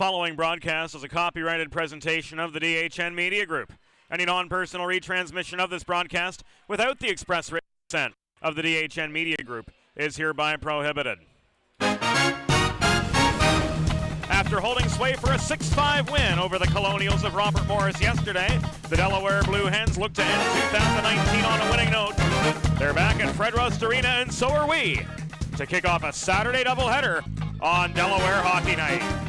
following broadcast is a copyrighted presentation of the DHN Media Group. Any non-personal retransmission of this broadcast without the express written consent of the DHN Media Group is hereby prohibited. After holding sway for a 6-5 win over the Colonials of Robert Morris yesterday, the Delaware Blue Hens look to end 2019 on a winning note. They're back at Fred Rust Arena, and so are we, to kick off a Saturday doubleheader on Delaware Hockey Night.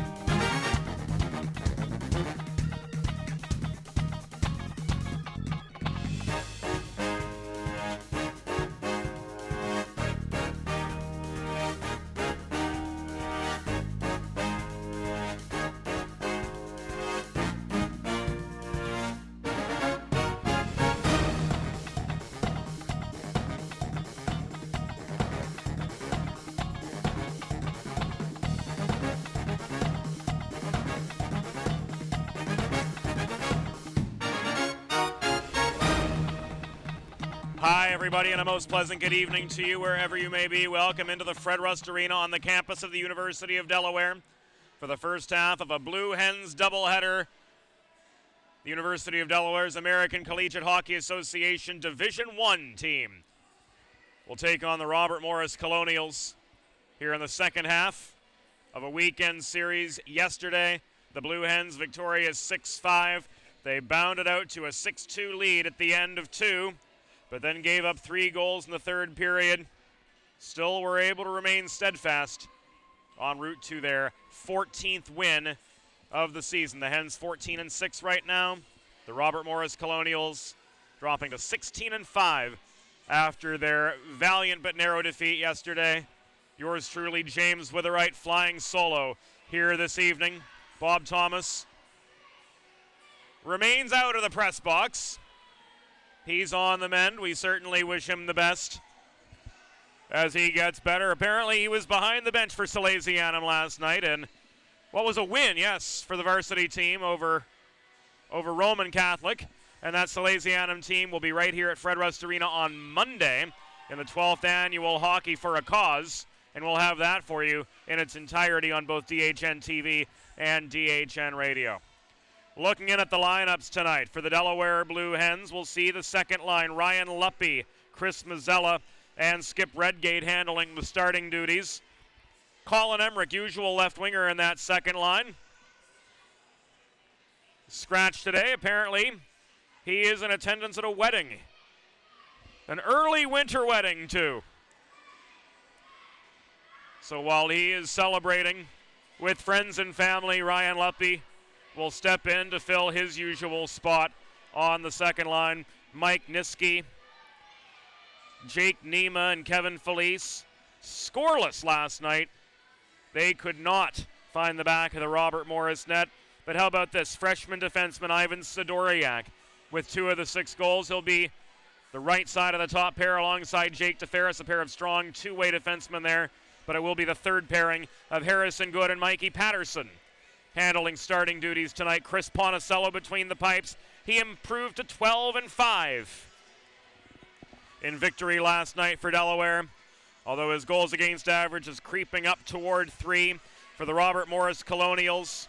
Hi, everybody, and a most pleasant good evening to you wherever you may be. Welcome into the Fred Rust Arena on the campus of the University of Delaware for the first half of a Blue Hens doubleheader. The University of Delaware's American Collegiate Hockey Association Division I team will take on the Robert Morris Colonials here in the second half of a weekend series. Yesterday, the Blue Hens victorious 6-5. They bounded out to a 6-2 lead at the end of two, but then gave up 3 goals in the third period. Still were able to remain steadfast en route to their 14th win of the season. The Hens 14-6 right now. The Robert Morris Colonials dropping to 16-5 after their valiant but narrow defeat yesterday. Yours truly, James Witherite, flying solo here this evening. Bob Thomas remains out of the press box. He's on the mend. We certainly wish him the best as he gets better. Apparently he was behind the bench for Salesianum last night, and what was a win, yes, for the varsity team over Roman Catholic. And that Salesianum team will be right here at Fred Rust Arena on Monday in the 12th annual Hockey for a Cause, and we'll have that for you in its entirety on both DHN TV and DHN Radio. Looking in at the lineups tonight for the Delaware Blue Hens, we'll see the second line, Ryan Luppy, Chris Mazzella, and Skip Redgate handling the starting duties. Colin Emmerich, usual left winger in that second line. Scratch today, apparently. He is in attendance at a wedding. An early winter wedding, too. So while he is celebrating with friends and family, Ryan Luppy will step in to fill his usual spot on the second line. Mike Niski, Jake Nema, and Kevin Felice scoreless last night. They could not find the back of the Robert Morris net. But how about this? Freshman defenseman Ivan Sidoriak with 2 of the 6 goals. He'll be the right side of the top pair alongside Jake DeFerris, a pair of strong two-way defensemen there. But it will be the third pairing of Harrison Good and Mikey Patterson handling starting duties tonight. Chris Ponticello between the pipes. He improved to 12-5 in victory last night for Delaware, although his goals against average is creeping up toward 3 for the Robert Morris Colonials.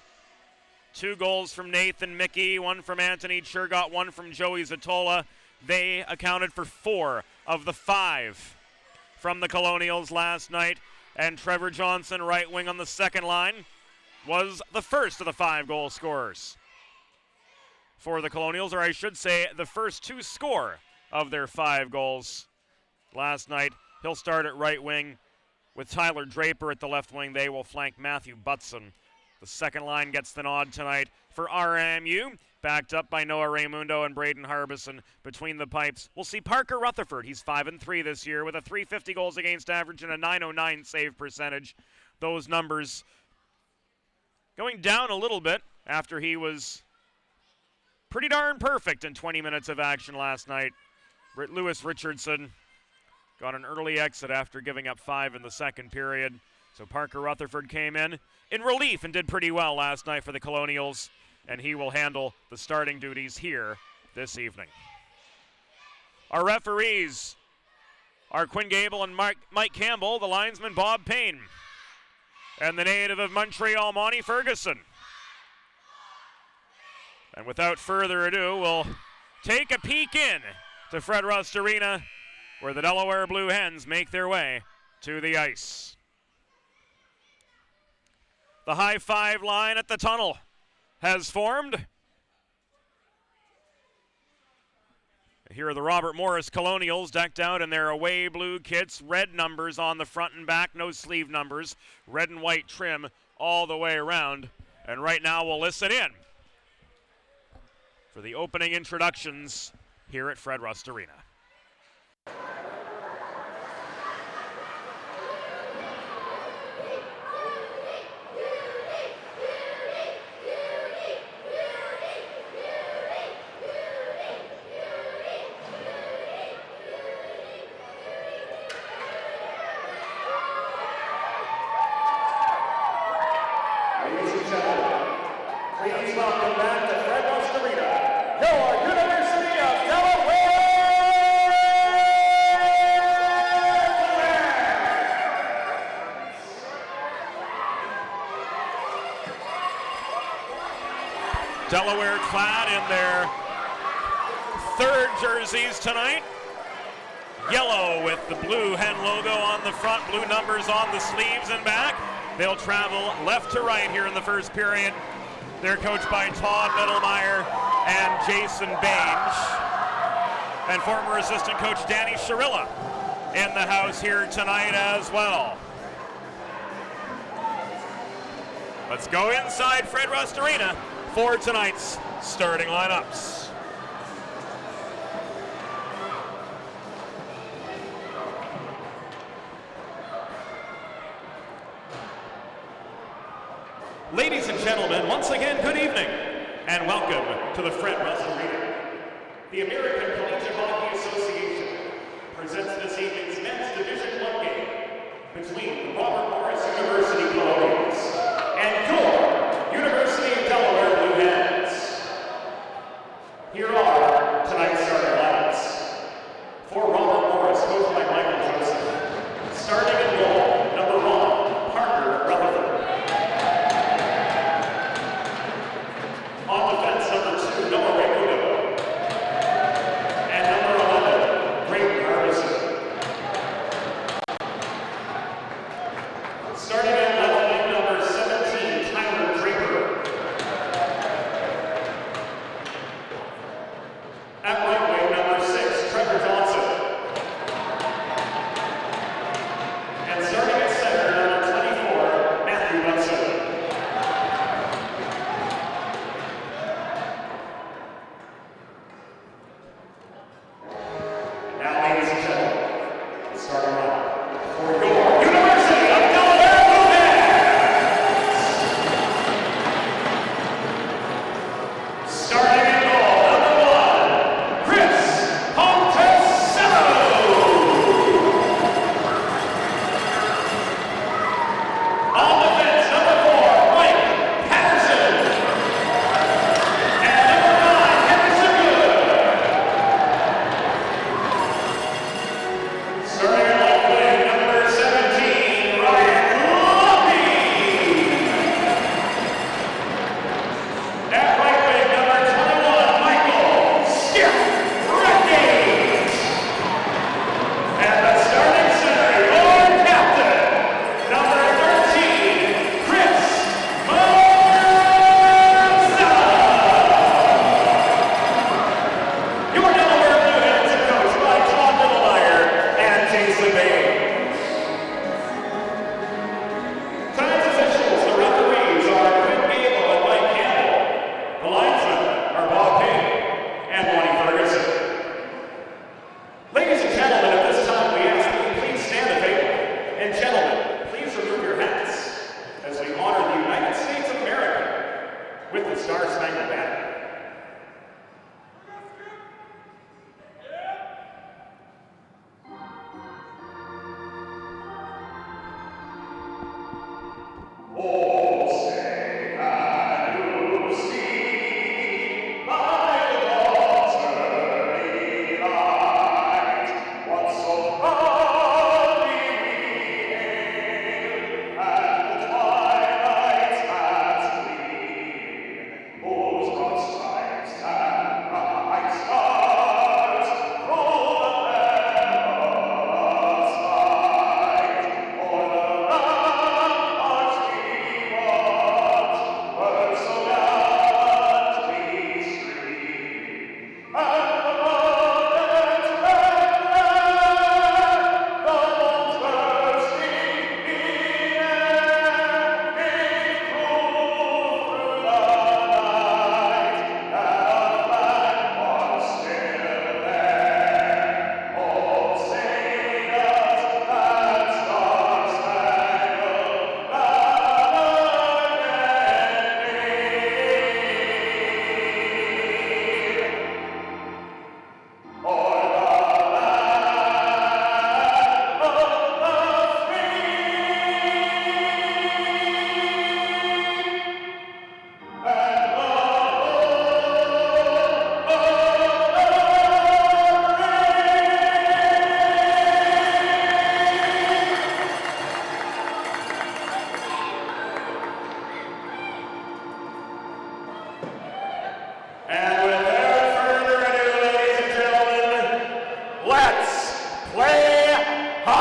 2 goals from Nathan Mickey, 1 from Anthony Churgot, 1 from Joey Zatola. They accounted for 4 of the 5 from the Colonials last night, and Trevor Johnson, right wing on the second line, was the first of the 5 goal scorers for the Colonials, or I should say the first to score of their 5 goals last night. He'll start at right wing with Tyler Draper at the left wing. They will flank Matthew Butson. The second line gets the nod tonight for RMU, backed up by Noah Raymundo and Braden Harbison between the pipes. We'll see Parker Rutherford. He's 5-3 this year with a .350 goals against average and a .909 save percentage. Those numbers going down a little bit after he was pretty darn perfect in 20 minutes of action last night. Lewis Richardson got an early exit after giving up 5 in the second period. So Parker Rutherford came in relief and did pretty well last night for the Colonials, and he will handle the starting duties here this evening. Our referees are Quinn Gable and Mike Campbell, the linesman Bob Payne, and the native of Montreal, Monty Ferguson. And without further ado, we'll take a peek in to Fred Rust Arena, where the Delaware Blue Hens make their way to the ice. The high five line at the tunnel has formed. Here are the Robert Morris Colonials decked out in their away blue kits, red numbers on the front and back, no sleeve numbers, red and white trim all the way around. And right now we'll listen in for the opening introductions here at Fred Rust Arena. Please welcome back to Fred Rust Arena, your University of Delaware. Delaware clad in their third jerseys tonight. Yellow with the blue hen logo on the front, blue numbers on the sleeves and back. They'll travel left to right here in the first period. They're coached by Todd Middlemeyer and Jason Bainge. And former assistant coach Danny Sharilla in the house here tonight as well. Let's go inside Fred Rust Arena for tonight's starting lineups. Ladies and gentlemen, once again, good evening, and welcome to the Fred Rust Arena. The American Collegiate Hockey Association presents this evening's men's Division I game between the Robert Morris University Colonials and your University of Delaware Blue Hens. Here are tonight's starting lineups. For Robert Morris, coached by Michael Joseph. Starting in goal, number 1, Parker Rutherford. On defense, number 2, Noah Raymundo. And number 11, Grayton Harbison. Starting at left wing, number 17, Tyler Draper. At right wing, number 6, Trevor Johnson. And starting at center, number 24, Matthew Bunson. Now, ladies and gentlemen, starting lineup for your University of Delaware Blue Hens. Starting in goal, number 1, Chris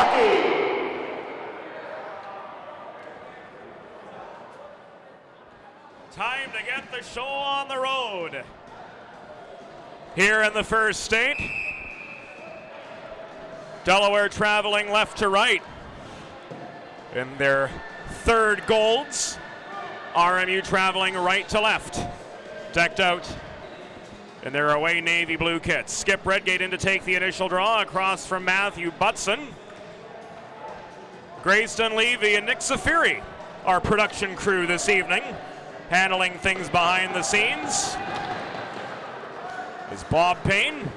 Hockey. Time to get the show on the road. Here in the first state, Delaware traveling left to right. In their third golds, RMU traveling right to left. Decked out in their away navy blue kits. Skip Redgate in to take the initial draw across from Matthew Butson. Grace Dunleavy and Nick Zafiri, our production crew this evening, handling things behind the scenes. As Bob Payne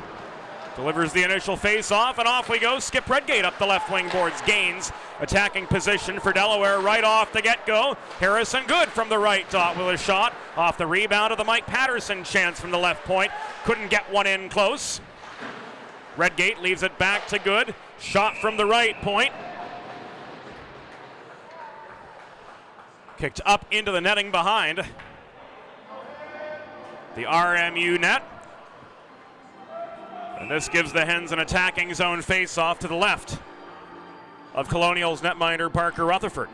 delivers the initial face-off, and off we go. Skip Redgate up the left wing boards, gains attacking position for Delaware right off the get-go. Harrison Good from the right dot with a shot off the rebound of the Mike Patterson chance from the left point. Couldn't get one in close. Redgate leaves it back to Good. Shot from the right point. Kicked up into the netting behind the RMU net. And this gives the Hens an attacking zone face-off to the left of Colonial's netminder Parker Rutherford.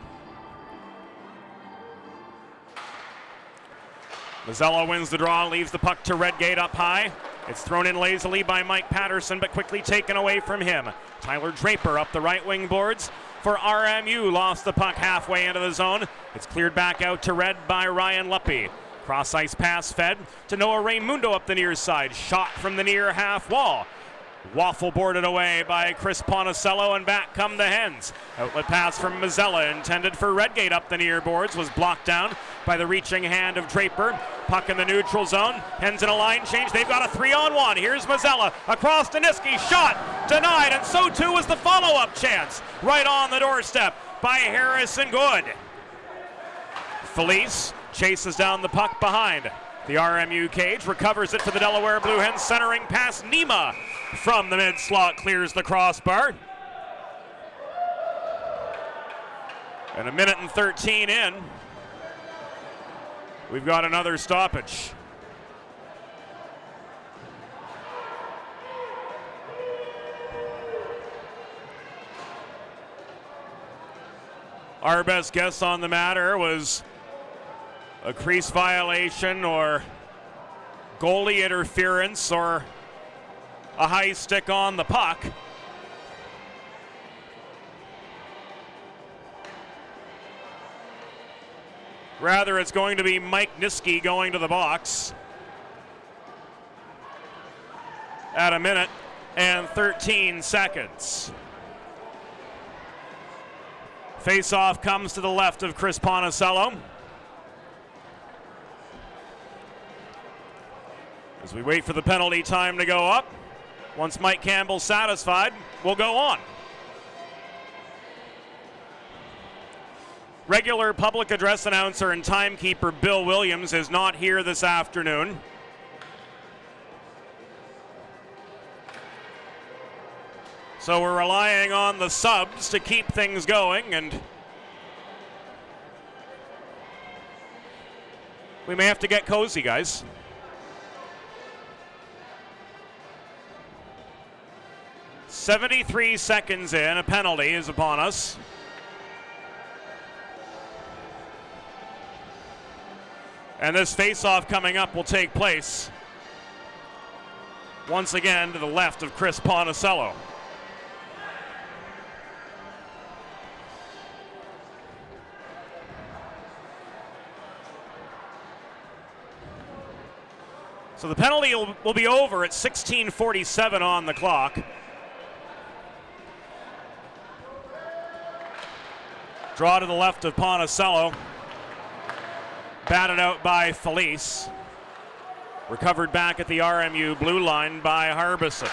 Mazzella wins the draw, leaves the puck to Redgate up high. It's thrown in lazily by Mike Patterson, but quickly taken away from him. Tyler Draper up the right wing boards for RMU, lost the puck halfway into the zone. It's cleared back out to Red by Ryan Luppy. Cross-ice pass fed to Noah Raimundo up the near side. Shot from the near half wall. Waffle boarded away by Chris Ponticello, and back come the Hens. Outlet pass from Mazzella, intended for Redgate up the near boards, was blocked down by the reaching hand of Draper. Puck in the neutral zone. Hens in a line change. They've got a 3-on-1. Here's Mazzella across to Niski. Shot denied, and so too was the follow-up chance. Right on the doorstep by Harrison Good. Felice chases down the puck behind the RMU cage, recovers it for the Delaware Blue Hens, centering past Nima from the mid-slot, clears the crossbar. And a minute and 13 in, we've got another stoppage. Our best guess on the matter was a crease violation or goalie interference or a high stick on the puck. Rather, it's going to be Mike Niski going to the box at a minute and 13 seconds. Face-off comes to the left of Chris Ponticello. As we wait for the penalty time to go up, once Mike Campbell's satisfied, we'll go on. Regular public address announcer and timekeeper Bill Williams is not here this afternoon. So we're relying on the subs to keep things going, and we may have to get cozy, guys. 73 seconds in, a penalty is upon us. And this face-off coming up will take place once again to the left of Chris Ponticello. So the penalty will be over at 16:47 on the clock. Draw to the left of Ponticello. Batted out by Felice. Recovered back at the RMU blue line by Harbison.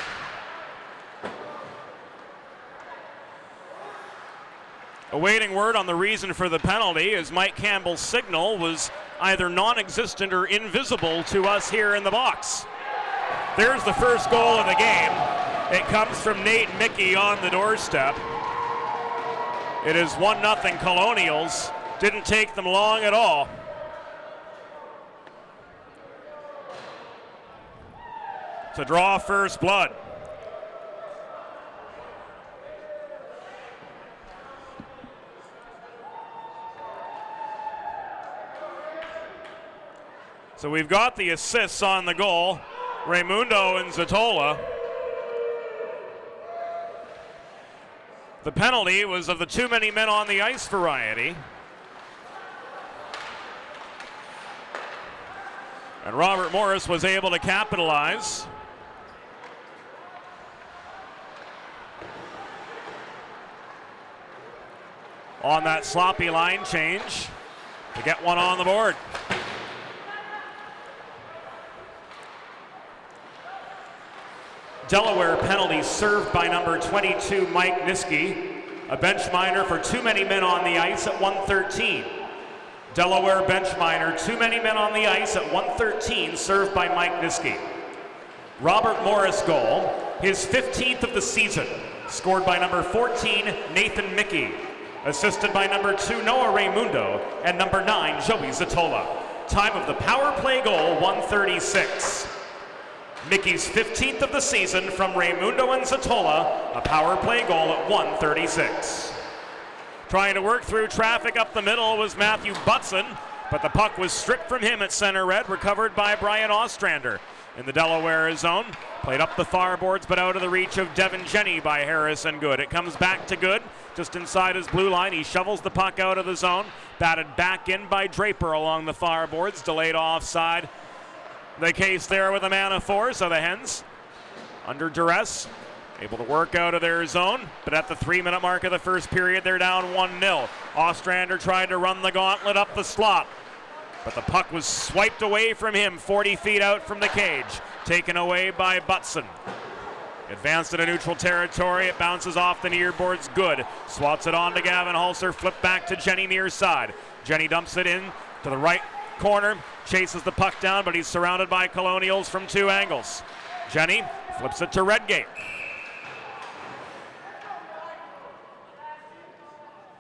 Awaiting word on the reason for the penalty, as Mike Campbell's signal was either non-existent or invisible to us here in the box. There's the first goal of the game. It comes from Nate Mickey on the doorstep. It is 1-0 Colonials. Didn't take them long at all. To draw first blood. So we've got the assists on the goal, Raimundo and Zatola. The penalty was of the too many men on the ice variety. And Robert Morris was able to capitalize. On that sloppy line change to get one on the board. Delaware penalty served by number 22, Mike Niski, a bench minor for too many men on the ice at 1:13. Delaware bench minor, too many men on the ice at 1:13, served by Mike Niski. Robert Morris goal, his 15th of the season, scored by number 14, Nathan Mickey, assisted by number 2, Noah Raimundo, and number 9, Joey Zatola. Time of the power play goal, 1:36. Mickey's 15th of the season from Raimundo and Zatola, a power play goal at 1:36. Trying to work through traffic up the middle was Matthew Butson, but the puck was stripped from him at center red, recovered by Brian Ostrander in the Delaware zone. Played up the far boards, but out of the reach of Devin Jenny by Harrison Good. It comes back to Good, just inside his blue line. He shovels the puck out of the zone, batted back in by Draper along the far boards, delayed offside. The case there with a man of 4, so the Hens, under duress, able to work out of their zone, but at the 3-minute mark of the first period, they're down 1-0. Ostrander tried to run the gauntlet up the slot, but the puck was swiped away from him 40 feet out from the cage, taken away by Butson. Advanced into neutral territory, it bounces off the near boards. Good, swats it on to Gavin Hulser, flip back to Jenny near side. Jenny dumps it in to the right corner, chases the puck down, but he's surrounded by Colonials from 2 angles. Jenny flips it to Redgate.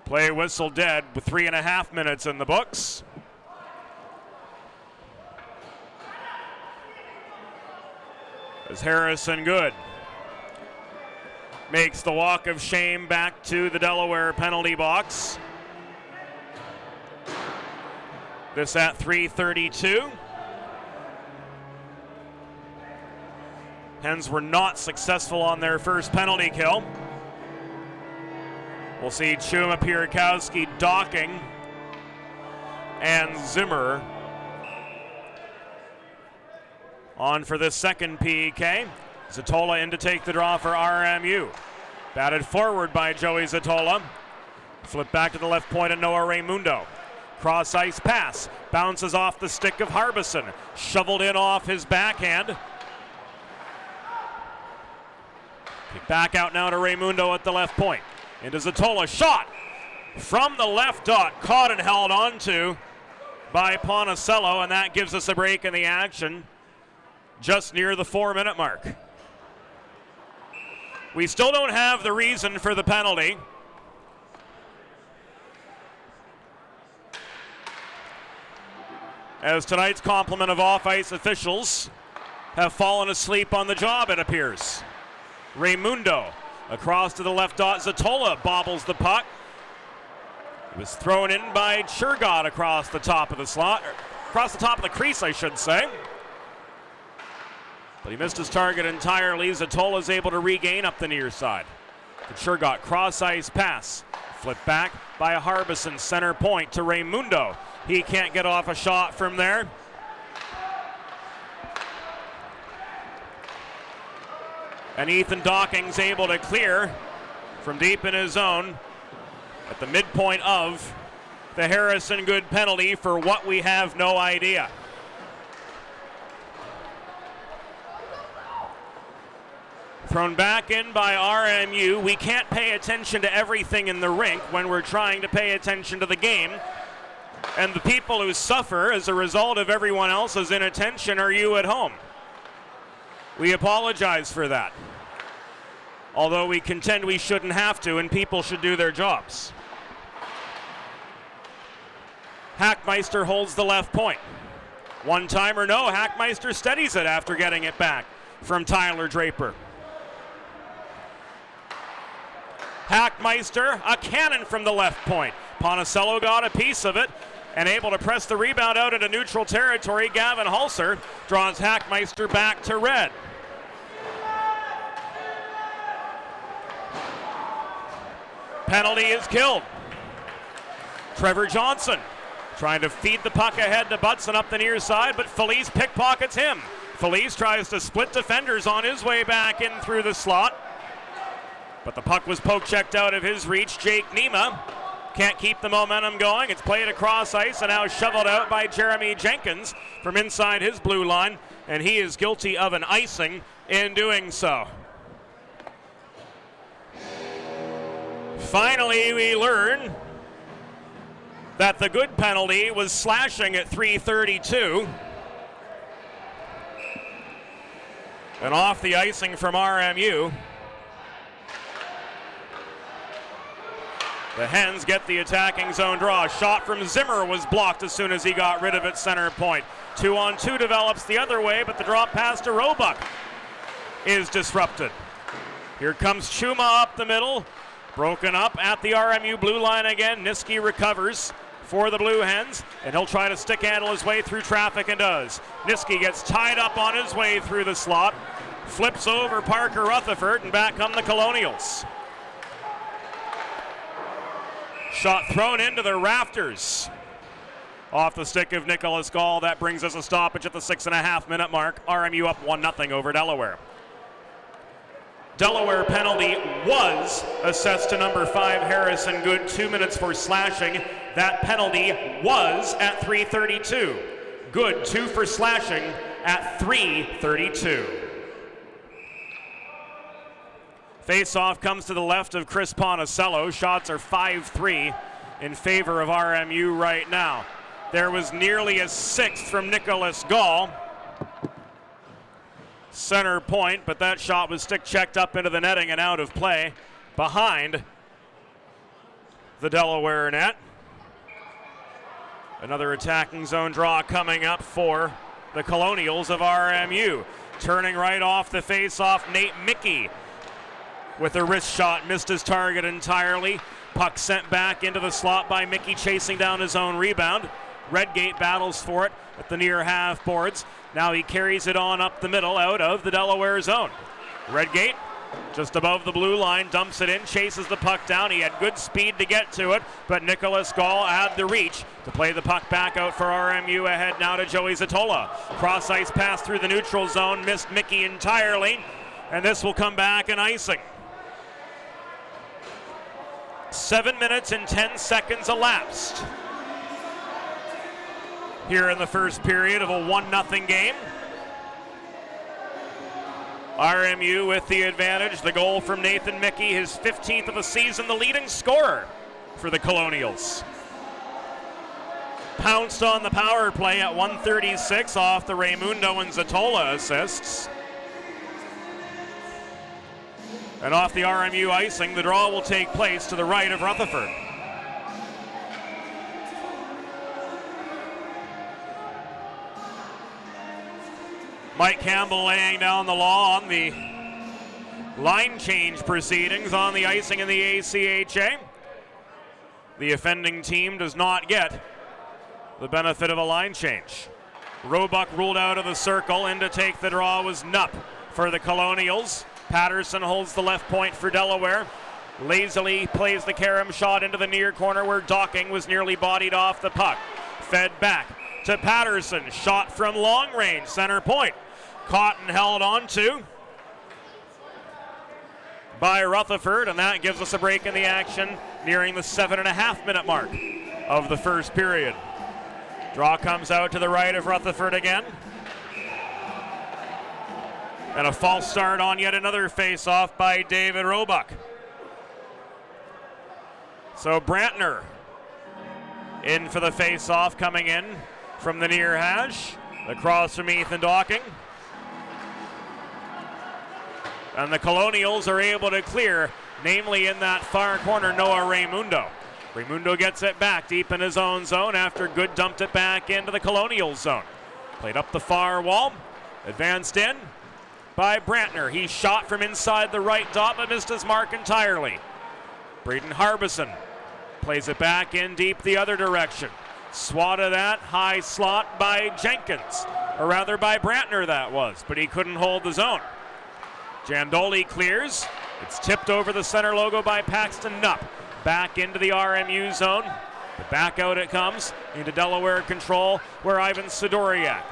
Play whistle dead with 3.5 minutes in the books. As Harrison Good makes the walk of shame back to the Delaware penalty box. This at 3:32. Hens were not successful on their first penalty kill. We'll see Chuma Pierkowski docking and Zimmer on for this second PK. Zatola in to take the draw for RMU. Batted forward by Joey Zatola. Flip back to the left point of Noah Raimundo. Cross ice pass, bounces off the stick of Harbison. Shoveled in off his backhand. Kick back out now to Raimundo at the left point. Into Zatola, shot from the left dot, caught and held onto by Ponticello, and that gives us a break in the action just near the 4-minute mark. We still don't have the reason for the penalty. As tonight's complement of off-ice officials have fallen asleep on the job, it appears. Raimundo across to the left dot. Zatola bobbles the puck. It was thrown in by Churgot across the top of the slot, across the top of the crease, I should say. But he missed his target entirely. Zatola is able to regain up the near side. The Churgot cross ice pass. Flipped back by Harbison, center point to Raimundo. He can't get off a shot from there. And Ethan Docking's able to clear from deep in his zone at the midpoint of the Harrison Good penalty for what we have no idea. Thrown back in by RMU. We can't pay attention to everything in the rink when we're trying to pay attention to the game. And the people who suffer as a result of everyone else's inattention are you at home. We apologize for that. Although we contend we shouldn't have to and people should do their jobs. Hackmeister holds the left point. One time or no, Hackmeister steadies it after getting it back from Tyler Draper. Hackmeister, a cannon from the left point. Ponticello got a piece of it. and able to press the rebound out into neutral territory. Gavin Hulser draws Hackmeister back to red. Penalty is killed. Trevor Johnson trying to feed the puck ahead to Butson up the near side, but Felice pickpockets him. Felice tries to split defenders on his way back in through the slot, but the puck was poke-checked out of his reach. Jake Nema can't keep the momentum going. It's played across ice and now shoveled out by Jeremy Jenkins from inside his blue line, and he is guilty of an icing in doing so. Finally, we learn that the good penalty was slashing at 3:32. And off the icing from RMU. The Hens get the attacking zone draw. Shot from Zimmer was blocked as soon as he got rid of it center point. 2-on-2 develops the other way, but the drop pass to Roebuck is disrupted. Here comes Chuma up the middle. Broken up at the RMU blue line again. Niski recovers for the Blue Hens, and he'll try to stick handle his way through traffic and does. Niski gets tied up on his way through the slot, flips over Parker Rutherford, and back come the Colonials. Shot thrown into the rafters off the stick of Nicholas Gall. That brings us a stoppage at the 6.5-minute mark. RMU up 1-0 over Delaware. Delaware penalty was assessed to number 5 Harrison Good, 2 minutes for slashing. That penalty was at 3:32. Good 2 for slashing at 3:32. Face-off comes to the left of Chris Ponticello. Shots are 5-3 in favor of RMU right now. There was nearly a 6th from Nicholas Gall. Center point, but that shot was stick checked up into the netting and out of play behind the Delaware net. Another attacking zone draw coming up for the Colonials of RMU. Turning right off the face-off, Nate Mickey with a wrist shot, missed his target entirely. Puck sent back into the slot by Mickey, chasing down his own rebound. Redgate battles for it at the near half boards. Now he carries it on up the middle out of the Delaware zone. Redgate just above the blue line, dumps it in, chases the puck down. He had good speed to get to it, but Nicholas Gall had the reach to play the puck back out for RMU. Ahead now to Joey Zatola. Cross ice pass through the neutral zone, missed Mickey entirely, and this will come back and icing. 7 minutes and 10 seconds elapsed here in the first period of a 1-0 game. RMU with the advantage. The goal from Nathan Mickey, his 15th of the season, the leading scorer for the Colonials. Pounced on the power play at 1:36 off the Raymundo and Zatola assists. And off the RMU icing, the draw will take place to the right of Rutherford. Mike Campbell laying down the law on the line change proceedings on the icing in the ACHA. The offending team does not get the benefit of a line change. Roebuck ruled out of the circle. In to take the draw was Knupp for the Colonials. Patterson holds the left point for Delaware. Lazily plays the carom shot into the near corner where Docking was nearly bodied off the puck. Fed back to Patterson. Shot from long range, center point. Caught and held on to by Rutherford, and that gives us a break in the action nearing the 7.5-minute mark of the first period. Draw comes out to the right of Rutherford again. And a false start on yet another face-off by David Roebuck. So Brantner in for the face-off, coming in from the near hash. Across from Ethan Docking. And the Colonials are able to clear, namely in that far corner, Noah Raymundo. Raymundo gets it back deep in his own zone after Good dumped it back into the Colonials zone. Played up the far wall, advanced in by Brantner. He shot from inside the right dot but missed his mark entirely. Braden Harbison plays it back in deep the other direction. Swatted at high slot by Jenkins, or rather by Brantner that was, but he couldn't hold the zone. Jandoli clears. It's tipped over the center logo by Paxton Knupp. Back into the RMU zone. But back out it comes into Delaware control, where Ivan Sidoriak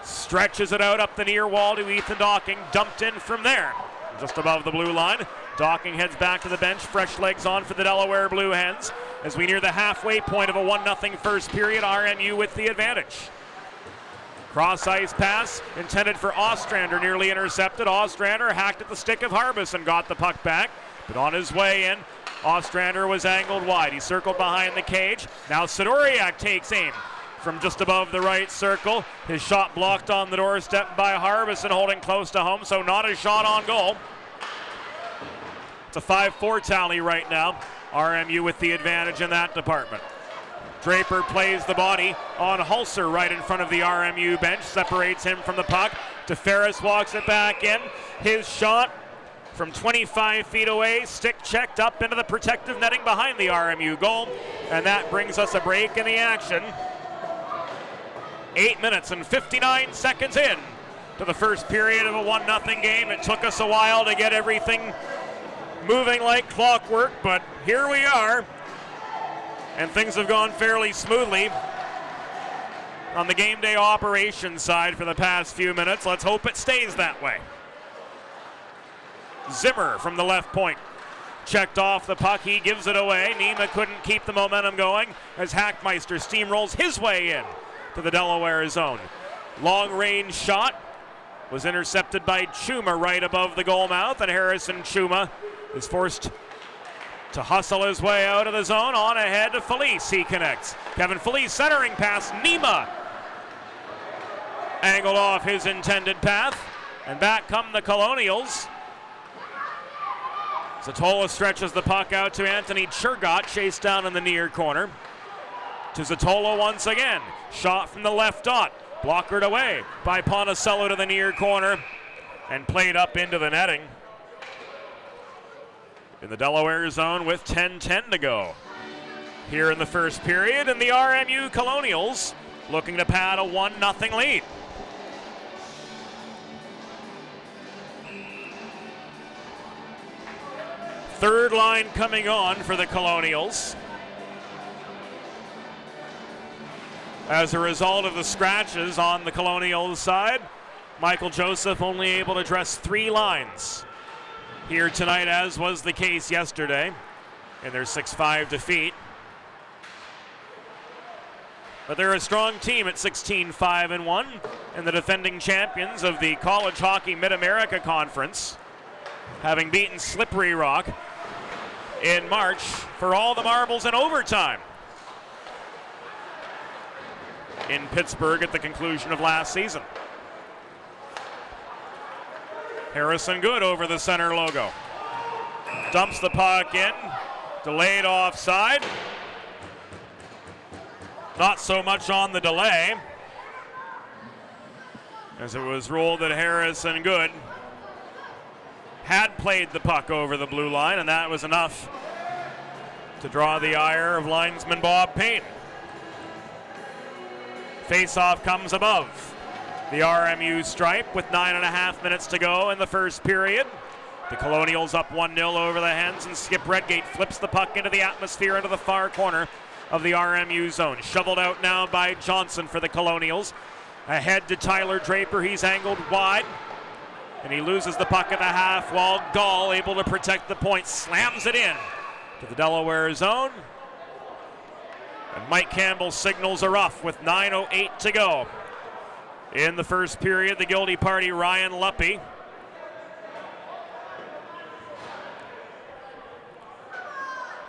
stretches it out up the near wall to Ethan Docking. Dumped in from there, just above the blue line. Docking heads back to the bench. Fresh legs on for the Delaware Blue Hens as we near the halfway point of a 1-0 first period. RMU with the advantage. Cross ice pass intended for Ostrander, nearly intercepted. Ostrander hacked at the stick of Harbus and got the puck back, but on his way in, Ostrander was angled wide. He circled behind the cage. Now Sidoriak takes aim from just above the right circle. His shot blocked on the doorstep by Harbison, holding close to home, so not a shot on goal. It's a 5-4 tally right now. RMU with the advantage in that department. Draper plays the body on Hulser right in front of the RMU bench, separates him from the puck. DeFerris walks it back in. His shot from 25 feet away, stick checked up into the protective netting behind the RMU goal, and that brings us a break in the action. 8 minutes and 59 seconds in to the first period of a 1-0 game. It took us a while to get everything moving like clockwork, but here we are, and things have gone fairly smoothly on the game day operations side for the past few minutes. Let's hope it stays that way. Zimmer from the left point checked off the puck. He gives it away. Nima couldn't keep the momentum going as Hackmeister steamrolls his way in to the Delaware zone. Long range shot was intercepted by Chuma right above the goal mouth, and Harrison Chuma is forced to hustle his way out of the zone. On ahead to Felice. He connects. Kevin Felice centering pass. Nima angled off his intended path, and back come the Colonials. Zatola stretches the puck out to Anthony Churgot, chased down in the near corner. To Zatola once again. Shot from the left dot. Blockered away by Ponticello to the near corner and played up into the netting. In the Delaware zone with 10:10 to go here in the first period, and the RMU Colonials looking to pad a 1-0 lead. Third line coming on for the Colonials. As a result of the scratches on the Colonials side, Michael Joseph only able to dress 3 lines here tonight, as was the case yesterday in their 6-5 defeat. But they're a strong team at 16-5-1, and the defending champions of the College Hockey Mid-America Conference, having beaten Slippery Rock in March for all the marbles in overtime in Pittsburgh at the conclusion of last season. Harrison Good over the center logo. Dumps the puck in. Delayed offside. Not so much on the delay, as it was ruled that Harrison Good had played the puck over the blue line, and that was enough to draw the ire of linesman Bob Payne. Face-off comes above the RMU stripe with 9.5 minutes to go in the first period. The Colonials up 1-0 over the Hens, and Skip Redgate flips the puck into the atmosphere into the far corner of the RMU zone. Shoveled out now by Johnson for the Colonials. Ahead to Tyler Draper. He's angled wide, and he loses the puck at the half wall. Gall able to protect the point, slams it in to the Delaware zone. And Mike Campbell signals a rough with 9:08 to go in the first period. The guilty party, Ryan Luppy.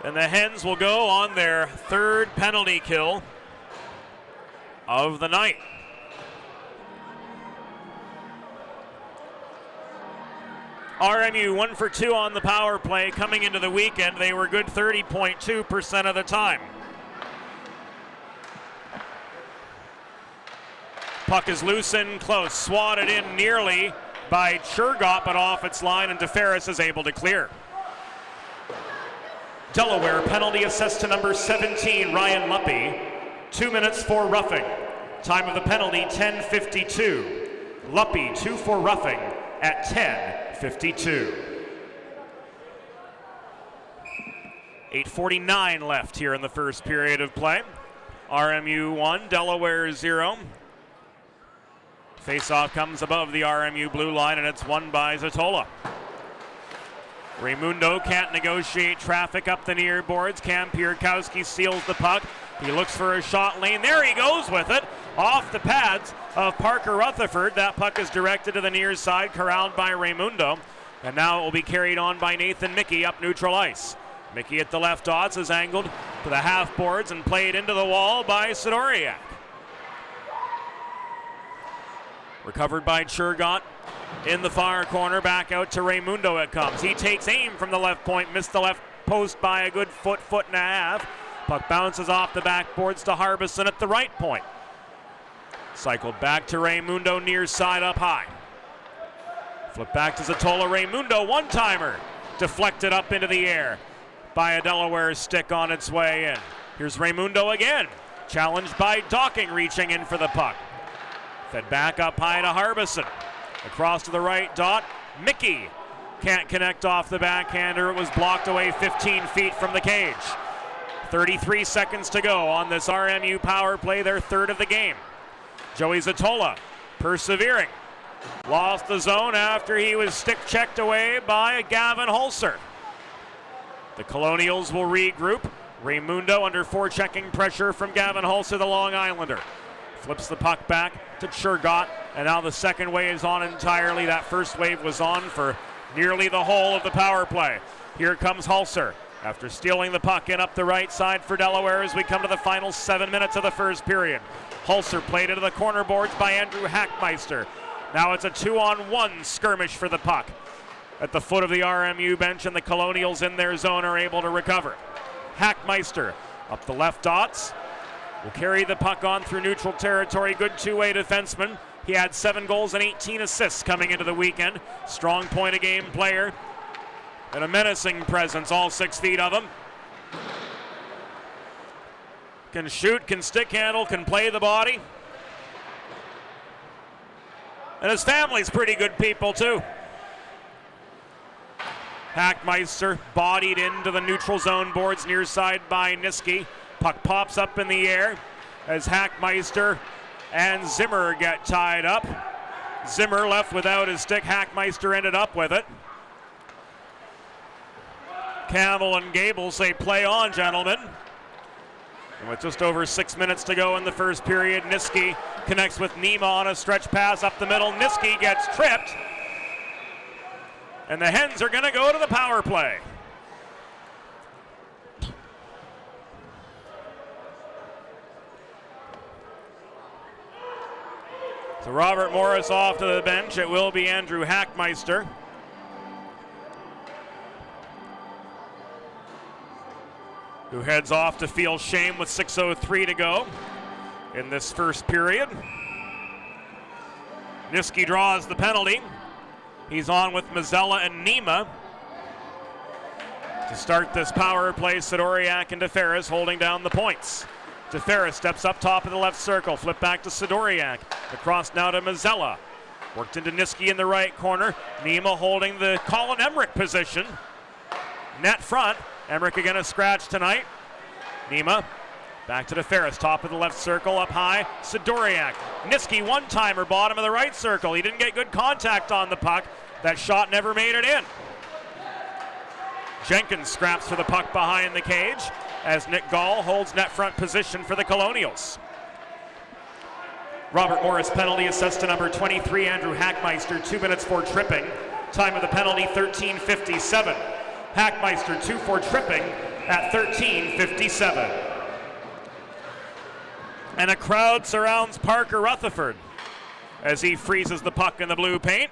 And the Hens will go on their third penalty kill of the night. RMU 1 for 2 on the power play. Coming into the weekend, they were good 30.2% of the time. Puck is loose and close, swatted in nearly by Churgot, but off its line, and DeFerris is able to clear. Delaware penalty assessed to number 17, Ryan Luppy. 2 minutes for roughing. Time of the penalty, 10:52. Luppy, 2 for roughing at 10:52. 8:49 left here in the first period of play. RMU 1, Delaware 0. Faceoff comes above the RMU blue line, and it's won by Zatola. Raimundo can't negotiate traffic up the near boards. Cam Pierkowski seals the puck. He looks for a shot lane. There he goes with it. Off the pads of Parker Rutherford. That puck is directed to the near side, corralled by Raimundo. And now it will be carried on by Nathan Mickey up neutral ice. Mickey at the left dots is angled to the half boards and played into the wall by Sidoriak. Recovered by Churgot in the far corner. Back out to Raimundo it comes. He takes aim from the left point. Missed the left post by a good foot and a half. Puck bounces off the backboards to Harbison at the right point. Cycled back to Raimundo near side up high. Flip back to Zatola. Raimundo one-timer. Deflected up into the air by a Delaware stick on its way in. Here's Raimundo again. Challenged by Docking reaching in for the puck. Fed back up high to Harbison. Across to the right dot. Mickey can't connect off the backhander. It was blocked away 15 feet from the cage. 33 seconds to go on this RMU power play, their third of the game. Joey Zatola persevering. Lost the zone after he was stick checked away by Gavin Holzer. The Colonials will regroup. Raimundo under forechecking pressure from Gavin Holzer, the Long Islander. Flips the puck back to Churgot, and now the second wave is on entirely. That first wave was on for nearly the whole of the power play. Here comes Holzer after stealing the puck in up the right side for Delaware as we come to the final 7 minutes of the first period. Holzer played into the corner boards by Andrew Hackmeister. Now it's a 2-on-1 skirmish for the puck at the foot of the RMU bench, and the Colonials in their zone are able to recover. Hackmeister up the left dots. Will carry the puck on through neutral territory. Good two-way defenseman. He had 7 goals and 18 assists coming into the weekend. Strong point-a-game player and a menacing presence, all 6 feet of him. Can shoot, can stick handle, can play the body. And his family's pretty good people too. Hackmeister bodied into the neutral zone boards near side by Niski. Puck pops up in the air as Hackmeister and Zimmer get tied up. Zimmer left without his stick. Hackmeister ended up with it. Campbell and Gable say play on, gentlemen. And with just over 6 minutes to go in the first period, Niski connects with Nima on a stretch pass up the middle. Niski gets tripped. And the Hens are going to go to the power play. So Robert Morris off to the bench. It will be Andrew Hackmeister. Who heads off to feel shame with 6:03 to go in this first period. Niski draws the penalty. He's on with Mazzella and Nima. To start this power play, Sidoriak and DeFerris holding down the points. DeFerris steps up top of the left circle. Flip back to Sidoriak. Across now to Mazzella. Worked into Niski in the right corner. Nima holding the Colin Emmerich position. Net front. Emmerich again a scratch tonight. Nima back to DeFerris. Top of the left circle up high. Sidoriak. Niski one-timer bottom of the right circle. He didn't get good contact on the puck. That shot never made it in. Jenkins scraps for the puck behind the cage as Nick Gall holds net front position for the Colonials. Robert Morris penalty assessed to number 23, Andrew Hackmeister, 2 minutes for tripping. Time of the penalty, 13:57. Hackmeister 2 for tripping at 13:57. And a crowd surrounds Parker Rutherford as he freezes the puck in the blue paint.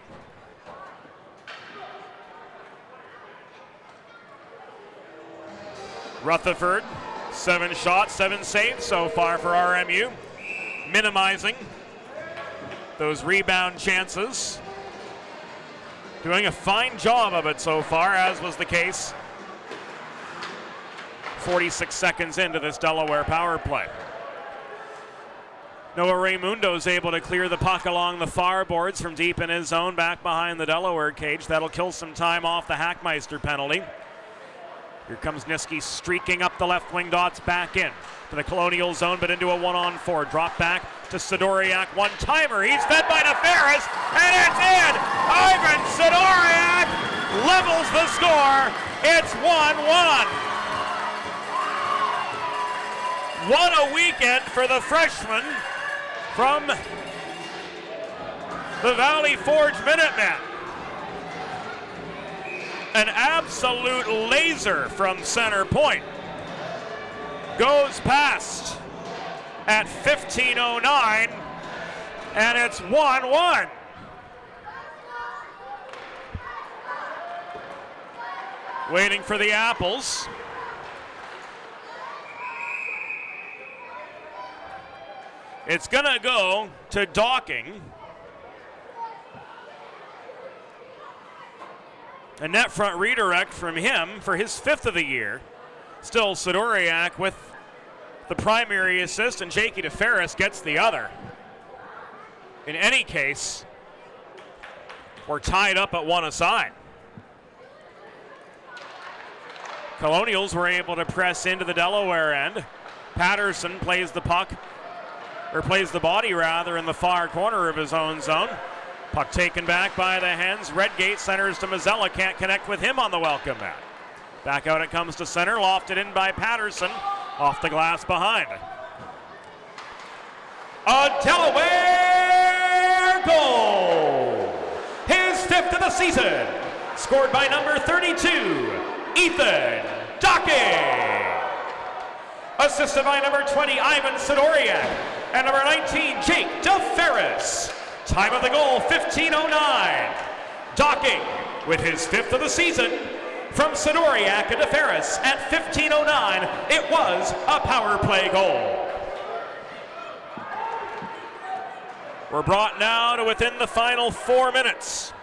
Rutherford, 7 shots, 7 saves so far for RMU, minimizing those rebound chances. Doing a fine job of it so far, as was the case 46 seconds into this Delaware power play. Noah Raymundo's able to clear the puck along the far boards from deep in his zone back behind the Delaware cage. That'll kill some time off the Hackmeister penalty. Here comes Niski streaking up the left wing dots back in to the Colonial zone, but into a 1-on-4. Drop back to Sidoriak. One-timer. He's fed by DeFerris, and it's in! Ivan Sidoriak levels the score. It's 1-1. What a weekend for the freshman from the Valley Forge Minutemen. An absolute laser from center point. Goes past at 15:09, and it's 1-1. Waiting for the Apples. It's gonna go to Docking. A net front redirect from him for his 5th of the year. Still Sidoriak with the primary assist, and Jakey DeFerris gets the other. In any case, we're tied up at 1 aside. Colonials were able to press into the Delaware end. Patterson plays the puck, or plays the body rather, in the far corner of his own zone. Puck taken back by the Hens. Redgate centers to Mazzella, can't connect with him on the welcome mat. Back out it comes to center, lofted in by Patterson, off the glass behind. A Delaware goal! His 5th of the season, scored by number 32, Ethan Docking. Assisted by number 20, Ivan Sidoriak, and number 19, Jake DeFerris. Time of the goal, 15:09. Docking with his 5th of the season. From Sidoriak and DeFerris at 15:09, it was a power play goal. We're brought now to within the final 4 minutes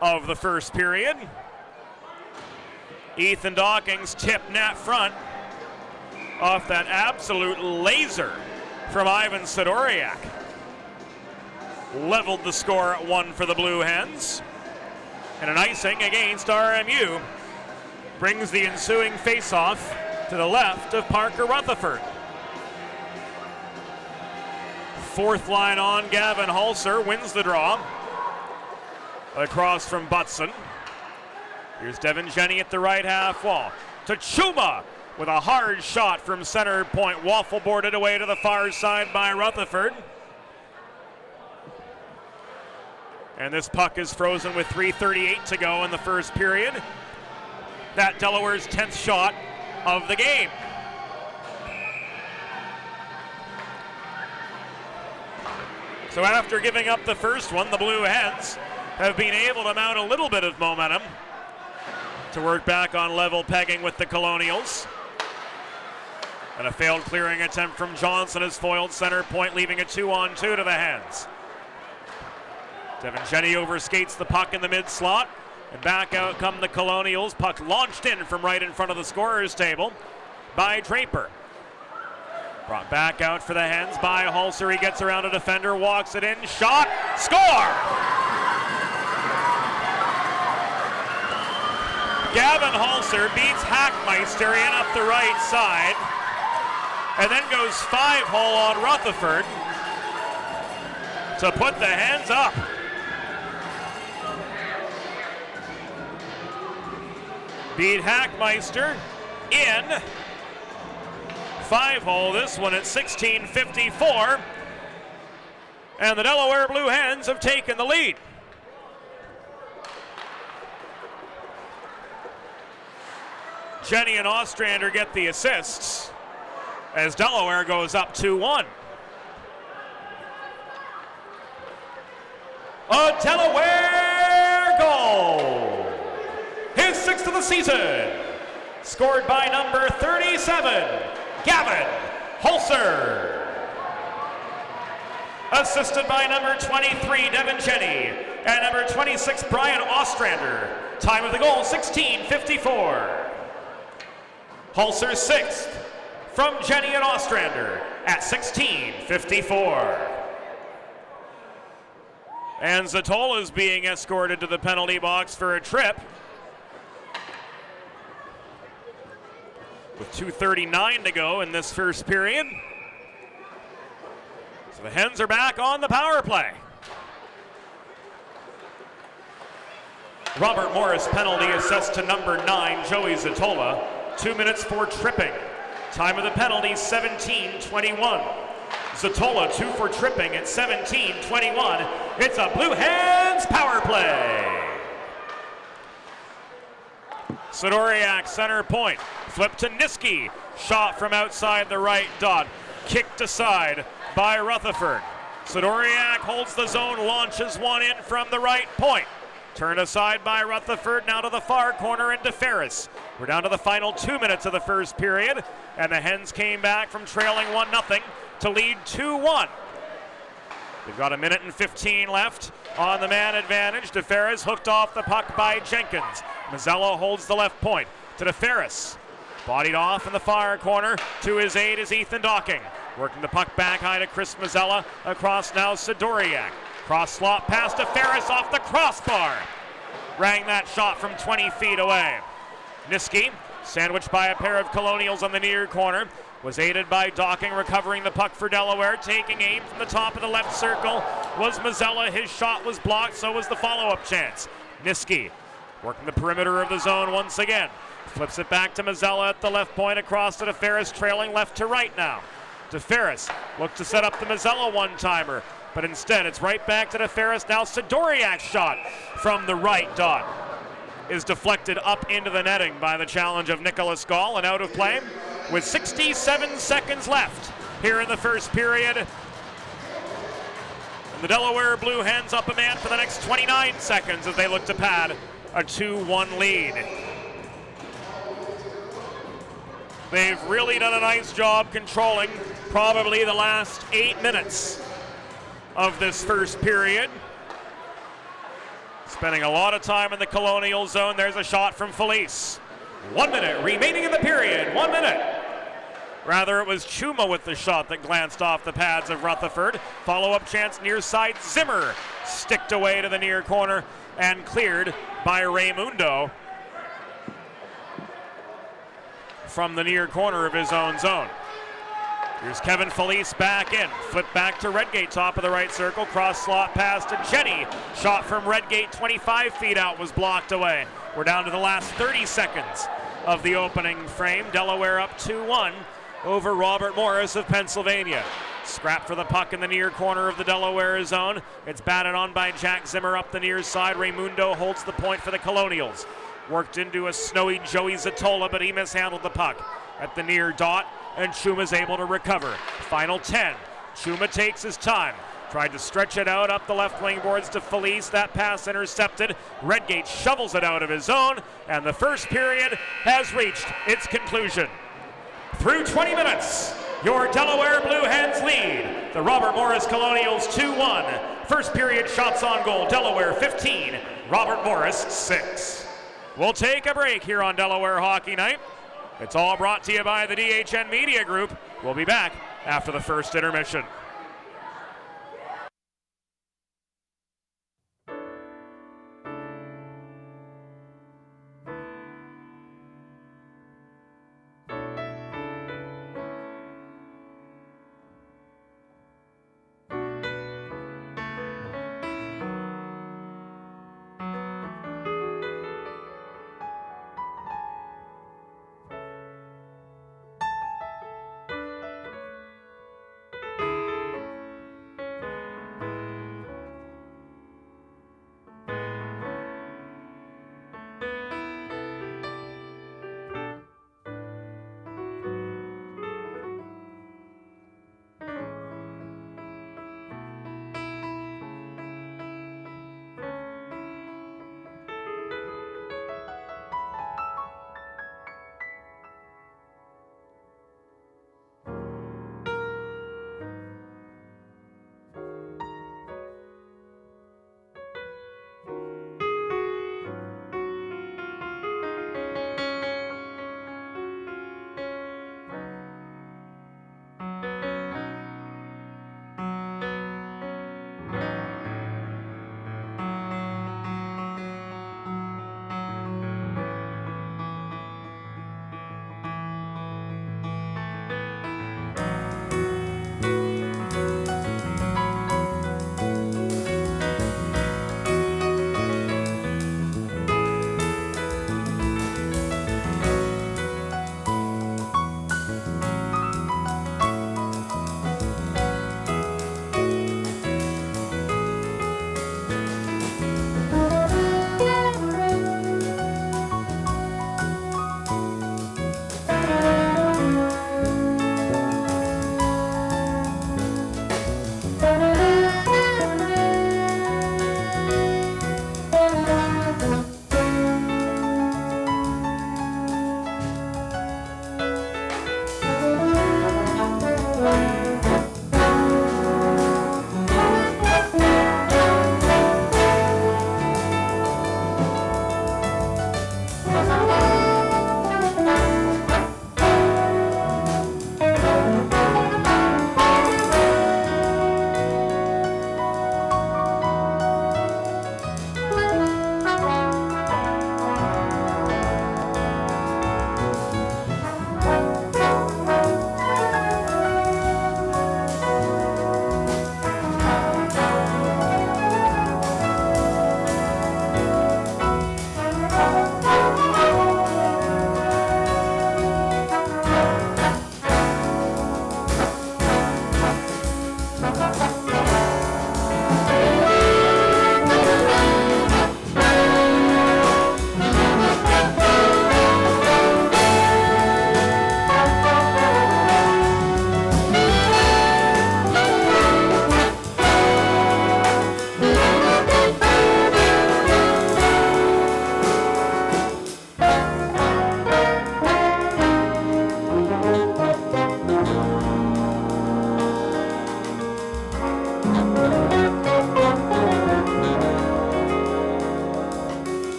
of the first period. Ethan Docking's tip net front off that absolute laser from Ivan Sidoriak. Leveled the score at 1 for the Blue Hens. And an icing against RMU brings the ensuing face-off to the left of Parker Rutherford. 4th line on, Gavin Hulser wins the draw. Across from Butson. Here's Devin Jenny at the right half wall. To Chuma with a hard shot from center point. Waffle boarded away to the far side by Rutherford. And this puck is frozen with 3:38 to go in the first period. That Delaware's 10th shot of the game. So after giving up the first one, the Blue Hens have been able to mount a little bit of momentum to work back on level pegging with the Colonials. And a failed clearing attempt from Johnson has foiled center point, leaving a 2-on-2 to the Hens. Devin Jenny overskates the puck in the mid slot, and back out come the Colonials. Puck launched in from right in front of the scorer's table by Draper. Brought back out for the Hens by Hulser. He gets around a defender, walks it in, shot, score! Gavin Hulser beats Hackmeister in up the right side, and then goes 5-hole on Rutherford to put the Hens up. Beat Hackmeister in 5-hole, this one at 16:54. And the Delaware Blue Hens have taken the lead. Jenny and Ostrander get the assists as Delaware goes up 2-1. A Delaware goal! His 6th of the season, scored by number 37, Gavin Hulser. Assisted by number 23, Devin Jenny, and number 26, Brian Ostrander. Time of the goal, 16:54. Hulser's 6th from Jenny and Ostrander at 16:54. And Zatola is being escorted to the penalty box for a trip. With 2:39 to go in this first period. So the Hens are back on the power play. Robert Morris penalty assessed to number 9, Joey Zatola. 2 minutes for tripping. Time of the penalty, 17:21. Zatola 2 for tripping at 17:21. It's a Blue Hens power play. Sidoriak center point. Flip to Niski. Shot from outside the right dot. Kicked aside by Rutherford. Sidoriak holds the zone, launches one in from the right point. Turned aside by Rutherford, now to the far corner into Ferris. We're down to the final 2 minutes of the first period, and the Hens came back from trailing 1-0 to lead 2-1. They've got 1:15 left on the man advantage. DeFerris hooked off the puck by Jenkins. Mazzella holds the left point to DeFerris. Bodied off in the far corner. To his aid is Ethan Docking. Working the puck back high to Chris Mazzella. Across now Sidoriak. Cross slot pass to Ferris off the crossbar. Rang that shot from 20 feet away. Niski, sandwiched by a pair of Colonials on the near corner, was aided by Docking, recovering the puck for Delaware. Taking aim from the top of the left circle was Mazzella. His shot was blocked, so was the follow-up chance. Niski working the perimeter of the zone once again. Flips it back to Mazzella at the left point, across to DeFerris, trailing left to right now. DeFerris looked to set up the Mazzella one-timer, but instead it's right back to DeFerris. Now Sidoriak's shot from the right dot is deflected up into the netting by the challenge of Nicholas Gall and out of play with 67 seconds left here in the first period. And the Delaware Blue Hens up a man for the next 29 seconds as they look to pad a 2-1 lead. They've really done a nice job controlling probably the last 8 minutes of this first period. Spending a lot of time in the Colonial zone. There's a shot from Felice. 1 minute remaining in the period. 1 minute. Rather, it was Chuma with the shot that glanced off the pads of Rutherford. Follow-up chance near side. Zimmer sticked away to the near corner and cleared by Raymundo from the near corner of his own zone. Here's Kevin Felice back in. Flip back to Redgate, top of the right circle. Cross slot pass to Jenny. Shot from Redgate 25 feet out was blocked away. We're down to the last 30 seconds of the opening frame. Delaware up 2-1 over Robert Morris of Pennsylvania. Scrap for the puck in the near corner of the Delaware zone. It's batted on by Jack Zimmer up the near side. Raymundo holds the point for the Colonials. Worked into a snowy Joey Zatola, but he mishandled the puck at the near dot, and Chuma's able to recover. Final 10. Chuma takes his time. Tried to stretch it out up the left wing boards to Felice. That pass intercepted. Redgate shovels it out of his zone, and the first period has reached its conclusion. Through 20 minutes, your Delaware Blue Hens lead the Robert Morris Colonials 2-1. First period shots on goal, Delaware 15, Robert Morris 6. We'll take a break here on Delaware Hockey Night. It's all brought to you by the DHN Media Group. We'll be back after the first intermission.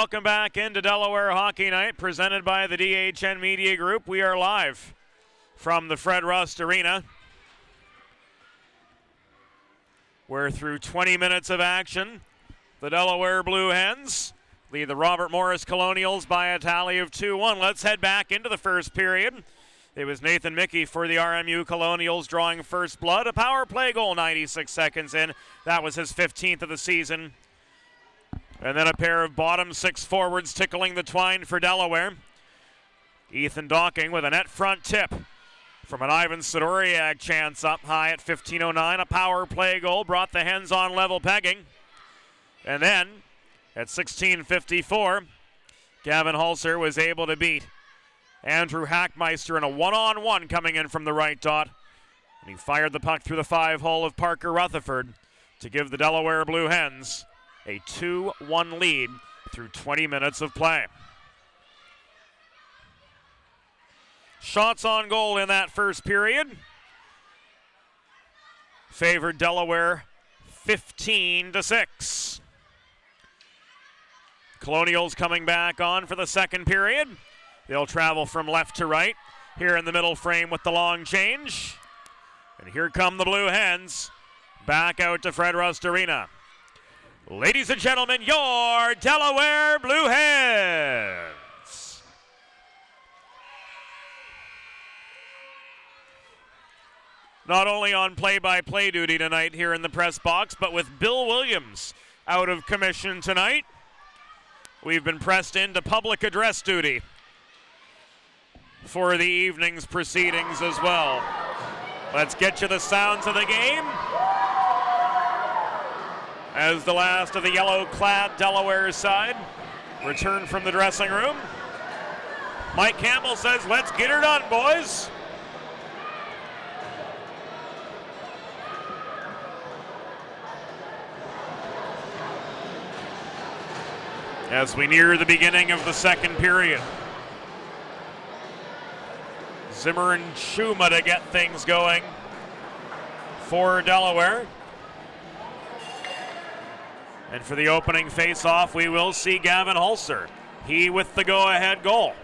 Welcome back into Delaware Hockey Night, presented by the DHN Media Group. We are live from the Fred Rust Arena. We're through 20 minutes of action. The Delaware Blue Hens lead the Robert Morris Colonials by a tally of 2-1. Let's head back into the first period. It was Nathan Mickey for the RMU Colonials drawing first blood. A power play goal 96 seconds in. That was his 15th of the season. And then a pair of bottom six forwards tickling the twine for Delaware. Ethan Docking with a net front tip from an Ivan Sidoriak chance up high at 15:09. A power play goal brought the Hens on level pegging. And then at 16:54, Gavin Hulser was able to beat Andrew Hackmeister in a one-on-one coming in from the right dot. And he fired the puck through the 5-hole of Parker Rutherford to give the Delaware Blue Hens a 2-1 lead through 20 minutes of play. Shots on goal in that first period favored Delaware 15-6. Colonials coming back on for the second period. They'll travel from left to right here in the middle frame with the long change. And here come the Blue Hens back out to Fred Rust Arena. Ladies and gentlemen, your Delaware Blue Hens. not only on play-by-play duty tonight here in the press box, but with Bill Williams out of commission tonight, we've been pressed into public address duty for the evening's proceedings as well. Let's get you the sounds of the game as the last of the yellow-clad Delaware side return from the dressing room. Mike Campbell says, let's get her done, boys. As we near the beginning of the second period. Zimmer and Schuma to get things going for Delaware. And for the opening face-off, we will see Gavin Hulser. He with the go-ahead goal.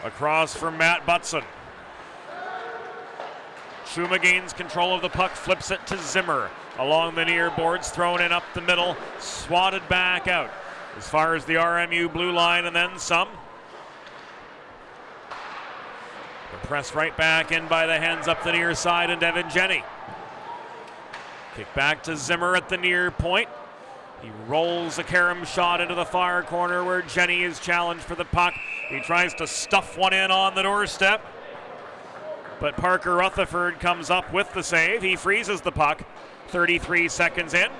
Across from Matt Butson. Schuma gains control of the puck, flips it to Zimmer. Along the near boards, thrown in up the middle, swatted back out. As far as the RMU blue line and then some. They're pressed right back in by the Hens up the near side and Devin Jenny. Kick back to Zimmer at the near point. He rolls a carom shot into the far corner where Jenny is challenged for the puck. He tries to stuff one in on the doorstep. But Parker Rutherford comes up with the save. He freezes the puck 33 seconds in.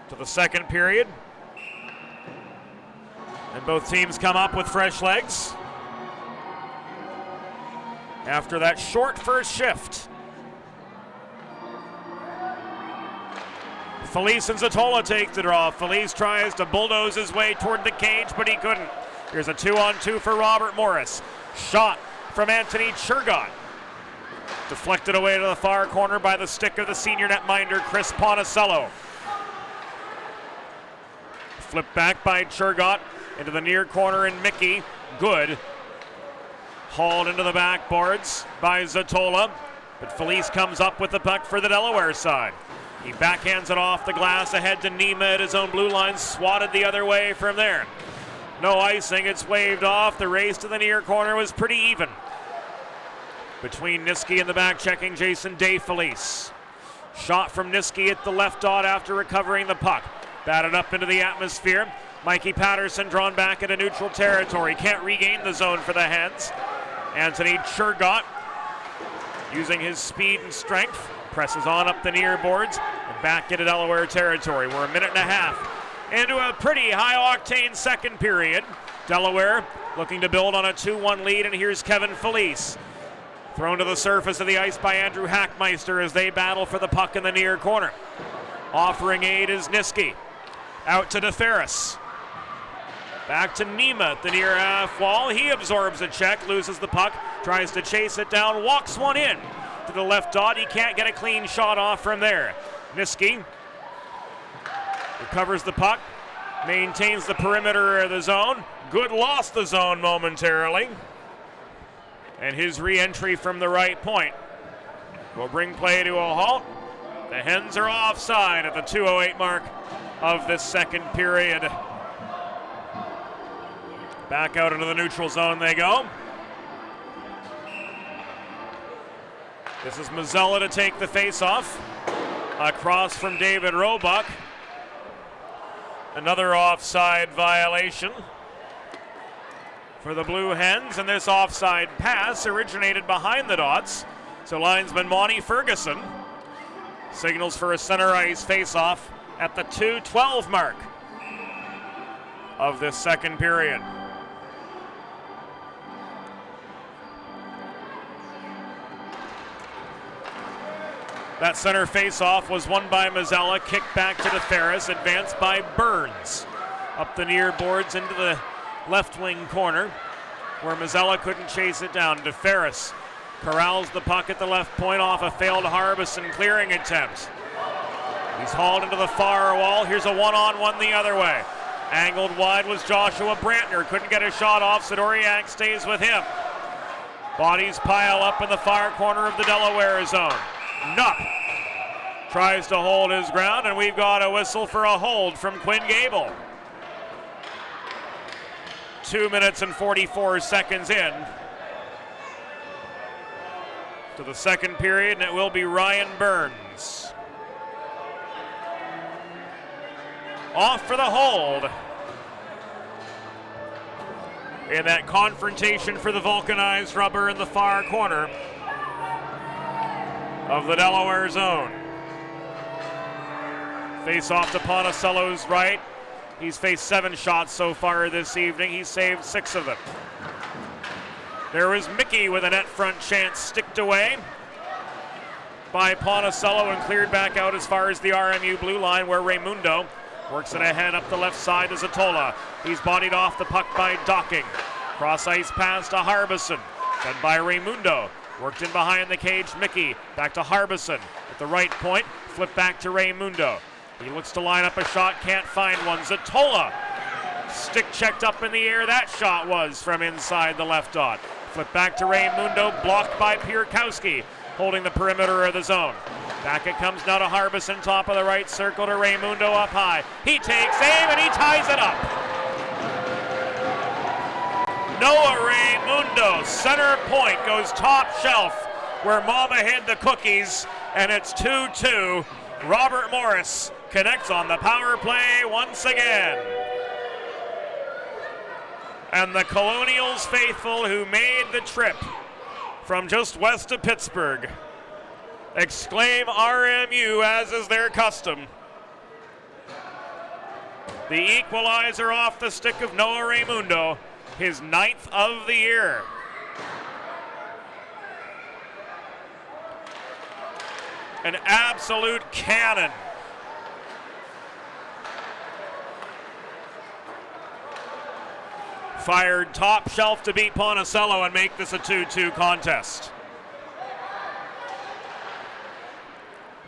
To the second period. And both teams come up with fresh legs after that short first shift. Felice and Zatola take the draw. Felice tries to bulldoze his way toward the cage, but he couldn't. Here's a 2-on-2 for Robert Morris. Shot from Anthony Churgot. Deflected away to the far corner by the stick of the senior netminder, Chris Ponticello. Flipped back by Churgot into the near corner, and Mickey, good. Hauled into the backboards by Zatola, but Felice comes up with the puck for the Delaware side. He backhands it off the glass ahead to Nima at his own blue line, swatted the other way from there. No icing, it's waved off. The race to the near corner was pretty even between Niski and the back-checking Jason DeFelice. Shot from Niski at the left dot after recovering the puck. Batted up into the atmosphere. Mikey Patterson drawn back into neutral territory. Can't regain the zone for the Hens. Anthony Churgot, using his speed and strength, presses on up the near boards and back into Delaware territory. We're a minute and a half into a pretty high-octane second period. Delaware looking to build on a 2-1 lead, and here's Kevin Felice. Thrown to the surface of the ice by Andrew Hackmeister as they battle for the puck in the near corner. Offering aid is Niski. Out to DeFerris. Back to Nima at the near half wall. He absorbs a check, loses the puck, tries to chase it down, walks one in to the left dot. He can't get a clean shot off from there. Niski recovers the puck, maintains the perimeter of the zone. Good lost the zone momentarily. And his re-entry from the right point will bring play to a halt. The Hens are offside at the 2:08 mark of this second period. Back out into the neutral zone they go. This is Mazzella to take the face-off. Across from David Roebuck. Another offside violation for the Blue Hens, and this offside pass originated behind the dots. So linesman Monty Ferguson signals for a center ice face-off at the 2:12 mark of this second period. That center face-off was won by Mazzella, kicked back to DeFerris, advanced by Burns. Up the near boards into the left wing corner, where Mazzella couldn't chase it down. DeFerris corrals the puck at the left point off a failed Harbison clearing attempt. He's hauled into the far wall. Here's a one-on-one the other way. Angled wide was Joshua Brantner. Couldn't get a shot off, so Doriak stays with him. Bodies pile up in the far corner of the Delaware zone. Nupp tries to hold his ground, and we've got a whistle for a hold from Quinn Gable. 2 minutes and 44 seconds in to the second period, and it will be Ryan Burns off for the hold in that confrontation for the vulcanized rubber in the far corner of the Delaware zone. Face off to Ponticello's right. He's faced 7 shots so far this evening. He's saved 6 of them. There was Mickey with a net front chance sticked away by Ponticello and cleared back out as far as the RMU blue line, where Raimundo works it ahead up the left side to Zatola. He's bodied off the puck by Docking. Cross ice pass to Harbison. Fed by Raimundo. Worked in behind the cage, Mickey. Back to Harbison at the right point. Flip back to Raimundo. He looks to line up a shot, can't find one. Zatola. Stick checked up in the air. That shot was from inside the left dot. Flip back to Raimundo, blocked by Pierkowski, holding the perimeter of the zone. Back it comes now to Harbison, top of the right circle to Raimundo up high. He takes aim and he ties it up. Noah Raimundo, center point, goes top shelf where Mama hid the cookies, and it's 2-2. Robert Morris connects on the power play once again. And the Colonials faithful who made the trip from just west of Pittsburgh exclaim RMU, as is their custom. The equalizer off the stick of Noah Raimundo, his 9th of the year. An absolute cannon. Fired top shelf to beat Ponticello and make this a 2-2 contest.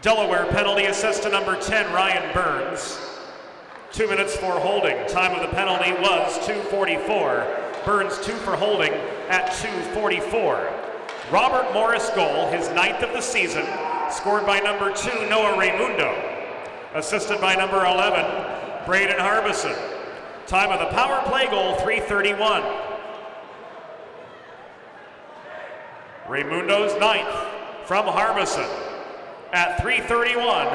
Delaware penalty assist to number 10, Ryan Burns. 2 minutes for holding. Time of the penalty was 2:44. Burns 2 for holding at 2:44. Robert Morris goal, his 9th of the season, scored by number 2, Noah Raimundo. Assisted by number 11, Braden Harbison. Time of the power play goal, 3:31. Raimundo's 9th from Harbison at 3:31,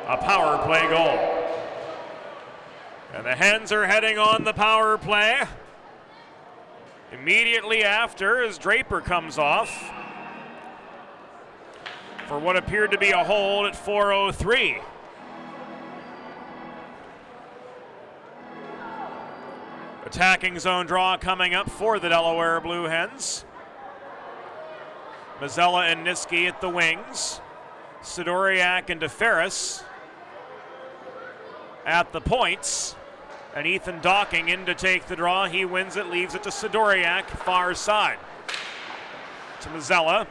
a power play goal. And the Hens are heading on the power play immediately after, as Draper comes off for what appeared to be a hold at 4:03. Attacking zone draw coming up for the Delaware Blue Hens. Mazzella and Niski at the wings. Sidoriak and DeFerris at the points. And Ethan Docking in to take the draw. He wins it, leaves it to Sidoriak, far side. To Mazzella.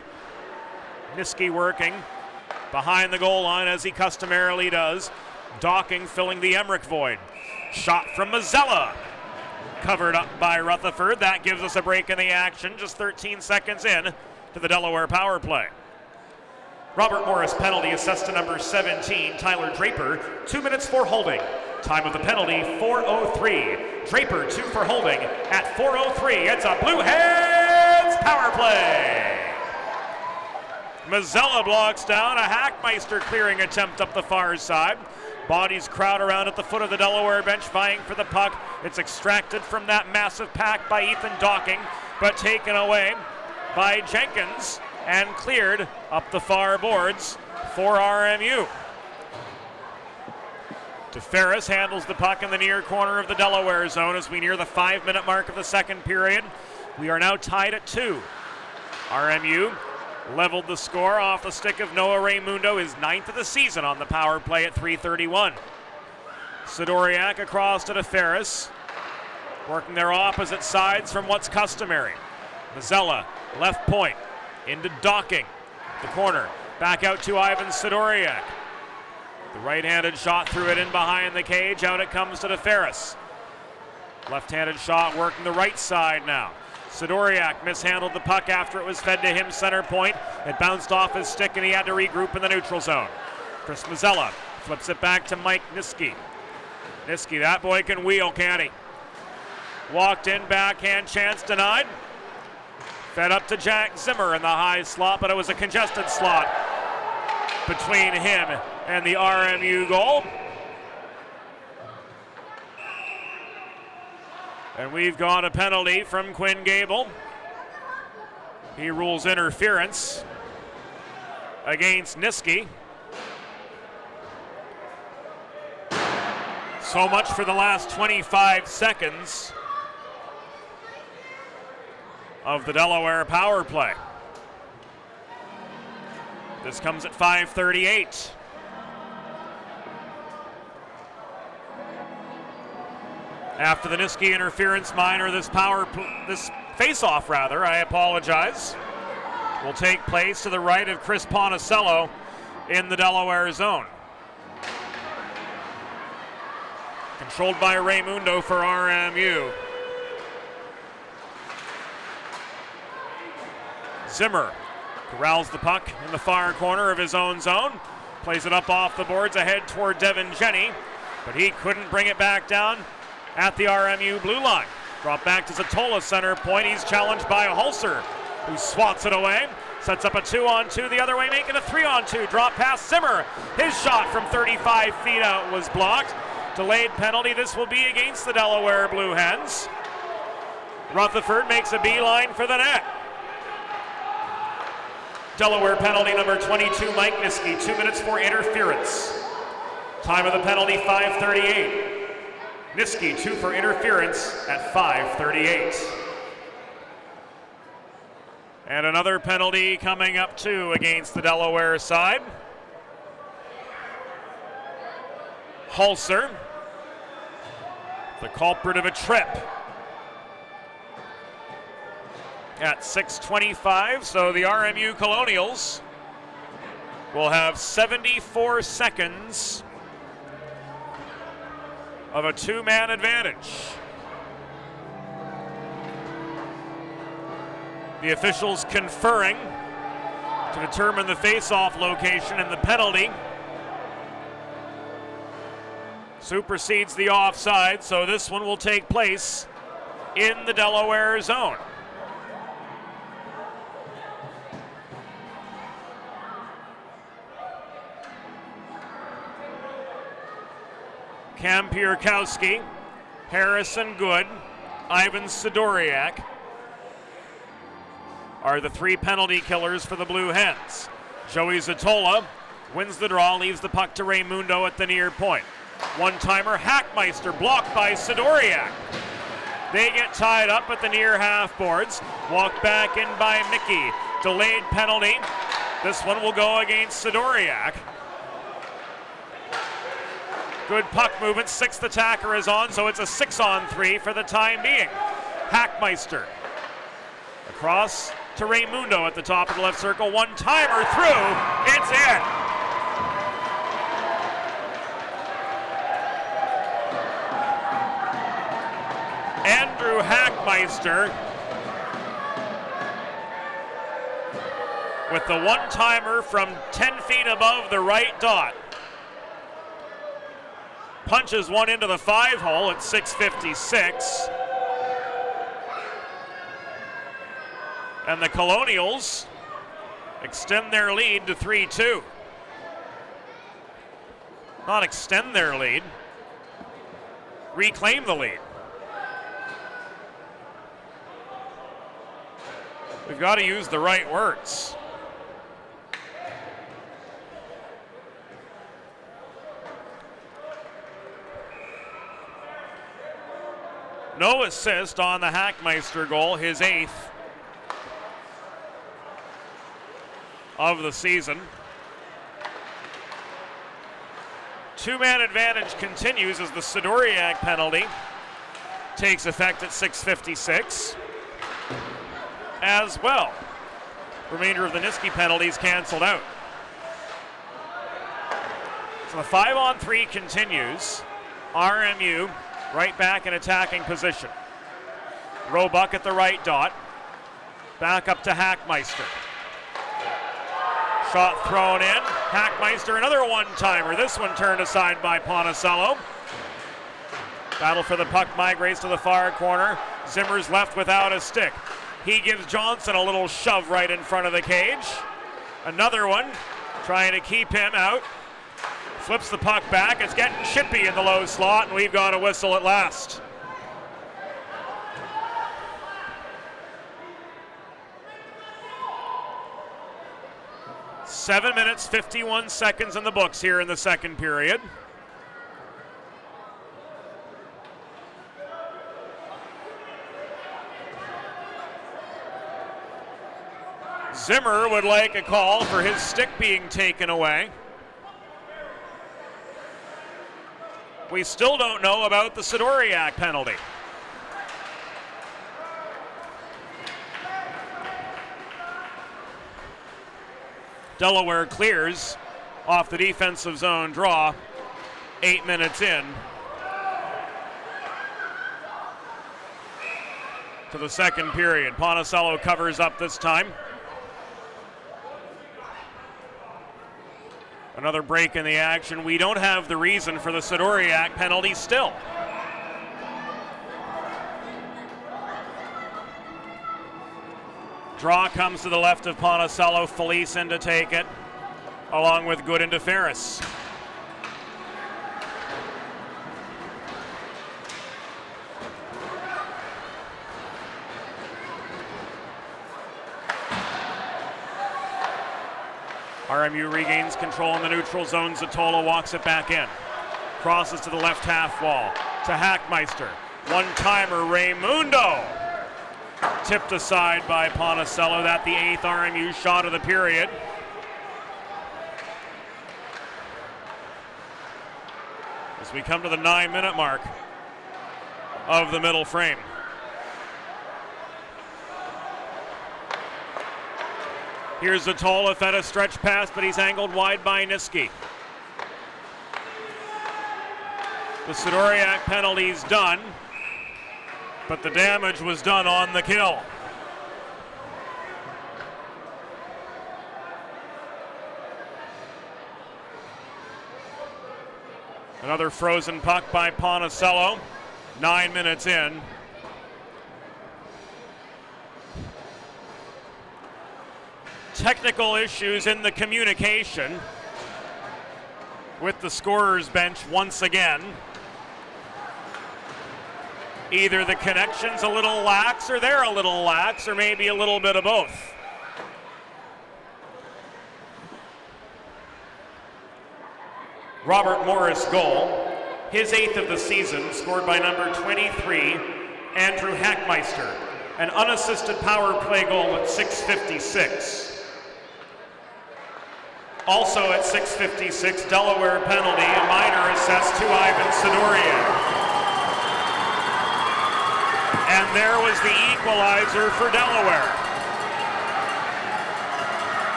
Niski working behind the goal line as he customarily does. Docking filling the Emmerich void. Shot from Mazzella. Covered up by Rutherford. That gives us a break in the action, just 13 seconds in to the Delaware power play. Robert Morris penalty assessed to number 17, Tyler Draper. 2 minutes for holding. Time of the penalty, 4:03. Draper 2 for holding at 4:03. It's a Blue Hens power play. Mazzella blocks down a Hackmeister clearing attempt up the far side. Bodies crowd around at the foot of the Delaware bench vying for the puck. It's extracted from that massive pack by Ethan Docking, but taken away by Jenkins and cleared up the far boards for RMU. DeFerris handles the puck in the near corner of the Delaware zone as we near the 5-minute mark of the second period. We are now tied at 2. RMU leveled the score off the stick of Noah Raimundo, his 9th of the season on the power play at 3:31. Sidoriak across to DeFerris, working their opposite sides from what's customary. Mazzella, left point, into Docking, the corner, back out to Ivan Sidoriak. The right-handed shot threw it in behind the cage, out it comes to DeFerris. Left-handed shot working the right side now. Sidoriak mishandled the puck after it was fed to him center point. It bounced off his stick and he had to regroup in the neutral zone. Chris Mazzella flips it back to Mike Niski. Niski, that boy can wheel, can't he? Walked in, backhand chance denied. Fed up to Jack Zimmer in the high slot, but it was a congested slot between him and the RMU goal. And we've got a penalty from Quinn Gable. He rules interference against Niski. So much for the last 25 seconds of the Delaware power play. This comes at 5:38. After the Niski interference minor, this face-off rather, I apologize, will take place to the right of Chris Ponticello in the Delaware zone. Controlled by Raymundo for RMU. Zimmer corrals the puck in the far corner of his own zone, plays it up off the boards ahead toward Devin Jenny, but he couldn't bring it back down at the RMU blue line. Brought back to Zatola center point. He's challenged by Hulser, who swats it away. Sets up a 2-on-2 the other way, making a 3-on-2. Drop past Zimmer. His shot from 35 feet out was blocked. Delayed penalty. This will be against the Delaware Blue Hens. Rutherford makes a beeline for the net. Delaware penalty number 22, Mike Niski. 2 minutes for interference. Time of the penalty, 5:38. Niski, 2 for interference at 5:38. And another penalty coming up too against the Delaware side. Hulser, the culprit of a trip. At 6:25, so the RMU Colonials will have 74 seconds of a 2-man advantage. The officials conferring to determine the face-off location, and the penalty supersedes the offside, so this one will take place in the Delaware zone. Cam Pierkowski, Harrison Good, Ivan Sidoriak are the 3 penalty killers for the Blue Hens. Joey Zatola wins the draw, leaves the puck to Raymundo at the near point. One-timer, Hackmeister blocked by Sidoriak. They get tied up at the near half boards. Walked back in by Mickey. Delayed penalty. This one will go against Sidoriak. Good puck movement, 6th attacker is on, so it's a 6-on-3 for the time being. Hackmeister across to Raymundo at the top of the left circle. One-timer through, it's in. Andrew Hackmeister with the one-timer from 10 feet above the right dot. Punches one into the 5-hole at 6:56. And the Colonials extend their lead to 3-2. Not extend their lead, reclaim the lead. We've got to use the right words. No assist on the Hackmeister goal, his 8th of the season. 2-man advantage continues as the Sidoriak penalty takes effect at 6:56 as well. Remainder of the Niski penalties canceled out. So the 5-on-3 continues. RMU right back in attacking position. Roebuck at the right dot. Back up to Hackmeister. Shot thrown in. Hackmeister, another one-timer. This one turned aside by Ponticello. Battle for the puck migrates to the far corner. Zimmer's left without a stick. He gives Johnson a little shove right in front of the cage. Another one, trying to keep him out. Flips the puck back. It's getting chippy in the low slot, and we've got a whistle at last. Seven minutes, 51 seconds in the books here in the second period. Zimmer would like a call for his stick being taken away. We still don't know about the Sidoriak penalty. Delaware clears off the defensive zone draw, 8 minutes in to the second period. Ponticello covers up this time. Another break in the action. We don't have the reason for the Sidoriak penalty still. Draw comes to the left of Ponticello. Felice in to take it, along with Good into Ferris. RMU regains control in the neutral zone. Zatola walks it back in. Crosses to the left half wall to Hackmeister. One-timer Raymundo. Tipped aside by Ponticello. That the 8th RMU shot of the period. As we come to the 9-minute mark of the middle frame. Here's Zatola fed a stretch pass, but he's angled wide by Niski. The Sidoriak penalty's done, but the damage was done on the kill. Another frozen puck by Ponticello, 9 minutes in. Technical issues in the communication with the scorer's bench once again. Either the connection's a little lax or they're a little lax, or maybe a little bit of both. Robert Morris goal, his 8th of the season, scored by number 23, Andrew Hackmeister. An unassisted power play goal at 6:56. Also at 6:56, Delaware penalty, a minor assessed to Ivan Sidoriak. And there was the equalizer for Delaware.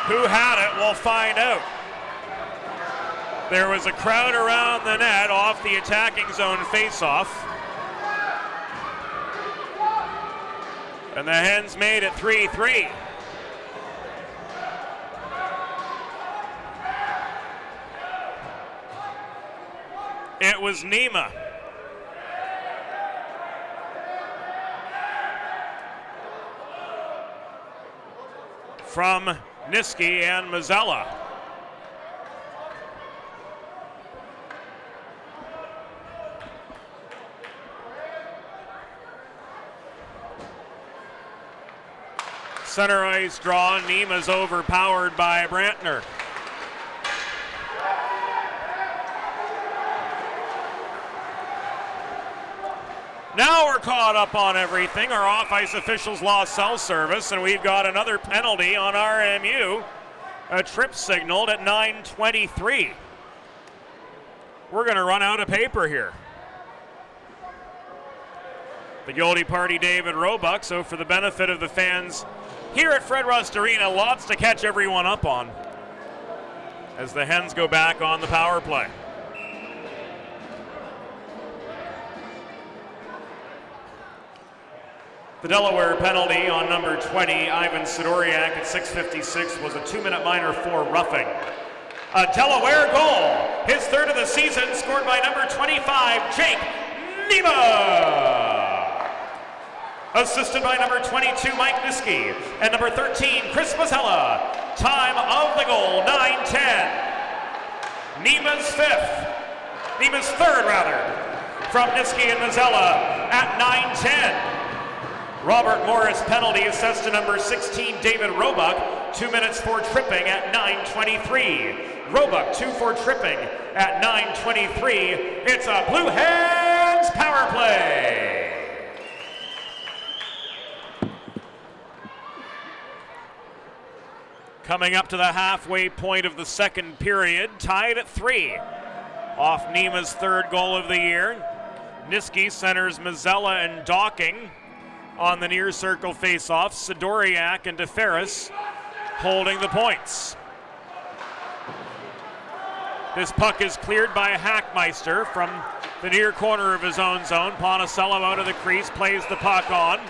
Who had it, we'll find out. There was a crowd around the net off the attacking zone faceoff. And the Hens made it 3-3. It was Nima. From Niski and Mazzella. Center ice draw. Nima's overpowered by Brantner. Now we're caught up on everything. Our off-ice officials lost cell service, and we've got another penalty on RMU. A trip signaled at 9:23. We're going to run out of paper here. The guilty party, David Roebuck. So for the benefit of the fans here at Fred Rust Arena, lots to catch everyone up on as the Hens go back on the power play. The Delaware penalty on number 20, Ivan Sidoriak, at 6:56 was a 2-minute minor for roughing. A Delaware goal, his third of the season, scored by number 25, Jake Nima. Assisted by number 22, Mike Niski, and number 13, Chris Mazzella. Time of the goal, 9:10. Nima's third from Niski and Mazzella at 9:10. Robert Morris penalty assessed to number 16, David Roebuck, 2 minutes for tripping at 9:23. Roebuck 2 for tripping at 9:23. It's a Blue Hens power play. Coming up to the halfway point of the second period, tied at 3. Off Nima's third goal of the year. Niski centers Mazzella and Docking on the near circle faceoff. Sidoriak and DeFerris holding the points. This puck is cleared by Hackmeister from the near corner of his own zone. Ponticello out of the crease, plays the puck on.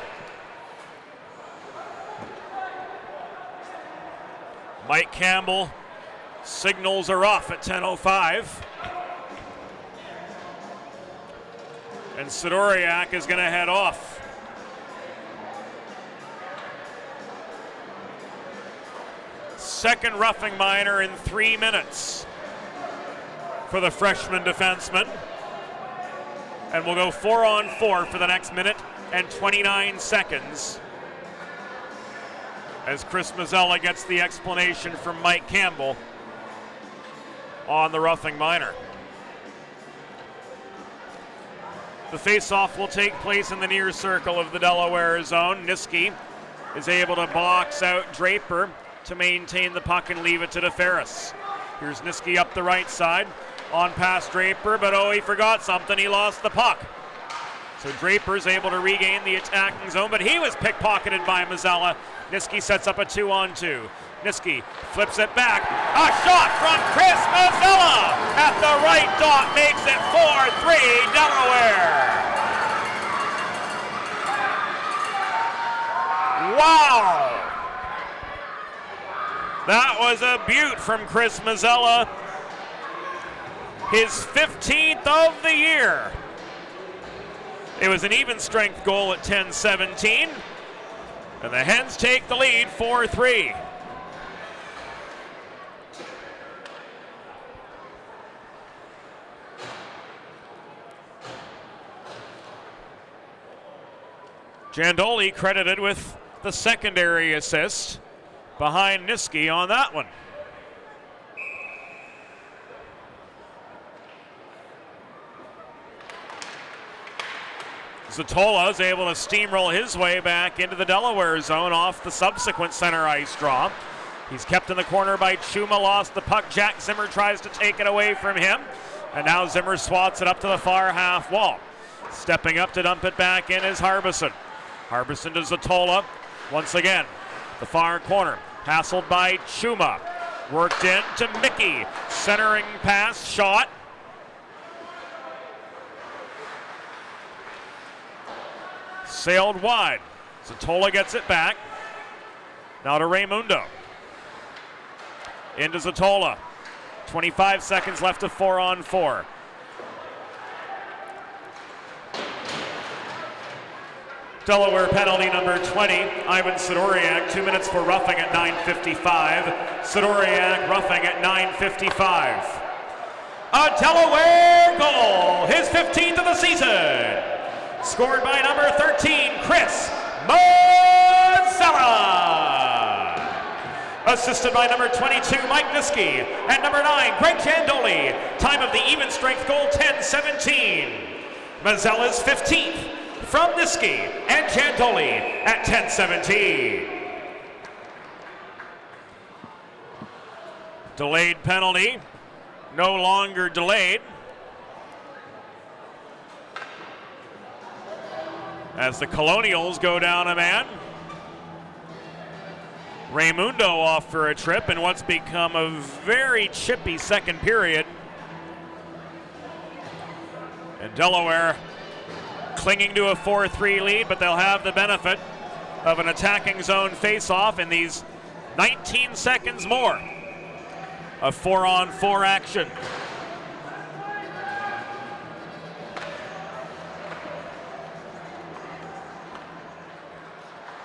Mike Campbell signals are off at 10:05. And Sidoriak is going to head off. Second roughing minor in 3 minutes for the freshman defenseman. And we'll go 4-on-4 for the next minute and 29 seconds. As Chris Mazzella gets the explanation from Mike Campbell on the roughing minor. The face-off will take place in the near circle of the Delaware zone. Niski is able to box out Draper to maintain the puck and leave it to DeFerris. Here's Niski up the right side, on past Draper, but he forgot something. He lost the puck. So Draper's able to regain the attacking zone, but he was pickpocketed by Mazzella. Niski sets up a 2-on-2. Niski flips it back. A shot from Chris Mazzella at the right dot makes it 4-3 Delaware. Wow. That was a beaut from Chris Mazzella. His 15th of the year. It was an even strength goal at 10-17. And the Hens take the lead 4-3. Jandoli credited with the secondary assist behind Niski on that one. Zatola is able to steamroll his way back into the Delaware zone off the subsequent center ice draw. He's kept in the corner by Chuma, lost the puck. Jack Zimmer tries to take it away from him. And now Zimmer swats it up to the far half wall. Stepping up to dump it back in is Harbison. Harbison to Zatola. Once again, the far corner. Hassled by Chuma. Worked in to Mickey. Centering pass, shot. Sailed wide. Zatola gets it back. Now to Raimundo. Into Zatola. 25 seconds left of 4-on-4. Delaware penalty number 20. Ivan Sidoriak, 2 minutes for roughing at 9:55. Sidoriak roughing at 9:55. A Delaware goal, his 15th of the season. Scored by number 13, Chris Mazzella. Assisted by number 22, Mike Niski, and number 9, Greg Jandoli. Time of the even strength goal, 10-17. Mazzella's 15th from Niski and Jandoli at 10-17. Delayed penalty, no longer delayed. As the Colonials go down a man. Raimundo off for a trip in what's become a very chippy second period. And Delaware clinging to a 4-3 lead, but they'll have the benefit of an attacking zone face-off in these 19 seconds more. of 4-on-4 action.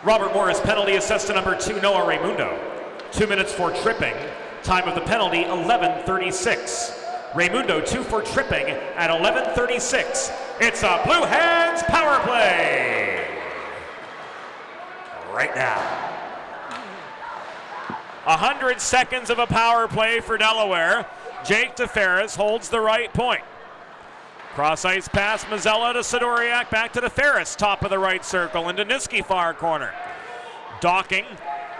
Robert Morris penalty assessed to number 2, Noah Raimundo. 2 minutes for tripping. Time of the penalty, 11:36. Raimundo 2 for tripping at 11:36. It's a Blue Hands power play. Right now. 100 seconds of a power play for Delaware. Jake DeFerris holds the right point. Cross ice pass, Mazzella to Sidoriak, back to DeFerris, top of the right circle, into Niski far corner. Docking,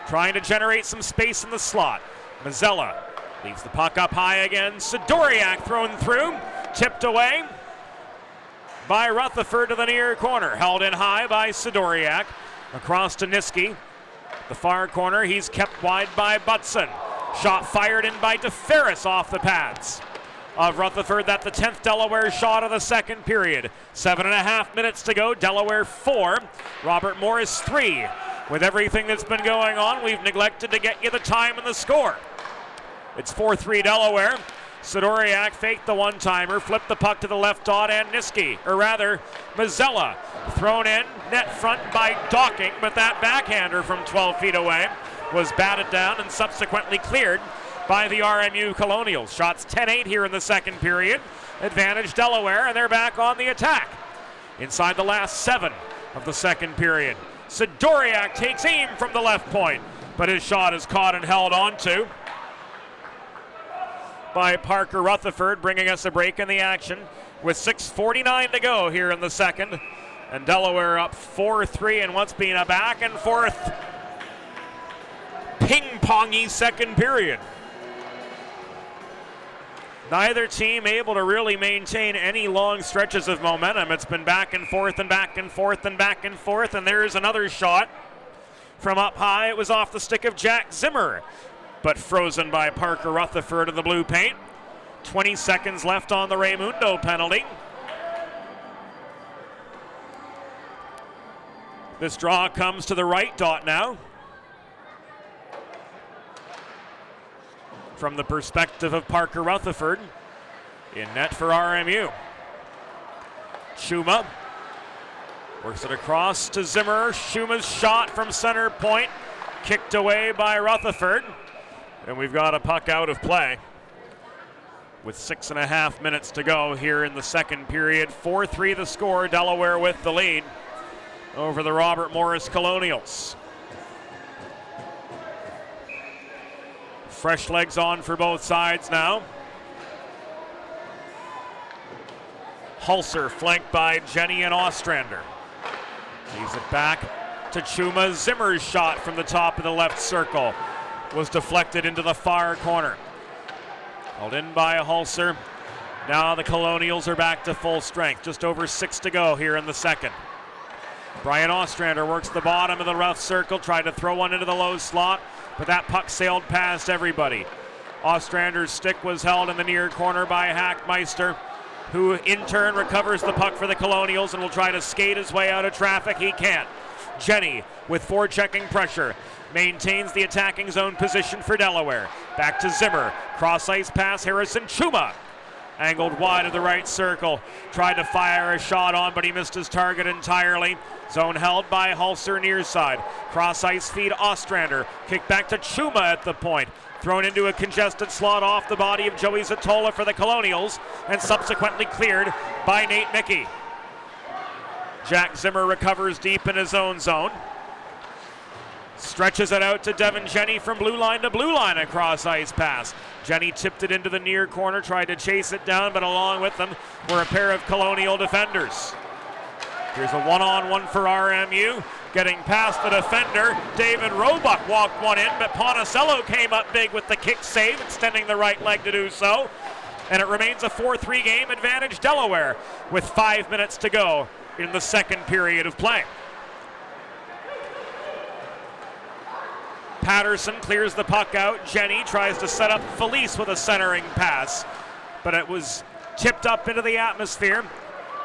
trying to generate some space in the slot. Mazzella leaves the puck up high again. Sidoriak thrown through, tipped away by Rutherford to the near corner. Held in high by Sidoriak. Across to Niski. The far corner, he's kept wide by Butson. Shot fired in by DeFerris off the pads of Rutherford. That's the 10th Delaware shot of the second period. 7.5 minutes to go. Delaware 4, Robert Morris 3. With everything that's been going on, we've neglected to get you the time and the score. It's 4-3 Delaware. Sidoriak faked the one-timer, flipped the puck to the left dot, and Niski, or rather Mazzella, thrown in net front by Docking, but that backhander from 12 feet away was batted down and subsequently cleared by the RMU Colonials. Shots 10-8 here in the second period. Advantage Delaware, and they're back on the attack. Inside the last 7 of the second period. Sidoriak takes aim from the left point, but his shot is caught and held onto by Parker Rutherford, bringing us a break in the action with 6:49 to go here in the second. And Delaware up 4-3 in what's been a back and forth ping-pongy second period. Neither team able to really maintain any long stretches of momentum. It's been back and forth and back and forth and back and forth, and there's another shot from up high. It was off the stick of Jack Zimmer, but frozen by Parker Rutherford of the blue paint. 20 seconds left on the Raimundo penalty. This draw comes to the right dot now. From the perspective of Parker Rutherford, in net for RMU. Schuma works it across to Zimmer. Schuma's shot from center point, kicked away by Rutherford. And we've got a puck out of play with 6.5 minutes to go here in the second period. 4-3 the score, Delaware with the lead over the Robert Morris Colonials. Fresh legs on for both sides now. Hulser flanked by Jenny and Ostrander. Leaves it back to Chuma. Zimmer's shot from the top of the left circle was deflected into the far corner. Held in by Hulser. Now the Colonials are back to full strength. Just over 6 to go here in the second. Brian Ostrander works the bottom of the rough circle, tried to throw one into the low slot, but that puck sailed past everybody. Ostrander's stick was held in the near corner by Hackmeister, who in turn recovers the puck for the Colonials and will try to skate his way out of traffic. He can't. Jenny with forechecking pressure maintains the attacking zone position for Delaware. Back to Zimmer. Cross ice pass, Harrison Chuma. Angled wide of the right circle. Tried to fire a shot on, but he missed his target entirely. Zone held by Hulser near side. Cross ice feed Ostrander. Kick back to Chuma at the point. Thrown into a congested slot off the body of Joey Zatola for the Colonials, and subsequently cleared by Nate Mickey. Jack Zimmer recovers deep in his own zone. Stretches it out to Devin Jenny from blue line to blue line, across ice pass. Jenny tipped it into the near corner, tried to chase it down, but along with them were a pair of Colonial defenders. Here's a one-on-one for RMU. Getting past the defender, David Roebuck walked one in, but Ponticello came up big with the kick save, extending the right leg to do so. And it remains a 4-3 game advantage Delaware with 5 minutes to go in the second period of play. Patterson clears the puck out. Jenny tries to set up Felice with a centering pass, but it was tipped up into the atmosphere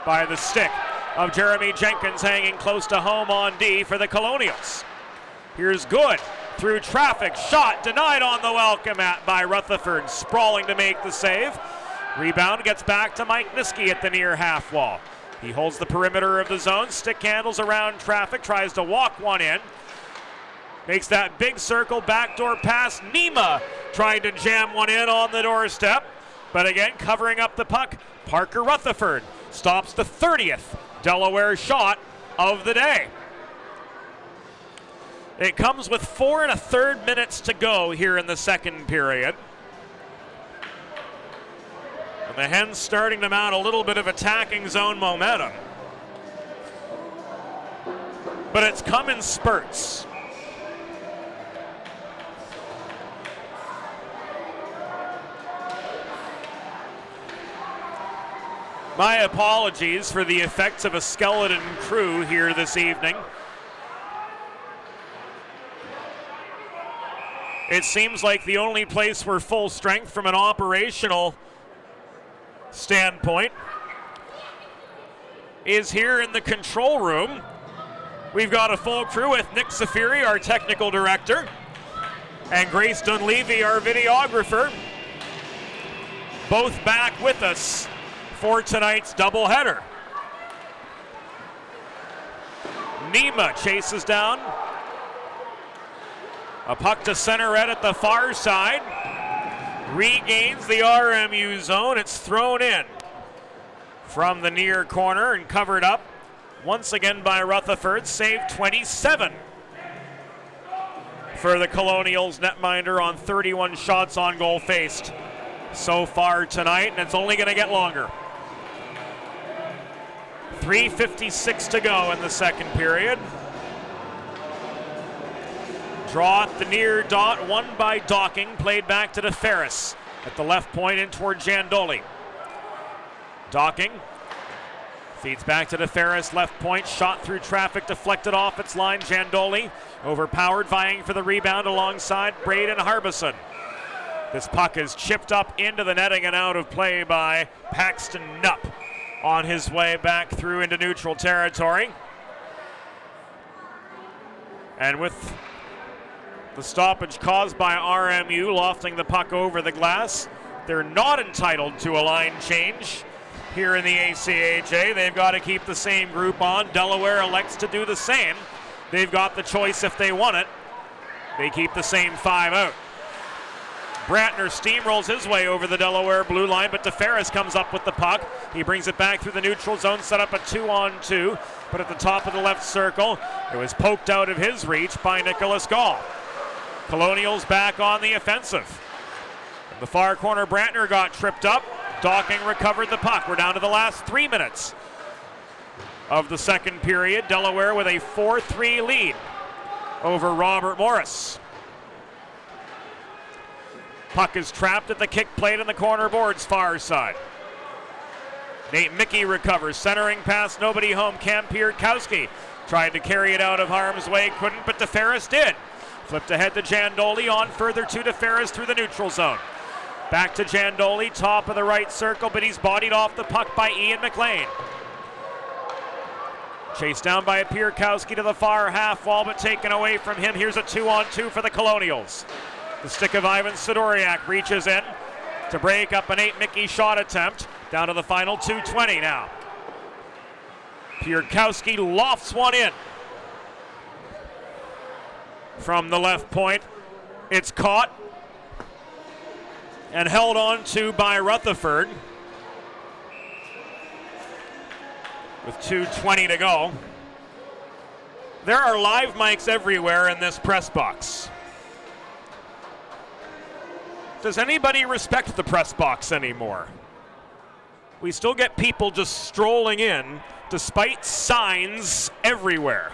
by the stick of Jeremy Jenkins, hanging close to home on D for the Colonials. Here's Good through traffic. Shot denied on the welcome mat by Rutherford. Sprawling to make the save. Rebound gets back to Mike Niski at the near half wall. He holds the perimeter of the zone. Stick handles around traffic. Tries to walk one in. Makes that big circle. Backdoor pass. Nima trying to jam one in on the doorstep. But again, covering up the puck, Parker Rutherford stops the 30th Delaware shot of the day. It comes with 4 1/3 minutes to go here in the second period. And the Hens starting to mount a little bit of attacking zone momentum. But it's come in spurts. My apologies for the effects of a skeleton crew here this evening. It seems like the only place we're full strength from an operational standpoint is here in the control room. We've got a full crew with Nick Zafiri, our technical director, and Grace Dunleavy, our videographer, both back with us for tonight's doubleheader. Nima chases down a puck to center red at the far side. Regains the RMU zone. It's thrown in from the near corner and covered up once again by Rutherford. Save 27 for the Colonials netminder on 31 shots on goal faced so far tonight, and it's only going to get longer. 3:56 to go in the second period. Draw at the near dot, won by Docking, played back to DeFerris at the left point in toward Jandoli. Docking feeds back to DeFerris, left point, shot through traffic, deflected off its line. Jandoli overpowered, vying for the rebound alongside Braden Harbison. This puck is chipped up into the netting and out of play by Paxton Knupp on his way back through into neutral territory. And with the stoppage caused by RMU lofting the puck over the glass, they're not entitled to a line change here in the ACHA. They've got to keep the same group on. Delaware elects to do the same. They've got the choice if they want it. They keep the same 5 out. Brantner steamrolls his way over the Delaware blue line, but DeFerris comes up with the puck. He brings it back through the neutral zone, set up a 2-on-2, but at the top of the left circle, it was poked out of his reach by Nicholas Gall. Colonials back on the offensive. In the far corner, Brantner got tripped up. Docking recovered the puck. We're down to the last 3 minutes of the second period. Delaware with a 4-3 lead over Robert Morris. Puck is trapped at the kick plate in the corner boards far side. Nate Mickey recovers, centering pass, nobody home. Cam Pierkowski tried to carry it out of harm's way, couldn't, but DeFerris did. Flipped ahead to Jandoli, on further to DeFerris through the neutral zone. Back to Jandoli, top of the right circle, but he's bodied off the puck by Ian McLean. Chased down by a Pierkowski to the far half wall, but taken away from him. Here's a 2-on-2 for the Colonials. The stick of Ivan Sidoriak reaches in to break up an Nate Mickey shot attempt. Down to the final 2:20 now. Pierkowski lofts one in from the left point. It's caught and held on to by Rutherford with 2:20 to go. There are live mics everywhere in this press box. Does anybody respect the press box anymore? We still get people just strolling in despite signs everywhere.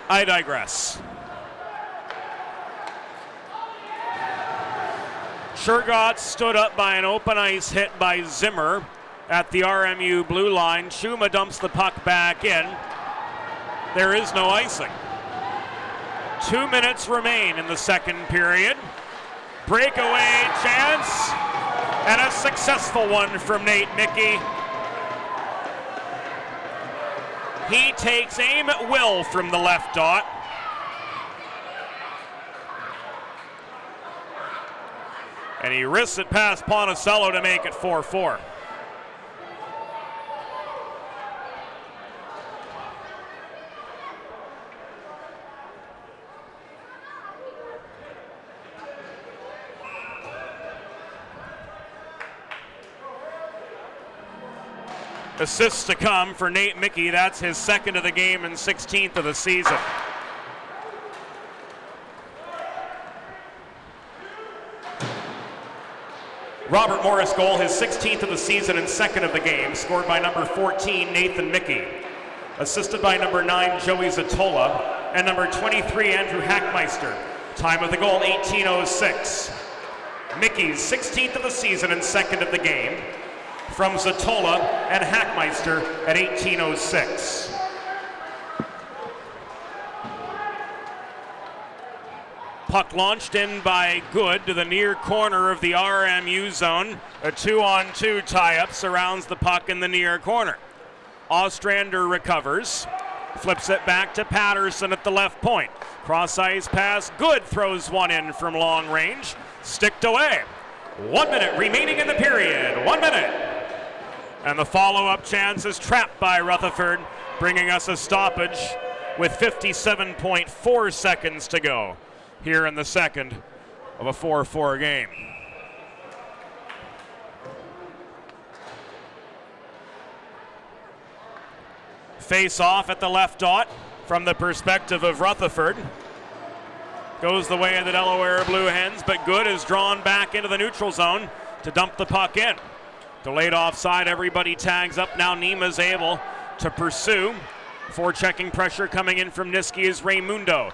I digress. Shergott stood up by an open ice hit by Zimmer at the RMU blue line. Chuma dumps the puck back in. There is no icing. 2 minutes remain in the second period. Breakaway chance. And a successful one from Nate Mickey. He takes aim at will from the left dot. And he risks it past Ponticello to make it 4-4. Assists to come for Nate Mickey. That's his second of the game and 16th of the season. Robert Morris goal, his 16th of the season and second of the game, scored by number 14, Nathan Mickey. Assisted by number 9, Joey Zatola, and number 23, Andrew Hackmeister. Time of the goal, 18:06. Mickey's 16th of the season and second of the game, from Zatola and Hackmeister at 18:06. Puck launched in by Good to the near corner of the RMU zone. A 2-on-2 tie-up surrounds the puck in the near corner. Ostrander recovers, flips it back to Patterson at the left point. Cross-ice pass, Good throws one in from long range, sticked away. 1 minute remaining in the period, 1 minute. And the follow-up chance is trapped by Rutherford, bringing us a stoppage with 57.4 seconds to go here in the second of a 4-4 game. Face off at the left dot from the perspective of Rutherford. Goes the way of the Delaware Blue Hens, but Good is drawn back into the neutral zone to dump the puck in. Delayed offside, everybody tags up. Now Nima's able to pursue. Forechecking pressure coming in from Niski is Raymundo.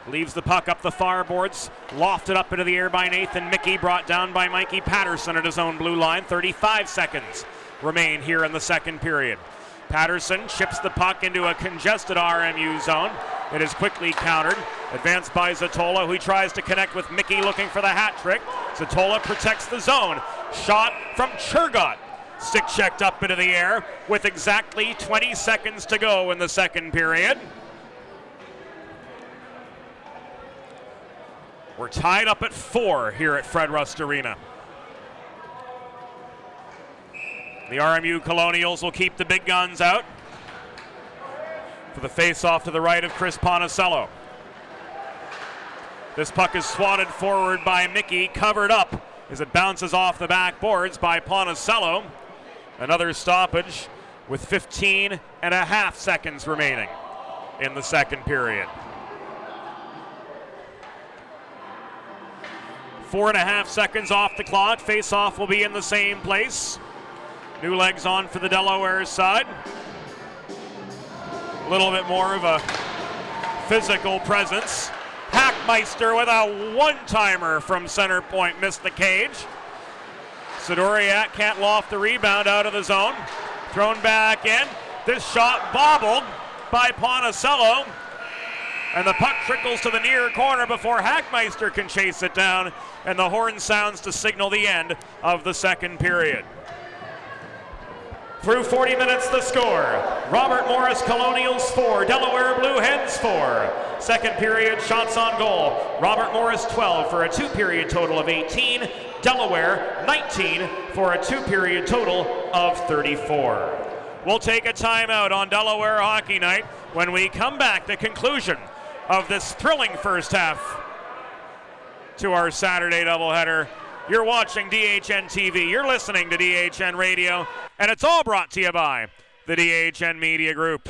Leaves the puck up the far boards, lofted up into the air by Nathan Mickey, brought down by Mikey Patterson at his own blue line. 35 seconds remain here in the second period. Patterson chips the puck into a congested RMU zone. It is quickly countered. Advanced by Zatola, who tries to connect with Mickey looking for the hat trick. Zatola protects the zone. Shot from Churgot. Stick checked up into the air with exactly 20 seconds to go in the second period. We're tied up at 4 here at Fred Rust Arena. The RMU Colonials will keep the big guns out for the face-off to the right of Chris Ponticello. This puck is swatted forward by Mickey, covered up as it bounces off the backboards by Ponticello. Another stoppage with 15 and a half seconds remaining in the second period. 4.5 seconds off the clock. Face-off will be in the same place. New legs on for the Delaware side. A little bit more of a physical presence. Hackmeister with a one-timer from center point, missed the cage. Sidoriak can't loft the rebound out of the zone. Thrown back in. This shot bobbled by Ponticello. And the puck trickles to the near corner before Hackmeister can chase it down. And the horn sounds to signal the end of the second period. Through 40 minutes, the score. Robert Morris Colonials 4, Delaware Blue Hens 4. Second period, shots on goal. Robert Morris 12 for a two-period total of 18. Delaware 19 for a two-period total of 34. We'll take a timeout on Delaware Hockey Night. When we come back, the conclusion of this thrilling first half to our Saturday doubleheader. You're watching DHN TV, you're listening to DHN Radio, and it's all brought to you by the DHN Media Group.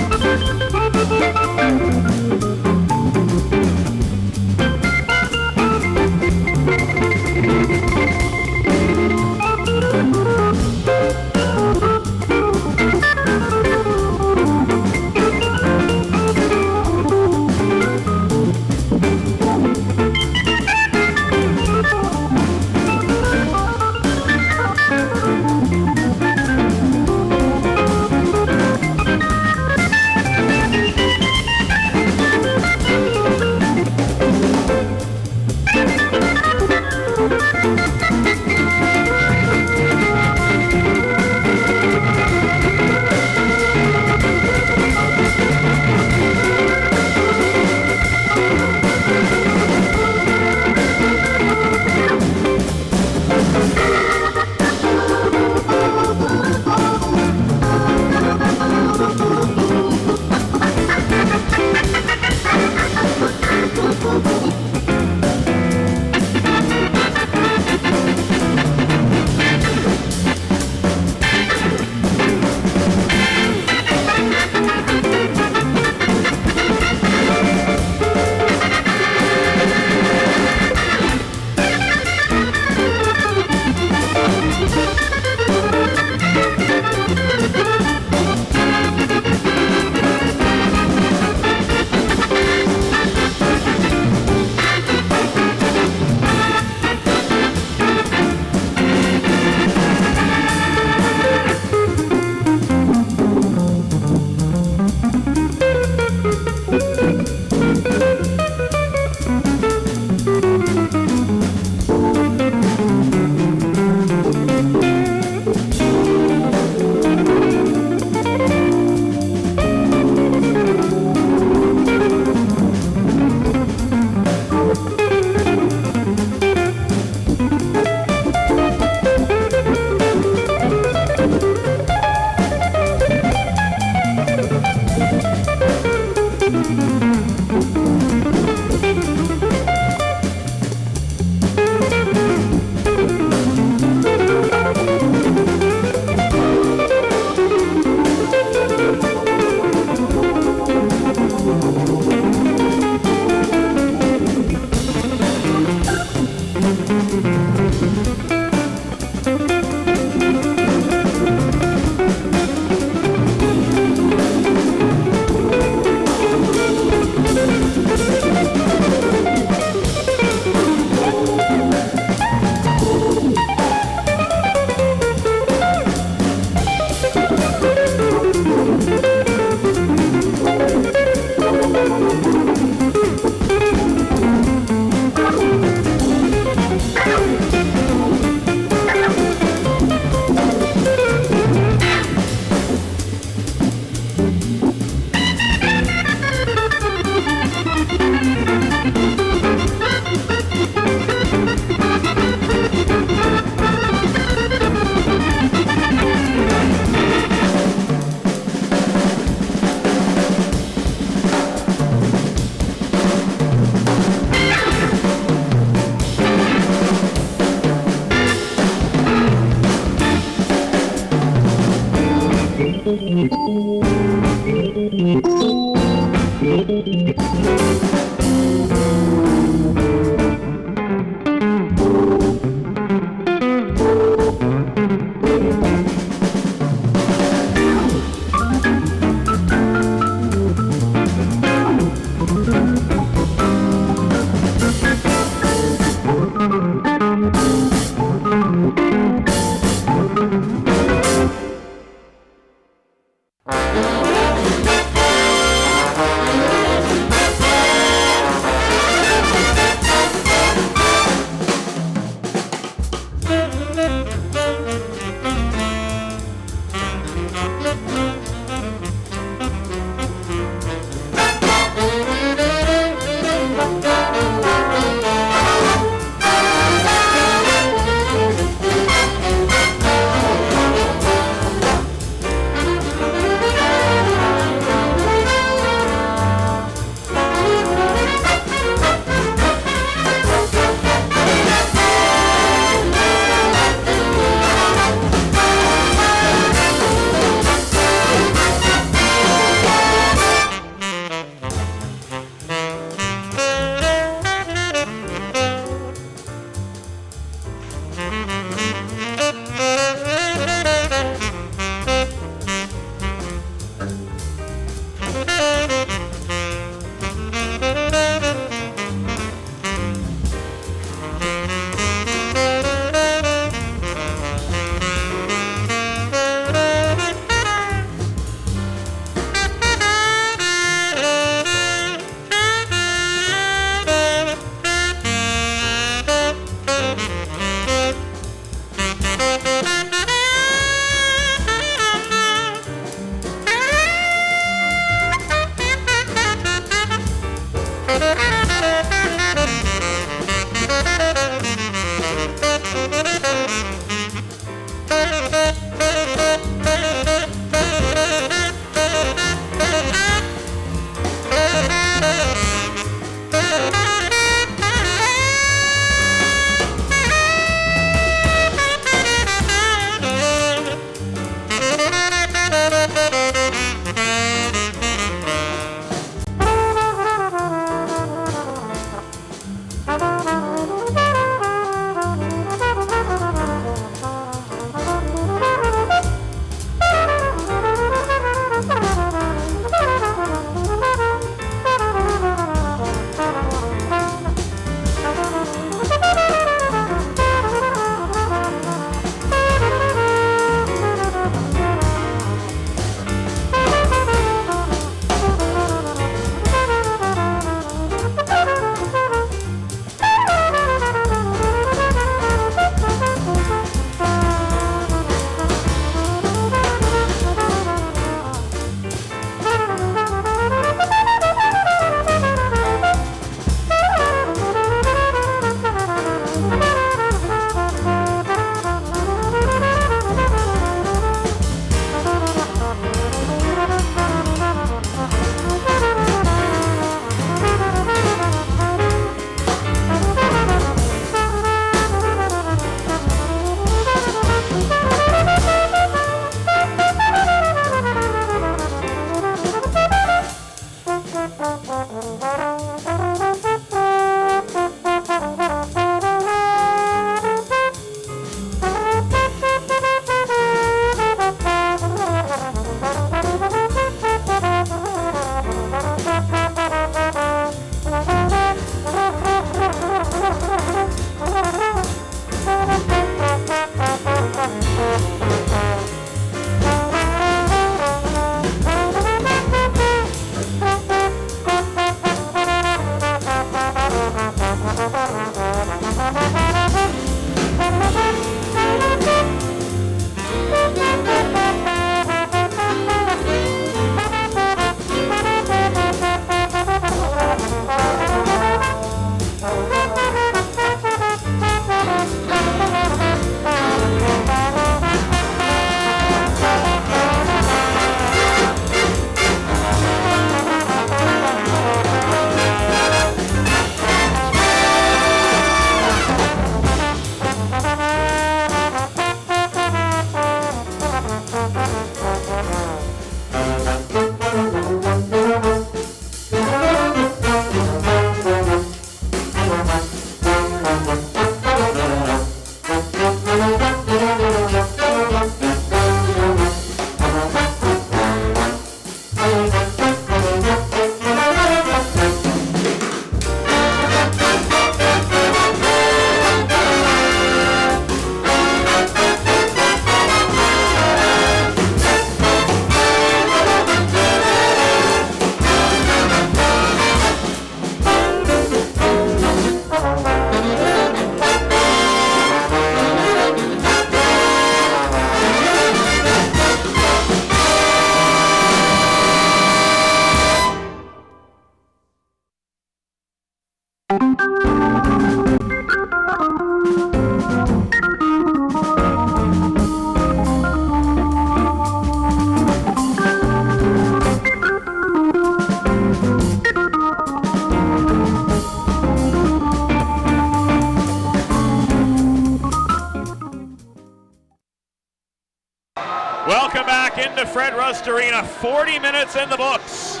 Welcome back into Fred Rust Arena. 40 minutes in the books.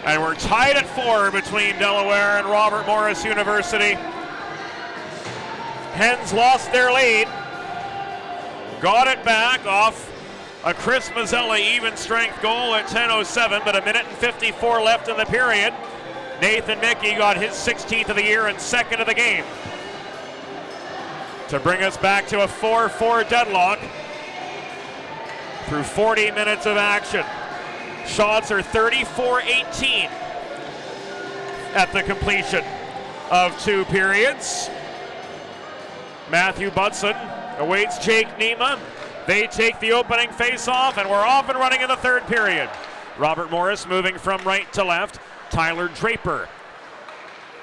And we're tied at 4 between Delaware and Robert Morris University. Hens lost their lead. Got it back off a Chris Mazzella even strength goal at 10:07, but a minute and 54 left in the period. Nathan Mickey got his 16th of the year and second of the game to bring us back to a 4-4 deadlock through 40 minutes of action. Shots are 34-18 at the completion of 2 periods. Matthew Budson awaits Jake Nima. They take the opening face-off, and we're off and running in the 3rd period. Robert Morris moving from right to left. Tyler Draper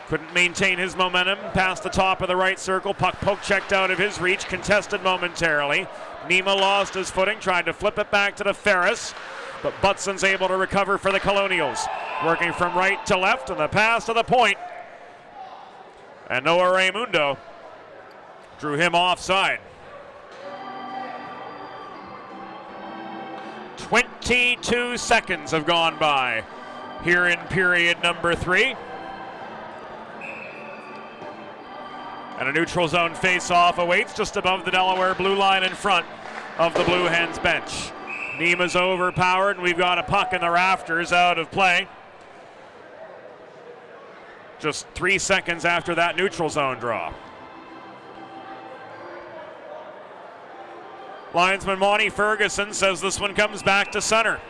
couldn't maintain his momentum past the top of the right circle. Puck poke checked out of his reach, contested momentarily. Nima lost his footing, tried to flip it back to the Ferris, but Butson's able to recover for the Colonials. Working from right to left, and the pass to the point. And Noah Raimundo drew him offside. 22 seconds have gone by here in period number 3. And a neutral zone face-off awaits just above the Delaware blue line in front of the Blue Hens bench. Nima's overpowered, and we've got a puck in the rafters out of play. Just 3 seconds after that neutral zone draw. Linesman Monty Ferguson says this one comes back to center.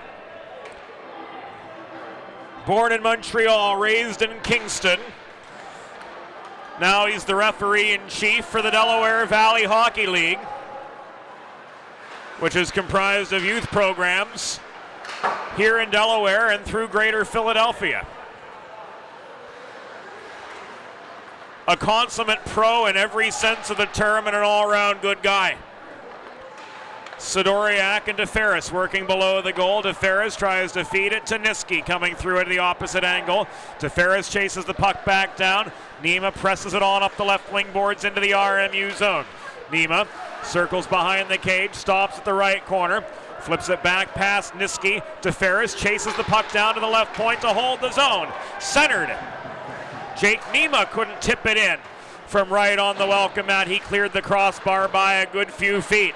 Born in Montreal, raised in Kingston. Now he's the referee-in-chief for the Delaware Valley Hockey League, which is comprised of youth programs here in Delaware and through Greater Philadelphia. A consummate pro in every sense of the term and an all-around good guy. Sidoriak and DeFerris working below the goal. DeFerris tries to feed it to Niski, coming through at the opposite angle. DeFerris chases the puck back down. Nima presses it on up the left wing boards into the RMU zone. Nima circles behind the cage, stops at the right corner, flips it back past Niski. DeFerris chases the puck down to the left point to hold the zone. Centered. Jake Nima couldn't tip it in from right on the welcome mat. He cleared the crossbar by a good few feet.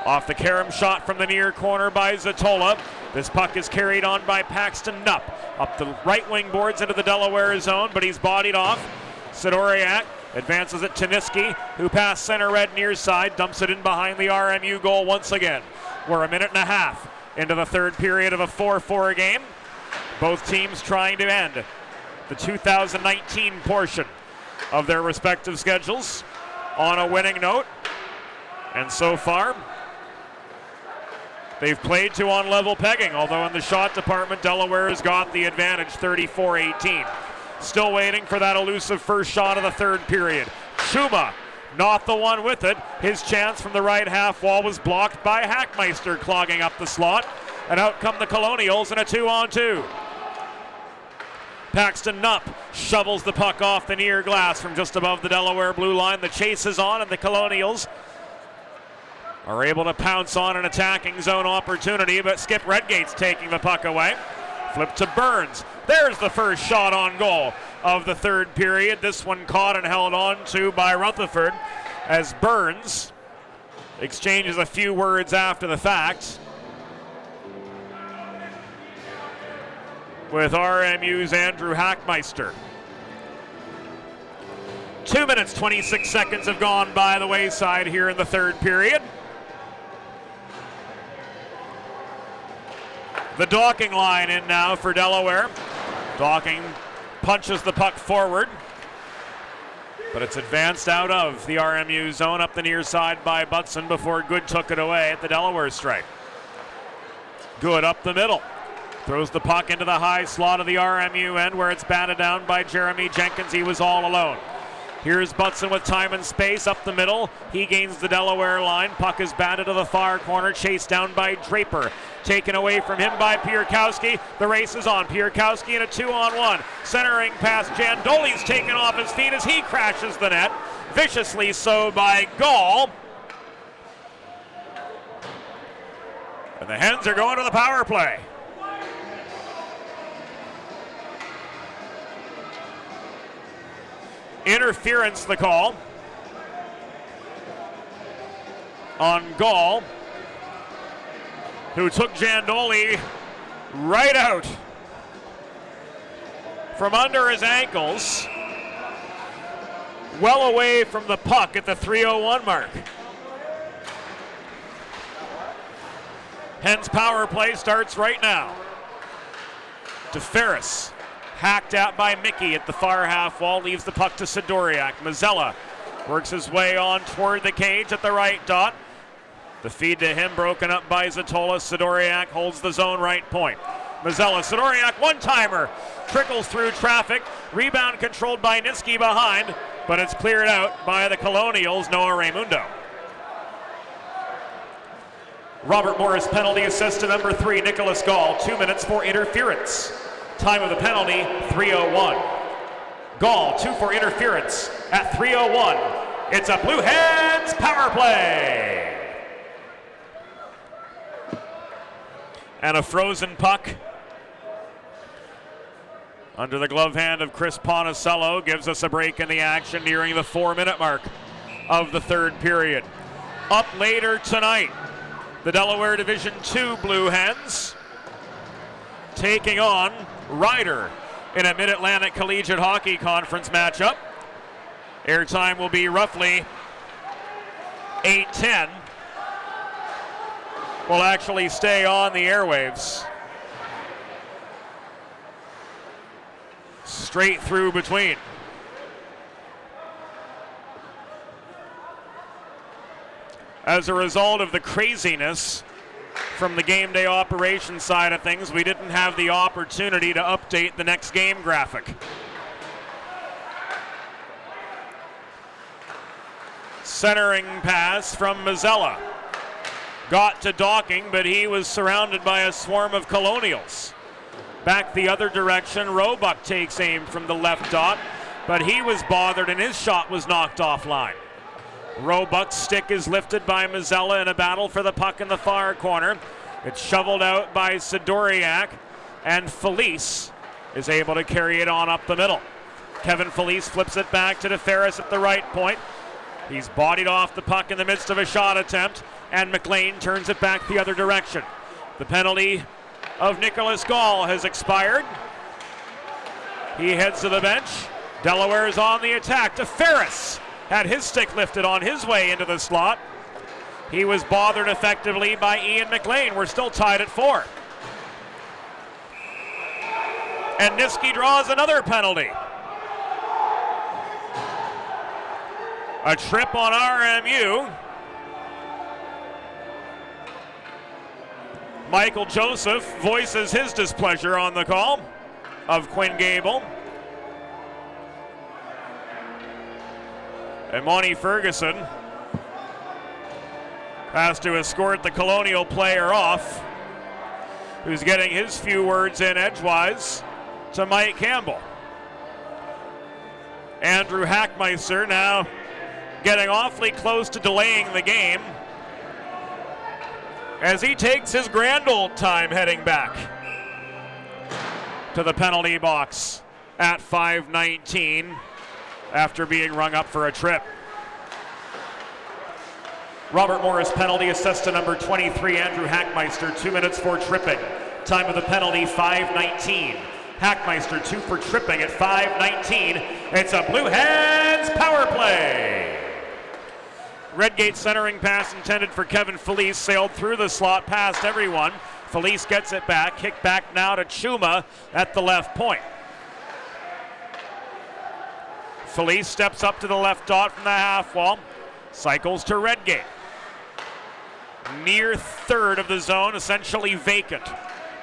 Off the carom shot from the near corner by Zatola. This puck is carried on by Paxton Knupp. Up the right wing boards into the Delaware zone, but he's bodied off. Sidoriak advances it to Niski, who passed center red near side, dumps it in behind the RMU goal once again. We're a minute and a half into the third period of a 4-4 game. Both teams trying to end the 2019 portion of their respective schedules on a winning note. And so far, they've played to on level pegging, although in the shot department, Delaware has got the advantage, 34-18. Still waiting for that elusive first shot of the third period. Chuma, not the one with it. His chance from the right half wall was blocked by Hackmeister, clogging up the slot. And out come the Colonials in a 2-on-2. Paxton Knupp shovels the puck off the near glass from just above the Delaware blue line. The chase is on, and the Colonials are able to pounce on an attacking zone opportunity, but Skip Redgate's taking the puck away. Flip to Burns. There's the first shot on goal of the third period. This one caught and held on to by Rutherford as Burns exchanges a few words after the fact with RMU's Andrew Hackmeister. 2 minutes, 26 seconds have gone by the wayside here in the third period. The Docking line in now for Delaware. Docking punches the puck forward, but it's advanced out of the RMU zone up the near side by Butson before Good took it away at the Delaware stripe. Good up the middle. Throws the puck into the high slot of the RMU end where it's batted down by Jeremy Jenkins. He was all alone. Here's Butson with time and space up the middle. He gains the Delaware line. Puck is batted to the far corner, chased down by Draper. Taken away from him by Pierkowski. The race is on. Pierkowski in a 2-on-1. Centering pass. Jandoli's taken off his feet as he crashes the net. Viciously so by Gall. And the Hens are going to the power play. Interference, the call on Gall, who took Jandoli right out from under his ankles, well away from the puck at the 3:01 mark. Hens power play starts right now. DeFerris hacked out by Mickey at the far half wall, leaves the puck to Sidoriak. Mazzella works his way on toward the cage at the right dot. The feed to him broken up by Zatola. Sidoriak holds the zone right point. Mazzella, Sidoriak, one-timer. Trickles through traffic. Rebound controlled by Niski behind, but it's cleared out by the Colonials, Noah Raimundo. Robert Morris penalty assist to number 3, Nicholas Gall. 2 minutes for interference. Time of the penalty, 3:01. Gall, 2 for interference at 3:01. It's a Blue Hens power play. And a frozen puck under the glove hand of Chris Ponticello gives us a break in the action nearing the 4-minute mark of the third period. Up later tonight, the Delaware Division II Blue Hens taking on Ryder in a Mid-Atlantic Collegiate Hockey Conference matchup. Airtime will be roughly 8:10. Will actually stay on the airwaves. Straight through between. As a result of the craziness from the game day operation side of things, we didn't have the opportunity to update the next game graphic. Centering pass from Mazzella. Got to Docking, but he was surrounded by a swarm of Colonials. Back the other direction, Roebuck takes aim from the left dot, but he was bothered and his shot was knocked offline. Roebuck's stick is lifted by Mazzella in a battle for the puck in the far corner. It's shoveled out by Sidoriak, and Felice is able to carry it on up the middle. Kevin Felice flips it back to DeFerris at the right point. He's bodied off the puck in the midst of a shot attempt, and McLean turns it back the other direction. The penalty of Nicholas Gall has expired. He heads to the bench. Delaware is on the attack. DeFerris had his stick lifted on his way into the slot. He was bothered effectively by Ian McLean. We're still tied at 4. And Niski draws another penalty. A trip on RMU. Michael Joseph voices his displeasure on the call of Quinn Gable. And Monty Ferguson has to escort the Colonial player off, who's getting his few words in edgewise to Mike Campbell. Andrew Hackmeister now getting awfully close to delaying the game as he takes his grand old time heading back to the penalty box at 5:19 after being rung up for a trip. Robert Morris penalty assist to number 23, Andrew Hackmeister, 2 minutes for tripping. Time of the penalty, 5:19. Hackmeister 2 for tripping at 5:19. It's a Blue Hens power play. Redgate centering pass intended for Kevin Felice sailed through the slot past everyone. Felice gets it back, kicked back now to Chuma at the left point. Felice steps up to the left dot from the half wall, cycles to Redgate. Near third of the zone, essentially vacant.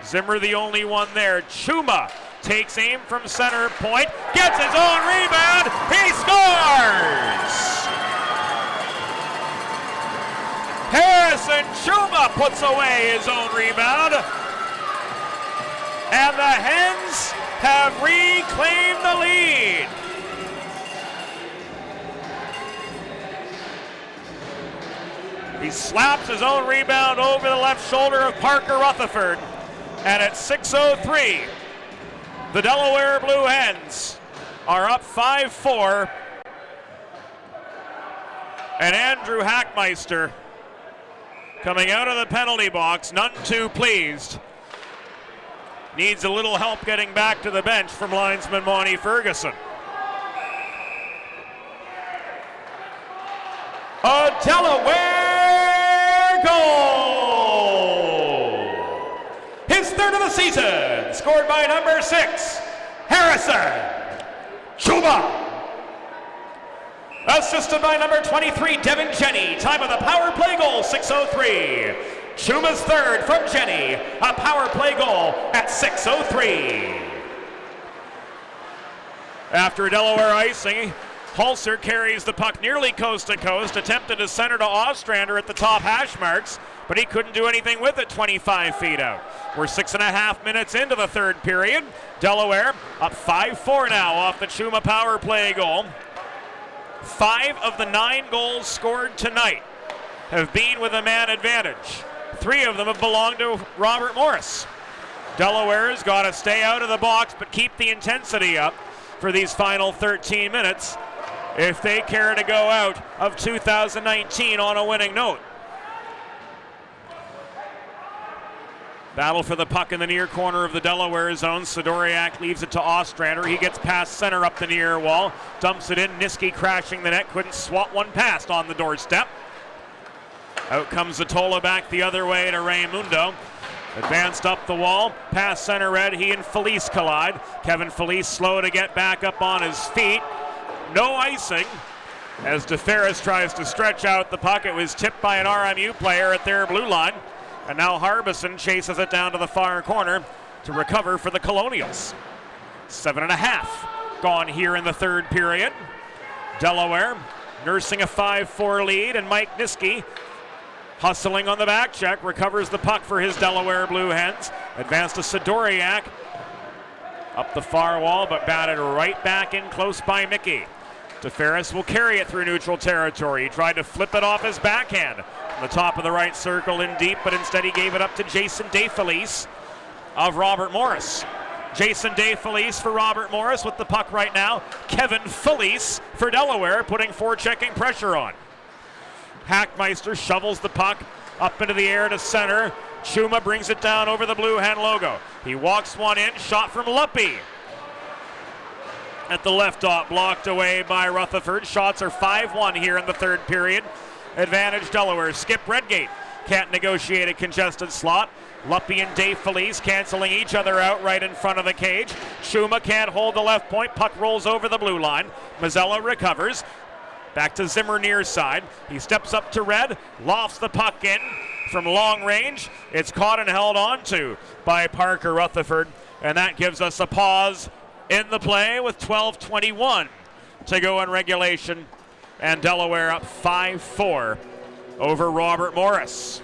Zimmer the only one there. Chuma takes aim from center point, gets his own rebound, he scores! Harrison Chuma puts away his own rebound, and the Hens have reclaimed the lead. He slaps his own rebound over the left shoulder of Parker Rutherford, and at 6:03, the Delaware Blue Hens are up 5-4, and Andrew Hackmeister coming out of the penalty box, none too pleased. Needs a little help getting back to the bench from linesman Monty Ferguson. A Delaware goal! His third of the season, scored by number 6, Harrison Chuma. Assisted by number 23, Devin Jenny. Time of the power play goal, 6:03. Chuma's third from Jenny. A power play goal at 6:03. After Delaware icing, Hulser carries the puck nearly coast to coast, attempted to center to Ostrander at the top hash marks, but he couldn't do anything with it 25 feet out. We're 6.5 minutes into the third period. Delaware up 5-4 now off the Chuma power play goal. 5 of the 9 goals scored tonight have been with a man advantage. 3 of them have belonged to Robert Morris. Delaware's got to stay out of the box but keep the intensity up for these final 13 minutes if they care to go out of 2019 on a winning note. Battle for the puck in the near corner of the Delaware zone. Sidoriak leaves it to Ostrander. He gets past center up the near wall. Dumps it in. Niski crashing the net. Couldn't swat one past on the doorstep. Out comes Zatola back the other way to Raymundo. Advanced up the wall. Past center red. He and Felice collide. Kevin Felice slow to get back up on his feet. No icing as DeFerris tries to stretch out the puck. It was tipped by an RMU player at their blue line. And now Harbison chases it down to the far corner to recover for the Colonials. 7.5 gone here in the third period. Delaware nursing a 5-4 lead, and Mike Niski hustling on the back check, recovers the puck for his Delaware Blue Hens. Advanced to Sidoriak up the far wall, but batted right back in close by Mickey. DeFerris will carry it through neutral territory. He tried to flip it off his backhand from the top of the right circle in deep, but instead he gave it up to Jason DeFelice of Robert Morris. Jason DeFelice for Robert Morris with the puck right now. Kevin Felice for Delaware, putting forechecking pressure on. Hackmeister shovels the puck up into the air to center. Chuma brings it down over the Blue Hen logo. He walks one in, shot from Luppy. At the left dot, blocked away by Rutherford. Shots are 5-1 here in the third period. Advantage Delaware. Skip Redgate can't negotiate a congested slot. Luppy and Dave Felice canceling each other out right in front of the cage. Chuma can't hold the left point. Puck rolls over the blue line. Mazzella recovers. Back to Zimmer near side. He steps up to Red, lofts the puck in from long range. It's caught and held on to by Parker Rutherford, and that gives us a pause in the play with 12:21 to go in regulation, and Delaware up 5-4 over Robert Morris.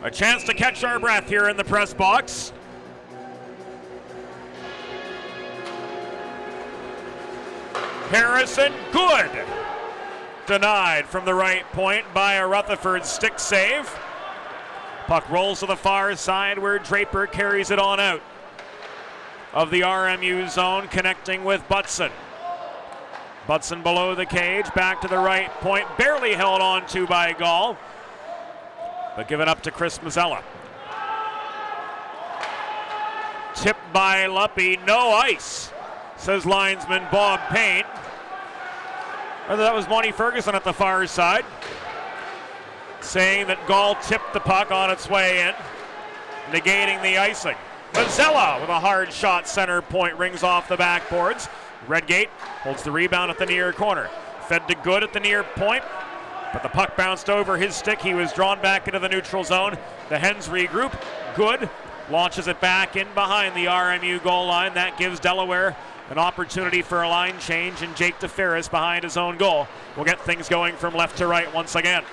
A chance to catch our breath here in the press box. Harrison, good. Denied from the right point by a Rutherford stick save. Puck rolls to the far side where Draper carries it on out of the RMU zone, connecting with Butson. Butson below the cage, back to the right point, barely held on to by Gall, but given up to Chris Mazzella. Tipped by Luppy, no ice, says linesman Bob Payne. Whether that was Monty Ferguson at the far side, saying that Gall tipped the puck on its way in, negating the icing. Mazzella with a hard shot, center point, rings off the backboards. Redgate holds the rebound at the near corner. Fed to Good at the near point, but the puck bounced over his stick. He was drawn back into the neutral zone. The Hens regroup. Good launches it back in behind the RMU goal line. That gives Delaware an opportunity for a line change, and Jake DeFerris behind his own goal will get things going from left to right once again.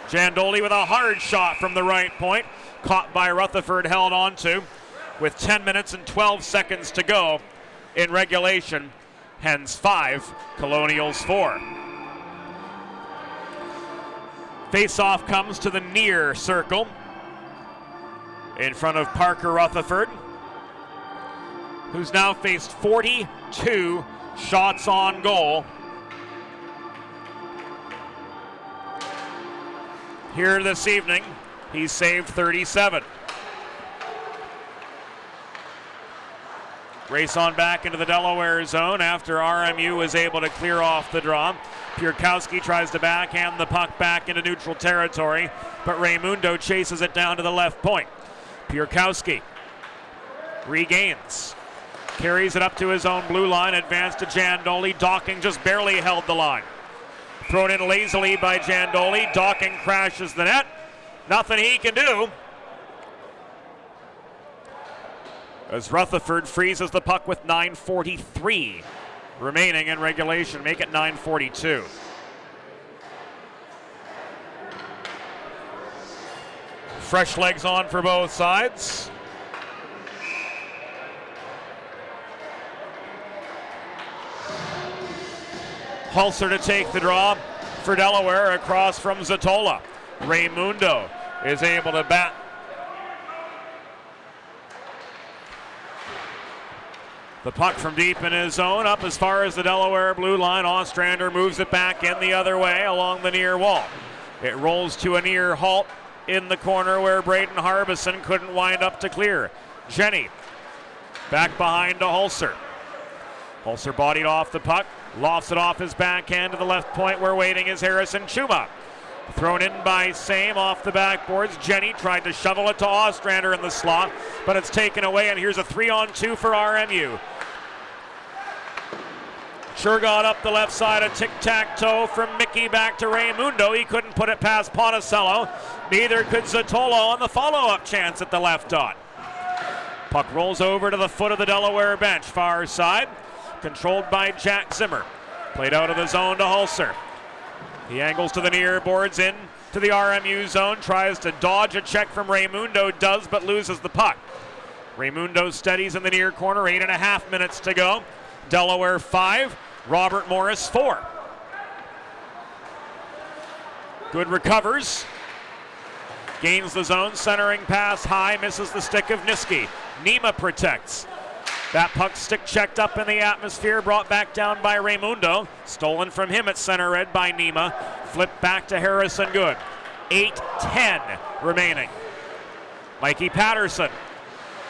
Jandoli with a hard shot from the right point, caught by Rutherford, held on to with 10 minutes and 12 seconds to go in regulation. Hens 5, Colonials 4. Face-off comes to the near circle in front of Parker Rutherford, who's now faced 42 shots on goal. Here this evening, he's saved 37. Race on back into the Delaware zone after RMU was able to clear off the draw. Pierkowski tries to backhand the puck back into neutral territory, but Raymundo chases it down to the left point. Pierkowski regains. Carries it up to his own blue line, advanced to Jandoli. Docking just barely held the line. Thrown in lazily by Jandoli. Docking crashes the net. Nothing he can do. As Rutherford freezes the puck with 9:43 remaining in regulation. Make it 9:42. Fresh legs on for both sides. Hulser to take the draw for Delaware across from Zatola. Raymundo is able to bat. The puck from deep in his zone, up as far as the Delaware blue line. Ostrander moves it back in the other way along the near wall. It rolls to a near halt in the corner where Braden Harbison couldn't wind up to clear. Jenny back behind to Hulser. Hulser bodied off the puck, lofts it off his backhand to the left point where waiting is Harrison Chuma. Thrown in by Same off the backboards. Jenny tried to shovel it to Ostrander in the slot, but it's taken away, and here's a 3-on-2 for RMU. Sure got up the left side, a tic-tac-toe from Mickey back to Raymundo. He couldn't put it past Ponticello. Neither could Zatola on the follow-up chance at the left dot. Puck rolls over to the foot of the Delaware bench, far side, controlled by Jack Zimmer. Played out of the zone to Hulser. He angles to the near boards in to the RMU zone, tries to dodge a check from Raymundo, does but loses the puck. Raymundo steadies in the near corner, 8.5 minutes to go. Delaware 5, Robert Morris 4. Good recovers. Gains the zone, centering pass high, misses the stick of Niski. Nima protects. That puck stick checked up in the atmosphere, brought back down by Raymundo. Stolen from him at center red by Nima. Flipped back to Harrison Good. 8:10 remaining. Mikey Patterson,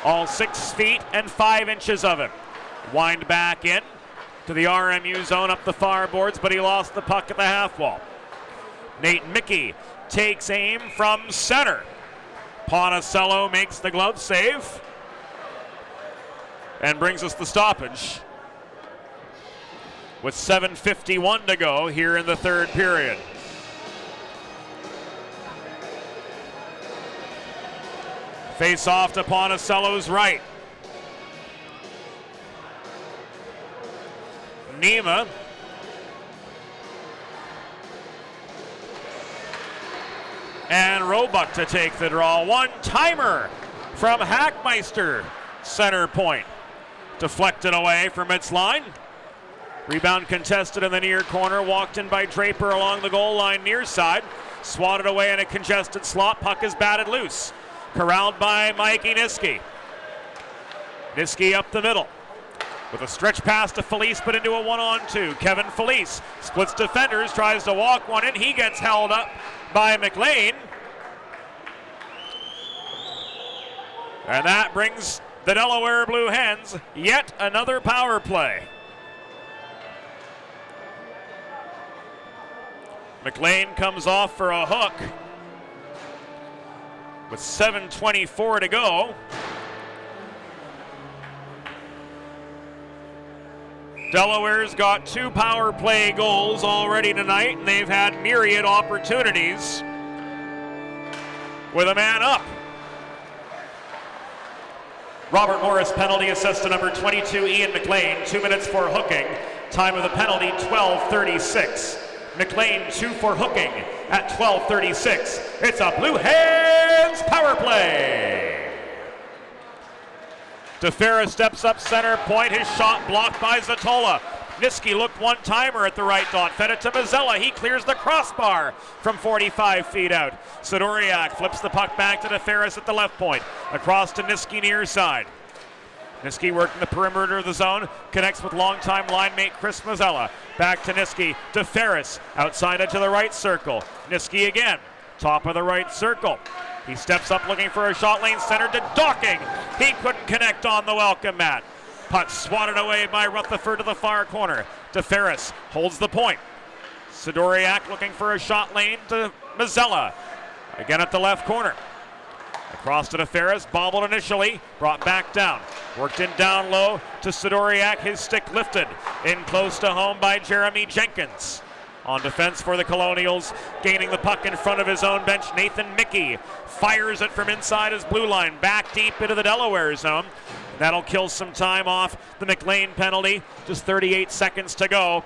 all 6 feet and 5 inches of him. Wind back in to the RMU zone up the far boards, but he lost the puck at the half wall. Nate Mickey takes aim from center. Ponticello makes the glove save and brings us the stoppage with 7:51 to go here in the third period. Face off to Ponticello's right. Nima and Roebuck to take the draw. One-timer from Hackmeister, center point. Deflected away from its line. Rebound contested in the near corner, walked in by Draper along the goal line near side. Swatted away in a congested slot, puck is batted loose. Corralled by Mikey Niski. Niski up the middle with a stretch pass to Felice, but into a 1-on-2. Kevin Felice splits defenders, tries to walk one in. He gets held up by McLean. And that brings the Delaware Blue Hens yet another power play. McLean comes off for a hook with 7:24 to go. Delaware's got 2 power play goals already tonight, and they've had myriad opportunities with a man up. Robert Morris penalty assist to number 22, Ian McLean. 2 minutes for hooking. Time of the penalty, 12:36. McLean 2 for hooking at 12:36. It's a Blue Hens power play. DeFerra steps up center point. His shot blocked by Zatola. Niski looked one-timer at the right dot. Fed it to Mazzella. He clears the crossbar from 45 feet out. Sidoriak flips the puck back to DeFerris at the left point. Across to Niski near side. Niski working the perimeter of the zone. Connects with longtime line mate Chris Mazzella. Back to Niski. DeFerris outside edge of the right circle. Niski again. Top of the right circle. He steps up looking for a shot lane center to Docking. He couldn't connect on the welcome mat. Puck swatted away by Rutherford to the far corner. DeFerris holds the point. Sidoriak looking for a shot lane to Mazzella. Again at the left corner. Across to DeFerris, bobbled initially, brought back down. Worked in down low to Sidoriak, his stick lifted. In close to home by Jeremy Jenkins. On defense for the Colonials, gaining the puck in front of his own bench, Nathan Mickey fires it from inside his blue line, back deep into the Delaware zone. That'll kill some time off the McLean penalty. Just 38 seconds to go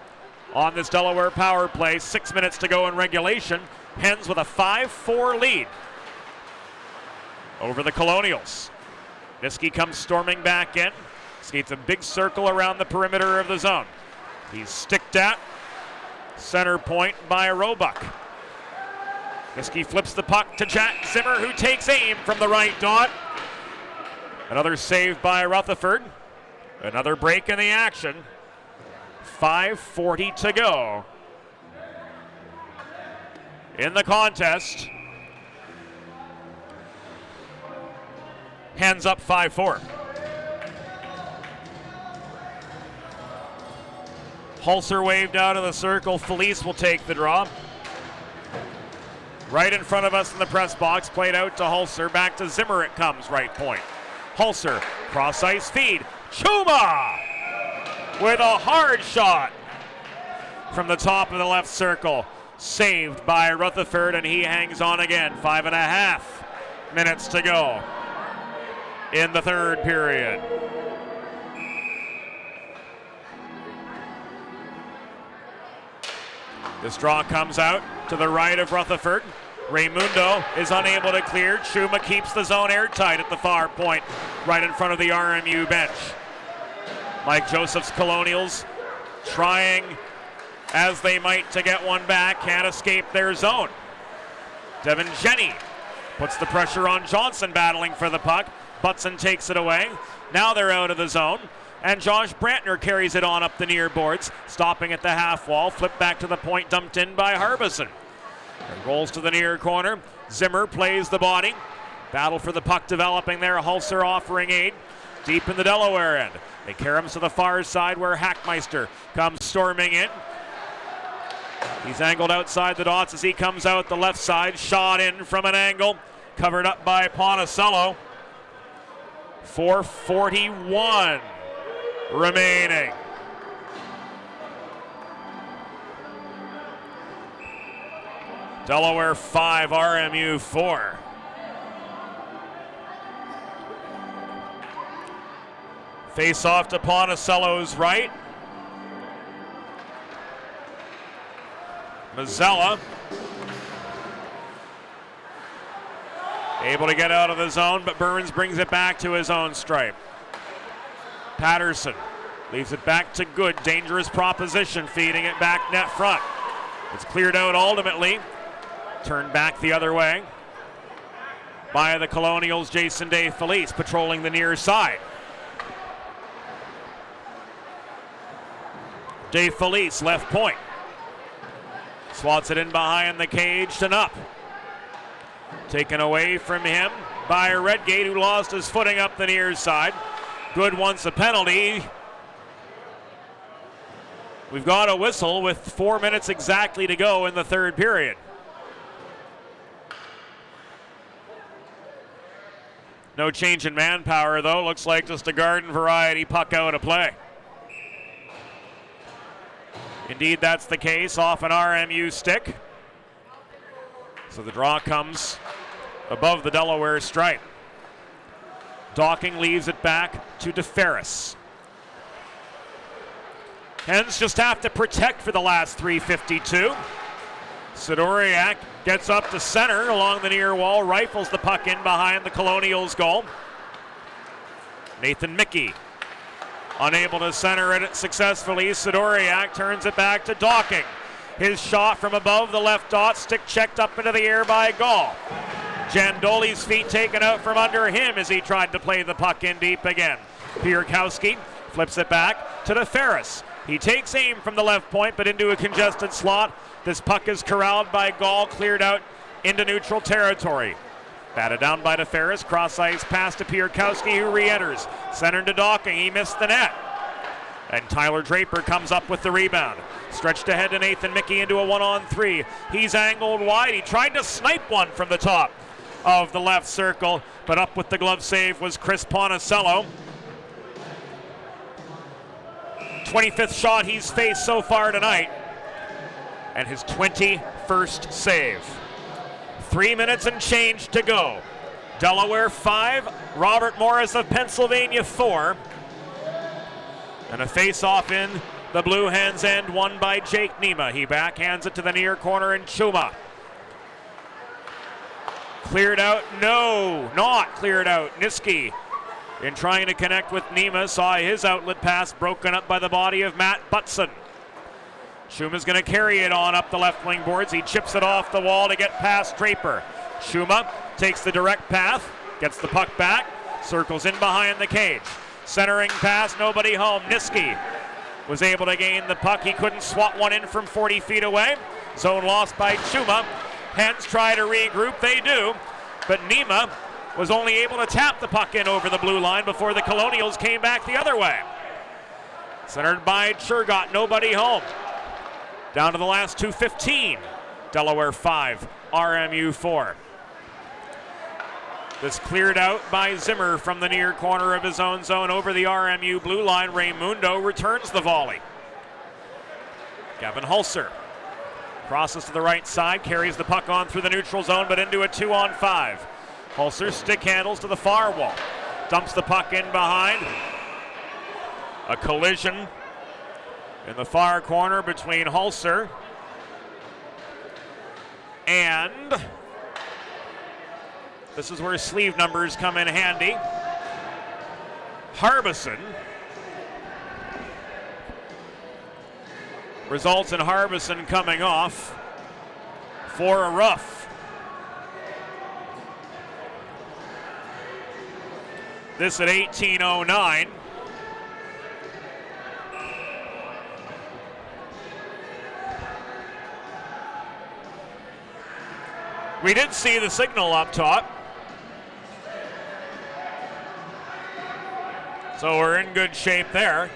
on this Delaware power play. 6 minutes to go in regulation. Hens with a 5-4 lead over the Colonials. Niski comes storming back in. Skates a big circle around the perimeter of the zone. He's sticked at center point by Roebuck. Niski flips the puck to Jack Zimmer, who takes aim from the right dot. Another save by Rutherford. Another break in the action. 5:40 to go in the contest. Hands up 5-4. Hulser waved out of the circle. Felice will take the draw. Right in front of us in the press box. Played out to Hulser. Back to Zimmer it comes, right point. Hulser, cross ice feed. Chuma with a hard shot from the top of the left circle. Saved by Rutherford, and he hangs on again. 5.5 minutes to go in the third period. This draw comes out to the right of Rutherford. Raymundo is unable to clear. Chuma keeps the zone airtight at the far point, right in front of the RMU bench. Mike Joseph's Colonials trying as they might to get one back, can't escape their zone. Devin Jenny puts the pressure on Johnson, battling for the puck. Butson takes it away. Now they're out of the zone. And Josh Brantner carries it on up the near boards, stopping at the half wall. Flip back to the point, dumped in by Harbison. And rolls to the near corner. Zimmer plays the body. Battle for the puck developing there. Hulser offering aid deep in the Delaware end. They carry him to the far side where Hackmeister comes storming in. He's angled outside the dots as he comes out the left side. Shot in from an angle. Covered up by Ponticello. 4:41 remaining. Delaware 5, RMU 4. Face off to Ponticello's right. Mazzella able to get out of the zone, but Burns brings it back to his own stripe. Patterson leaves it back to Good. Dangerous proposition, feeding it back net front. It's cleared out ultimately. Turned back the other way by the Colonials. Jason Day Felice patrolling the near side. Day Felice, left point. Swats it in behind the cage to Nupp. Taken away from him by Redgate, who lost his footing up the near side. Good wants a penalty. We've got a whistle with 4 minutes exactly to go in the third period. No change in manpower, though. Looks like just a garden variety puck out of play. Indeed, that's the case, off an RMU stick. So the draw comes above the Delaware stripe. Docking leaves it back to DeFerris. Hens just have to protect for the last 3:52. Sidoriak gets up to center along the near wall, rifles the puck in behind the Colonials' goal. Nathan Mickey unable to center it successfully. Sidoriak turns it back to Docking. His shot from above the left dot, stick checked up into the air by Gall. Jandoli's feet taken out from under him as he tried to play the puck in deep again. Pierkowski flips it back to DeFerris. He takes aim from the left point, but into a congested slot. This puck is corralled by Gall, cleared out into neutral territory. Batted down by DeFerris, cross ice pass to Pierkowski, who re-enters. Centered to Docking, he missed the net. And Tyler Draper comes up with the rebound. Stretched ahead to Nathan Mickey into a 1-on-3. He's angled wide, he tried to snipe one from the top. of the left circle, but up with the glove save was Chris Ponicello. 25th shot he's faced so far tonight, and his 21st save. 3 minutes and change to go. Delaware 5, Robert Morris of Pennsylvania 4. And a face-off in the Blue Hens end, won by Jake Nema. He backhands it to the near corner, and Chuma. Cleared out? No, not cleared out. Niski, in trying to connect with Nema, saw his outlet pass broken up by the body of Matt Butson. Chuma's going to carry it on up the left wing boards. He chips it off the wall to get past Draper. Chuma takes the direct path, gets the puck back, circles in behind the cage. Centering pass, nobody home. Niski was able to gain the puck. He couldn't swat one in from 40 feet away. Zone lost by Chuma. Hens try to regroup, they do, but Nema was only able to tap the puck in over the blue line before the Colonials came back the other way. Centered by Churgot, nobody home. Down to the last 2:15. Delaware 5, RMU 4. This cleared out by Zimmer from the near corner of his own zone over the RMU blue line. Raymundo returns the volley. Gavin Hulser crosses to the right side, carries the puck on through the neutral zone, but into a 2-on-5. Hulser stick handles to the far wall. Dumps the puck in behind. A collision in the far corner between Hulser and, this is where sleeve numbers come in handy, Harbison. Results in Harbison coming off for a rough. This at 18:09. We did see the signal up top, so we're in good shape there.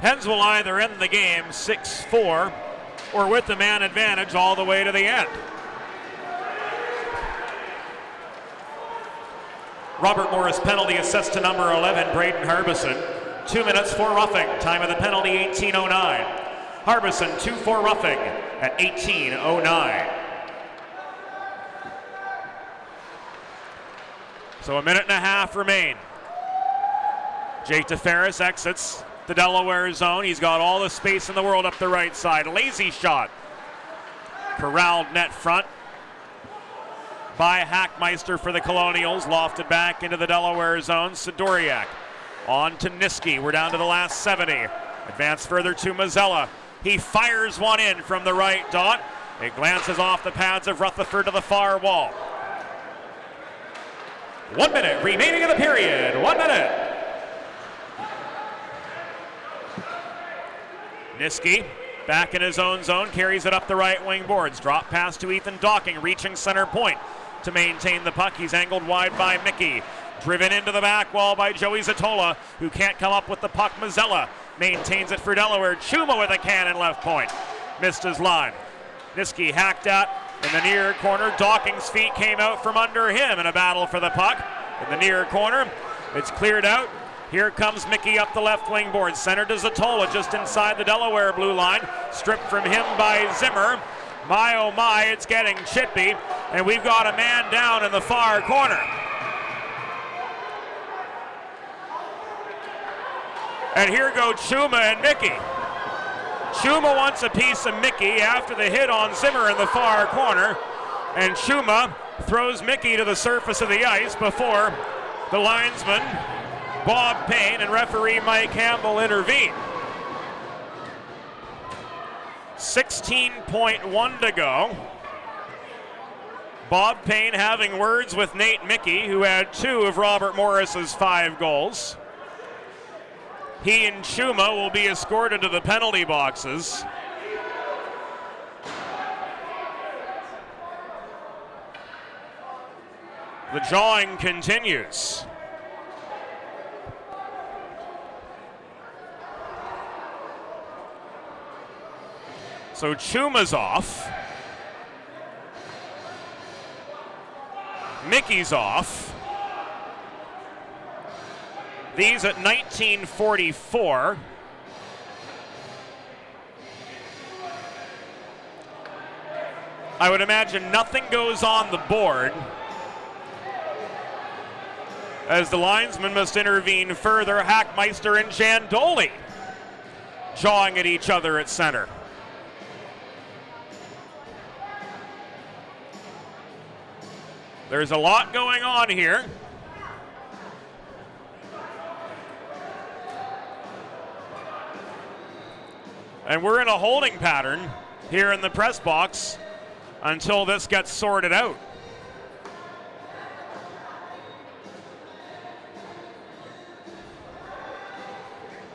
Hens will either end the game 6-4 or with the man advantage all the way to the end. Robert Morris penalty assessed to number 11, Braden Harbison. 2 minutes for roughing. Time of the penalty, 18:09. Harbison, 2 for roughing at 18:09. So a minute and a half remain. Jake DeFerris exits the Delaware zone. He's got all the space in the world up the right side. Lazy shot. Corralled net front by Hackmeister for the Colonials. Lofted back into the Delaware zone. Sidoriak on to Niski. We're down to the last 70. Advance further to Mazzella. He fires one in from the right dot. It glances off the pads of Rutherford to the far wall. 1 minute remaining in the period. 1 minute. Niski back in his own zone, carries it up the right wing boards. Drop pass to Ethan Docking, reaching center point to maintain the puck. He's angled wide by Mickey. Driven into the back wall by Joey Zatola, who can't come up with the puck. Mazzella maintains it for Delaware. Chuma with a cannon left point. Missed his line. Niski hacked at in the near corner. Docking's feet came out from under him in a battle for the puck. In the near corner, it's cleared out. Here comes Mickey up the left wing board. Center to Zatola just inside the Delaware blue line. Stripped from him by Zimmer. My oh my, it's getting chippy. And we've got a man down in the far corner. And here go Chuma and Mickey. Chuma wants a piece of Mickey after the hit on Zimmer in the far corner. And Chuma throws Mickey to the surface of the ice before the linesman Bob Payne and referee Mike Campbell intervene. 16.1 to go. Bob Payne having words with Nate Mickey, who had 2 of Robert Morris's 5 goals. He and Chuma will be escorted to the penalty boxes. The jawing continues. So Chuma's off. Mickey's off. These at 19:44. I would imagine nothing goes on the board, as the linesman must intervene further. Hackmeister and Jandoli jawing at each other at center. There's a lot going on here. And we're in a holding pattern here in the press box until this gets sorted out.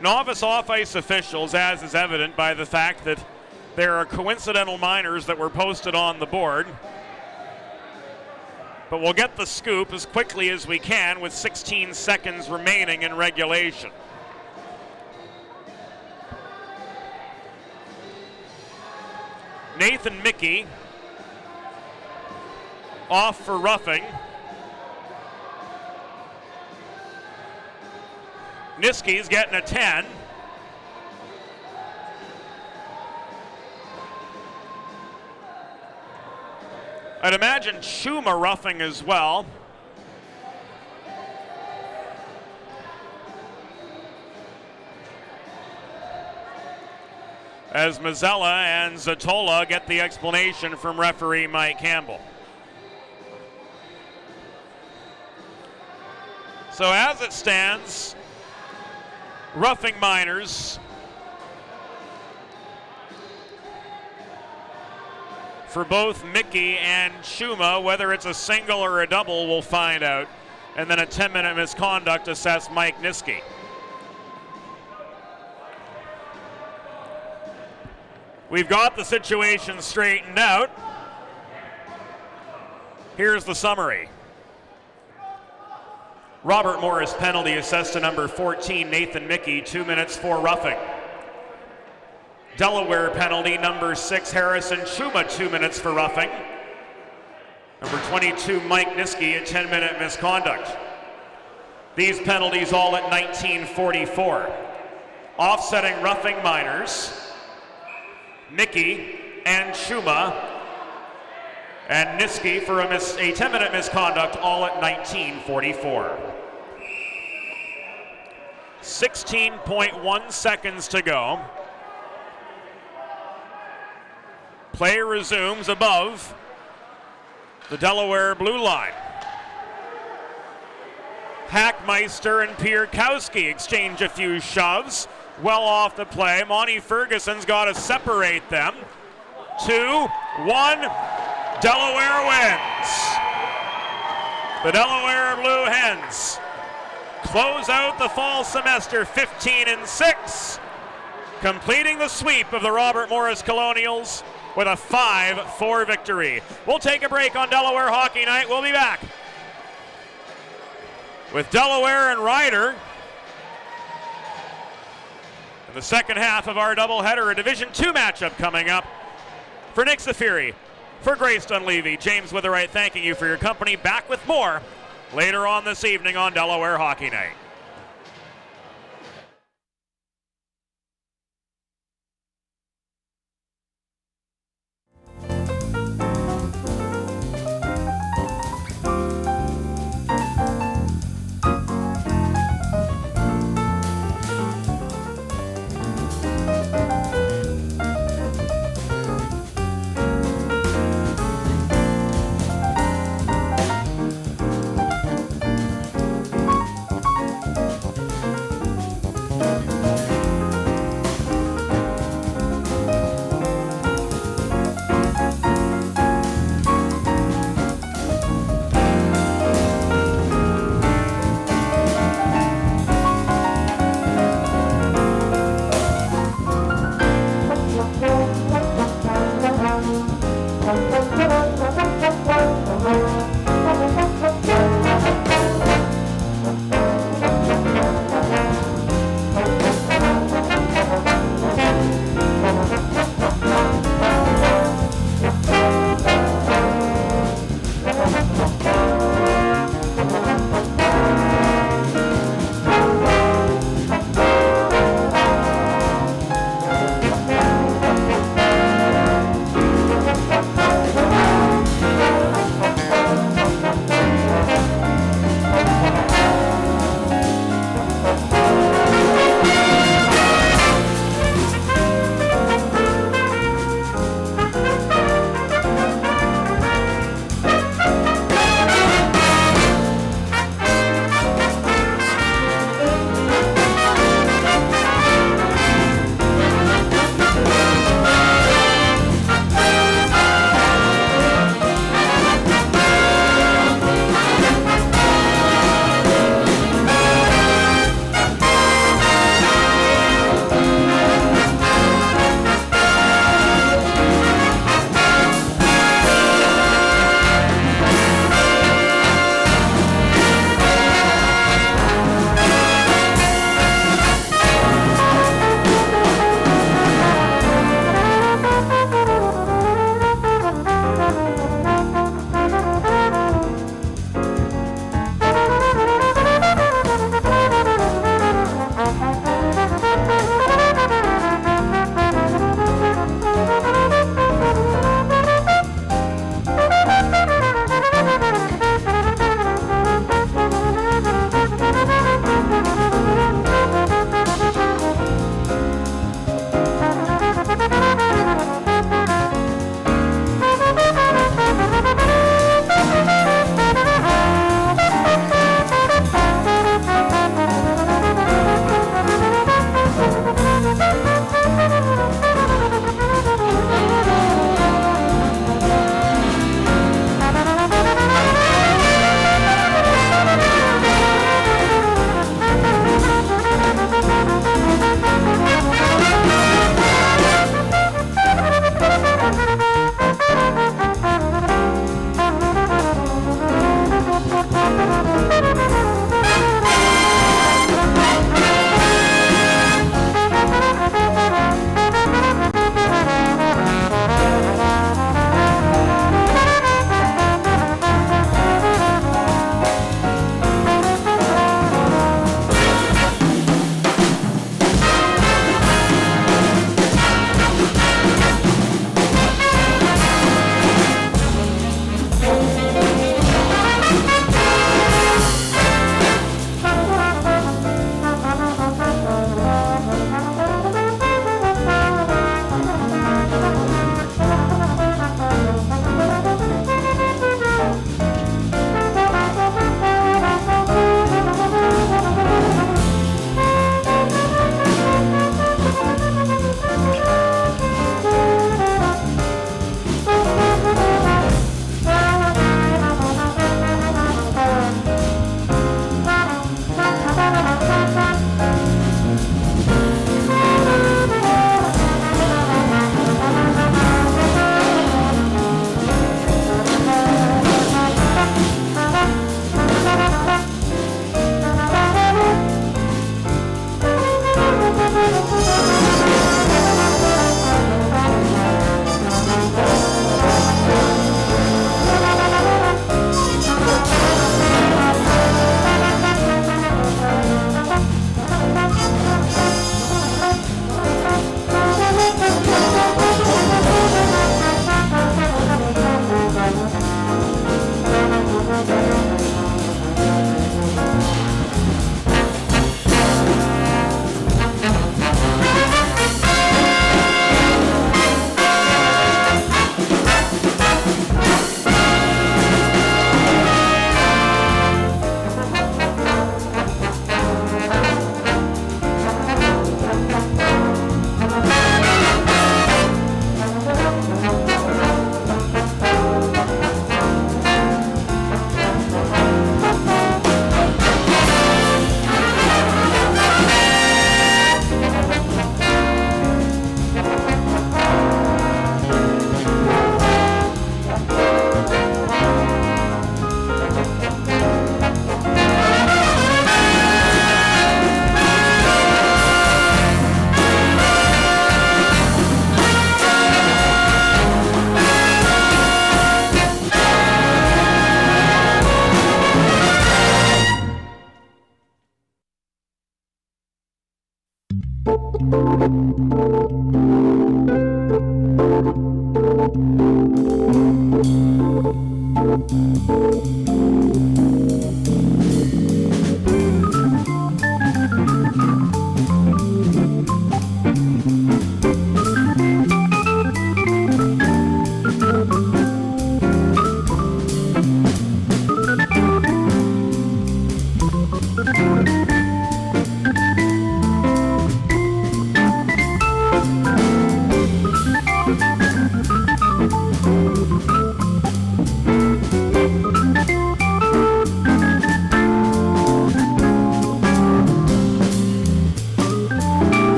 Novice off-ice officials, as is evident by the fact that there are coincidental minors that were posted on the board. But we'll get the scoop as quickly as we can with 16 seconds remaining in regulation. Nathan Mickey off for roughing. Niski's getting a 10. I'd imagine Chuma roughing as well. As Mazzella and Zatola get the explanation from referee Mike Campbell. So as it stands, roughing minors for both Mickey and Chuma. Whether it's a single or a double, we'll find out. And then a 10-minute misconduct assessed Mike Niski. We've got the situation straightened out. Here's the summary. Robert Morris penalty assessed to number 14, Nathan Mickey, 2 minutes for roughing. Delaware penalty, number 6, Harrison Chuma, 2 minutes for roughing. Number 22, Mike Niski, a 10-minute misconduct. These penalties all at 19:44. Offsetting roughing minors, Mickey and Chuma, and Niski for a 10-minute misconduct, all at 19:44. 16.1 seconds to go. Play resumes above the Delaware blue line. Hackmeister and Pierkowski exchange a few shoves. Well off the play. Monty Ferguson's got to separate them. 2-1. Delaware wins. The Delaware Blue Hens close out the fall semester 15-6, completing the sweep of the Robert Morris Colonials with a 5-4 victory. We'll take a break on Delaware Hockey Night. We'll be back with Delaware and Ryder in the second half of our doubleheader, a Division II matchup coming up. For Nick Zafiri, for Grace Dunleavy, James Witherite, thanking you for your company. Back with more later on this evening on Delaware Hockey Night.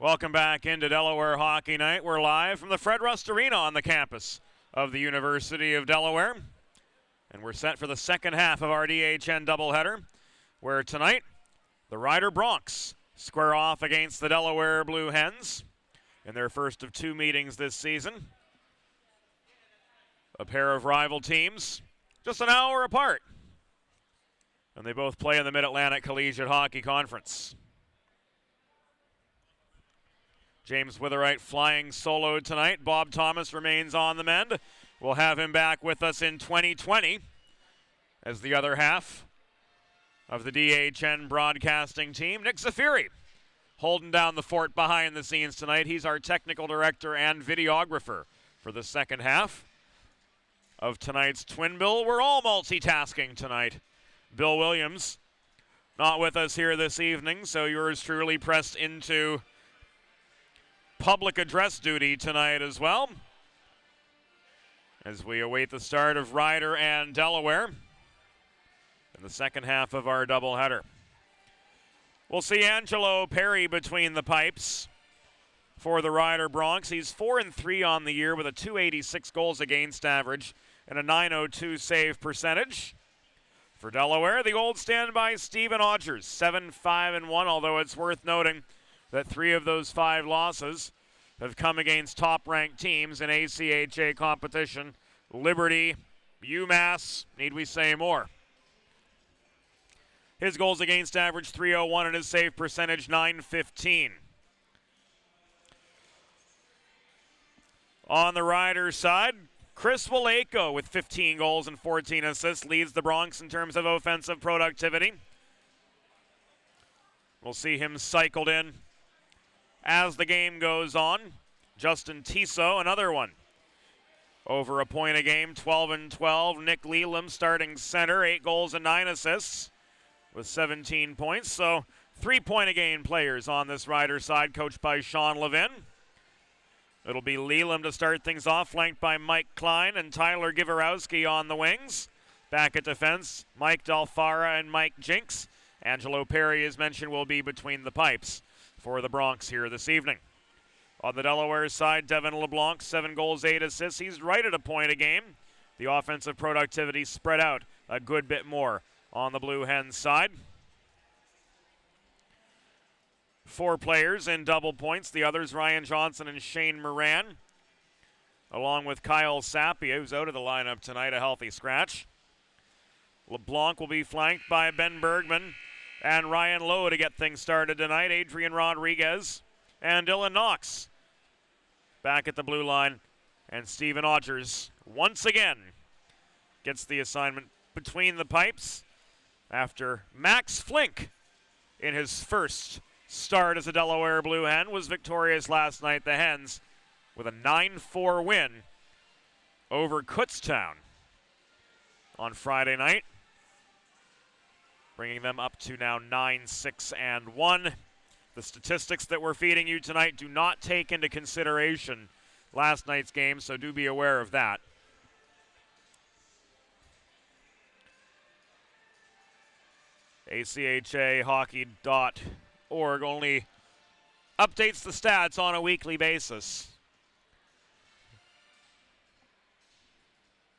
Welcome back into Delaware Hockey Night. We're live from the Fred Rust Arena on the campus of the University of Delaware. And we're set for the second half of our DHN doubleheader, where tonight the Rider Broncs square off against the Delaware Blue Hens in their first of two meetings this season. A pair of rival teams just an hour apart. And they both play in the Mid-Atlantic Collegiate Hockey Conference. James Witherite flying solo tonight. Bob Thomas remains on the mend. We'll have him back with us in 2020 as the other half of the DHN broadcasting team. Nick Zafiri holding down the fort behind the scenes tonight. He's our technical director and videographer for the second half of tonight's Twin Bill. We're all multitasking tonight. Bill Williams not with us here this evening, so yours truly pressed into public address duty tonight as well, as we await the start of Rider and Delaware in the second half of our doubleheader. We'll see Angelo Perry between the pipes for the Rider Broncs. He's 4-3 on the year with a .286 goals against average and a .902 save percentage. For Delaware, the old standby Stephen Odgers, 7-5-1, although it's worth noting that 3 of those 5 losses have come against top-ranked teams in ACHA competition. Liberty, UMass, need we say more? His goals against average .301 and his save percentage .915. On the Riders side, Chris Walejko with 15 goals and 14 assists leads the Broncs in terms of offensive productivity. We'll see him cycled in as the game goes on. Justin Tiso, another one. Over a point a game, 12-12. Nick Leland starting center, 8 goals and 9 assists with 17 points. So 3-point-a-game players on this Rider side, coached by Sean Levin. It'll be Leland to start things off, flanked by Mike Klein and Tyler Giverowski on the wings. Back at defense, Mike Dalfara and Mike Jinks. Angelo Perry, as mentioned, will be between the pipes for the Broncs here this evening. On the Delaware side, Devin LeBlanc, 7 goals, 8 assists. He's right at a point a game. The offensive productivity spread out a good bit more on the Blue Hens side. 4 players in double points. The others, Ryan Johnson and Shane Moran, along with Kyle Sapia, who's out of the lineup tonight, a healthy scratch. LeBlanc will be flanked by Ben Bergman and Ryan Lowe to get things started tonight. Adrian Rodriguez and Dylan Knox back at the blue line. And Stephen Odgers once again gets the assignment between the pipes after Max Flink, in his first start as a Delaware Blue Hen, was victorious last night. The Hens with a 9-4 win over Kutztown on Friday night, bringing them up to now 9-6-1. The statistics that we're feeding you tonight do not take into consideration last night's game, so do be aware of that. ACHAHockey.org only updates the stats on a weekly basis.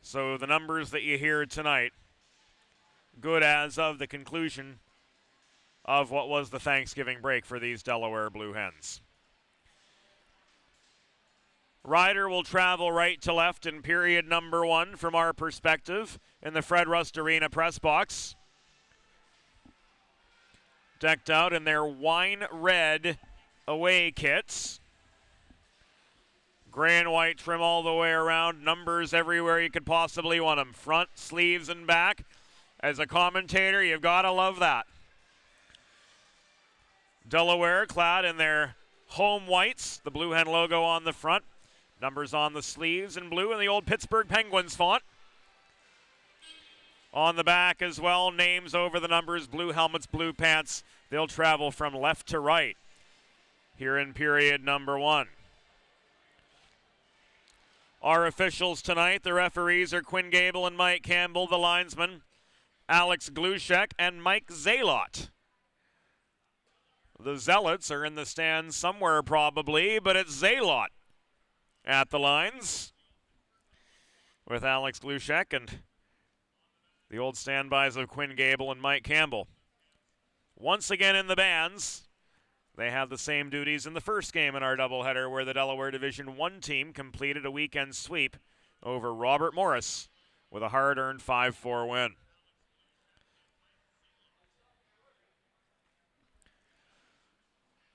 So the numbers that you hear tonight, good as of the conclusion of what was the Thanksgiving break for these Delaware Blue Hens. Rider will travel right to left in period number 1 from our perspective in the Fred Rust Arena press box. Decked out in their wine red away kits. Gray and white trim all the way around. Numbers everywhere you could possibly want them. Front, sleeves, and back. As a commentator, you've got to love that. Delaware clad in their home whites. The Blue Hen logo on the front. Numbers on the sleeves in blue and the old Pittsburgh Penguins font. On the back as well, names over the numbers, blue helmets, blue pants. They'll travel from left to right here in period number 1. Our officials tonight, the referees are Quinn Gable and Mike Campbell, the linesmen, Alex Glushek and Mike Zalot. The Zealots are in the stands somewhere probably, but it's Zalot at the lines with Alex Glushek and the old standbys of Quinn Gable and Mike Campbell. Once again in the bands, they have the same duties in the first game in our doubleheader, where the Delaware Division I team completed a weekend sweep over Robert Morris with a hard-earned 5-4 win.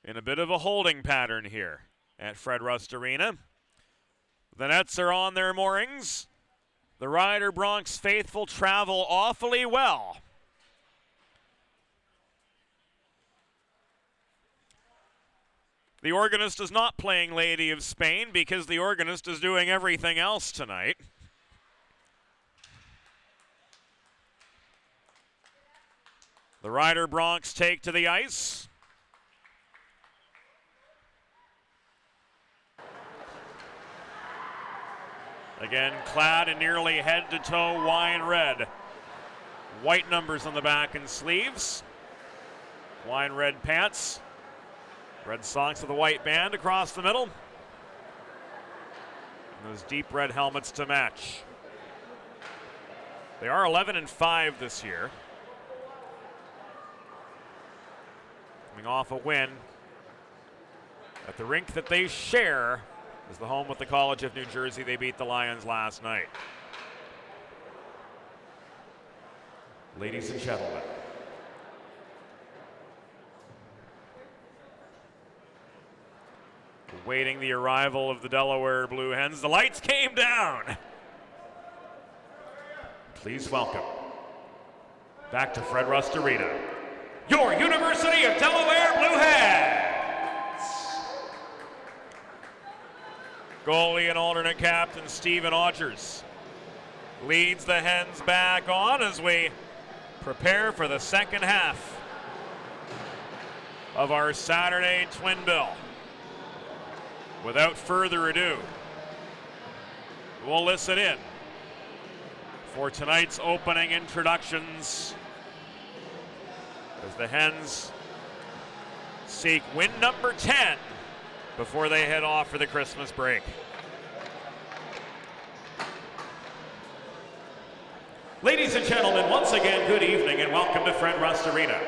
In a bit of a holding pattern here at Fred Rust Arena. The Nets are on their moorings. The Rider Bronx faithful travel awfully well. The organist is not playing Lady of Spain because the organist is doing everything else tonight. The Rider Bronx take to the ice. Again, clad in nearly head-to-toe wine red. White numbers on the back and sleeves. Wine red pants. Red socks with a white band across the middle. And those deep red helmets to match. They are 11-5 this year. Coming off a win at the rink that they share is the home with the College of New Jersey. They beat the Lions last night. Ladies and gentlemen, awaiting the arrival of the Delaware Blue Hens. The lights came down. Please welcome back to Fred Rust Arena, your University of Delaware Blue Hens. Goalie and alternate captain Stephen Odgers leads the Hens back on as we prepare for the second half of our Saturday twin bill. Without further ado, we'll listen in for tonight's opening introductions as the Hens seek win number 10 before they head off for the Christmas break. Ladies and gentlemen, once again, good evening and welcome to Fred Rust Arena.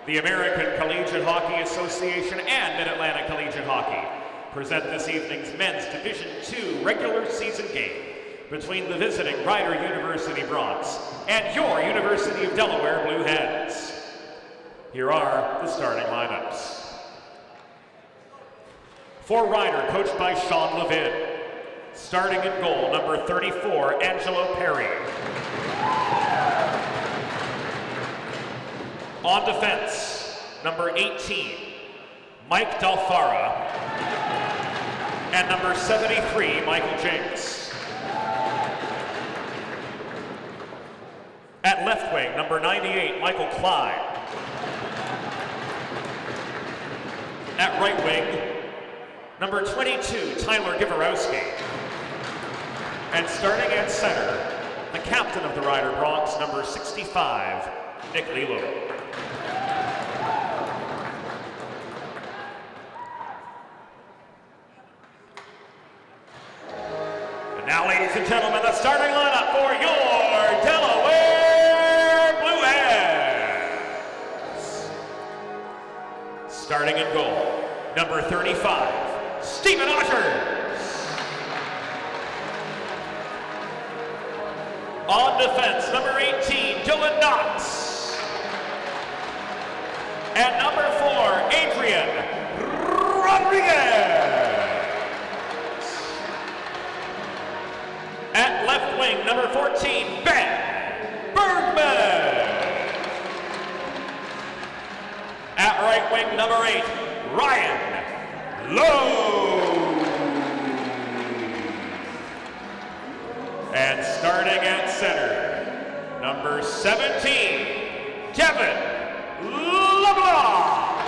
The American Collegiate Hockey Association and Mid-Atlantic Collegiate Hockey present this evening's men's Division II regular season game between the visiting Rider University Bronx and your University of Delaware Blue Hens. Here are the starting lineups. For Rider, coached by Sean Levin. Starting in goal, number 34, Angelo Perry. On defense, number 18, Mike Dalfara. And number 73, Michael Jenks. At left wing, number 98, Michael Clyde. At right wing, number 22, Tyler Givorowski. And starting at center, the captain of the Rider Bronx, number 65, Nick Lilo. And now, ladies and gentlemen, the starting lineup for your Delaware Blue Hens. Starting in goal, number 35, Stephen Odgers. On defense, number 18, Dylan Knox. And number 4, Adrian Rodriguez. At left wing, number 14, Ben Bergman. At right wing, number 8, Ryan Lowe. And starting at center, number 17, Kevin LeBlanc.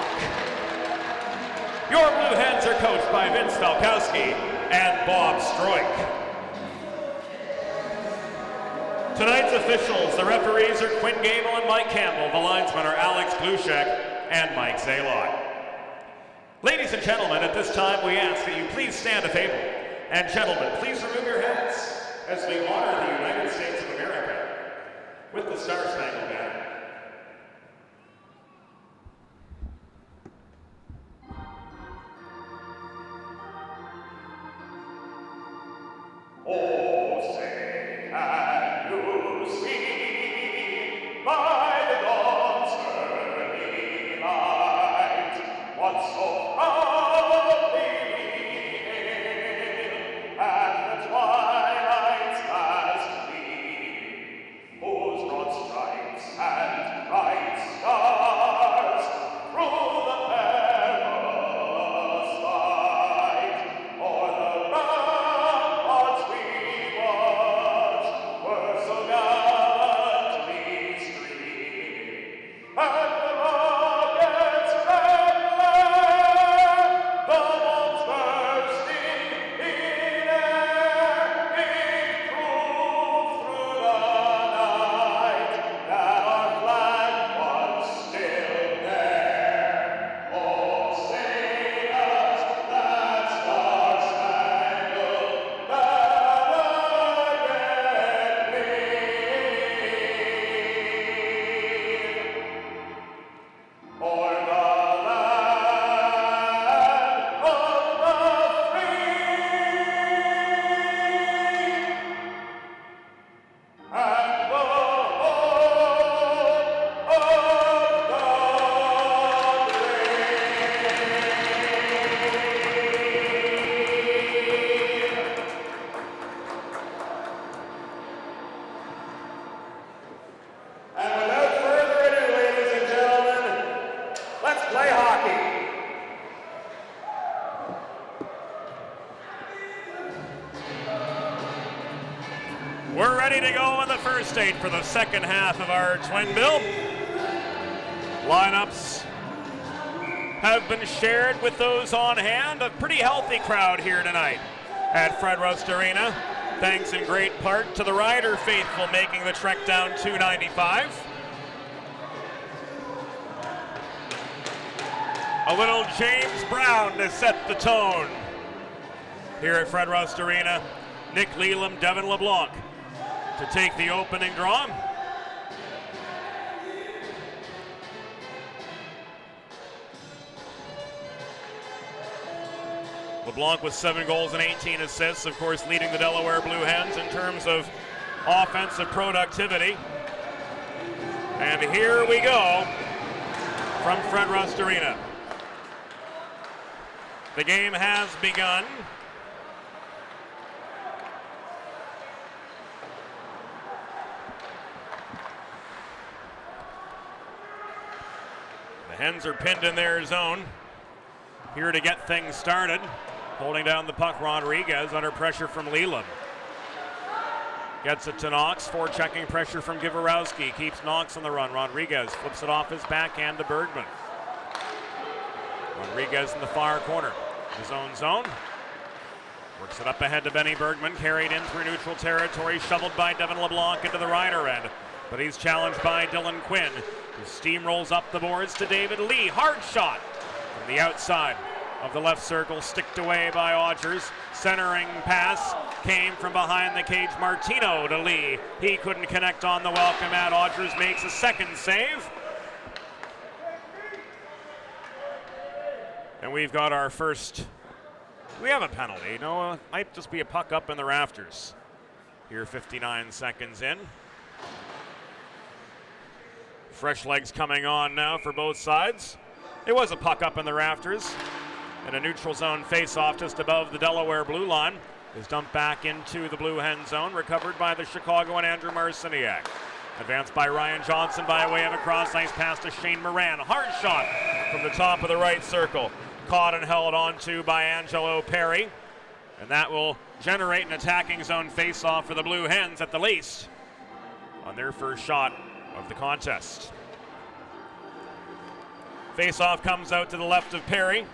Your Blue Hens are coached by Vince Falkowski and Bob Stroik. Tonight's officials, the referees are Quinn Gable and Mike Campbell. The linesmen are Alex Glushek and Mike Zalot. Ladies and gentlemen, at this time we ask that you please stand to table. And gentlemen, please remove your hats as we honor the United States of America with the Star Spangled Banner. Oh, say, can you see by the dawn's early light what so proudly we hailed at the twilight's last gleam, whose broad stripes and bright stars through the perilous fight o'er the ramparts we watched were so gallantly streamed, and the rockets red glare, the bombs bursting in air, it proved through the night that our flag was still there. Oh, say does that star-spangled banner yet wave o'er the land of the free and the home of the brave. And without further ado, ladies and gentlemen, let's play hockey. We're ready to go in the first eight for the second half of our twin bill. Lineups have been shared with those on hand. A pretty healthy crowd here tonight at Fred Rust Arena. Thanks in great part to the Rider faithful making the trek down 295. A little James Brown to set the tone here at Fred Rust Arena. Nick Leland, Devin LeBlanc to take the opening draw. LeBlanc with 7 goals and 18 assists, of course leading the Delaware Blue Hens in terms of offensive productivity. And here we go from Fred Rust Arena. The game has begun. The Hens are pinned in their zone. Here to get things started. Holding down the puck, Rodriguez under pressure from Leland. Gets it to Knox, forechecking pressure from Givorowski. Keeps Knox on the run. Rodriguez flips it off his backhand to Bergman. Rodriguez in the far corner. His own zone. Works it up ahead to Benny Bergman. Carried in through neutral territory. Shoveled by Devin LeBlanc into the Rider end. But he's challenged by Dylan Quinn, who steamrolls up the boards to David Lee. Hard shot from the outside of the left circle, sticked away by Odgers. Centering pass came from behind the cage. Martino to Lee. He couldn't connect on the welcome mat. Odgers makes a second save. And we've got our first, we have a penalty. No, it might just be a puck up in the rafters. Here 59 seconds in. Fresh legs coming on now for both sides. It was a puck up in the rafters. And a neutral zone face-off just above the Delaware blue line is dumped back into the Blue Hen zone, recovered by the Chicagoan Andrew Marciniak. Advanced by Ryan Johnson by way of a cross-ice pass to Shane Moran. Hard shot from the top of the right circle. Caught and held onto by Angelo Perry. And that will generate an attacking zone face-off for the Blue Hens at the least on their first shot of the contest. Face-off comes out to the left of Perry.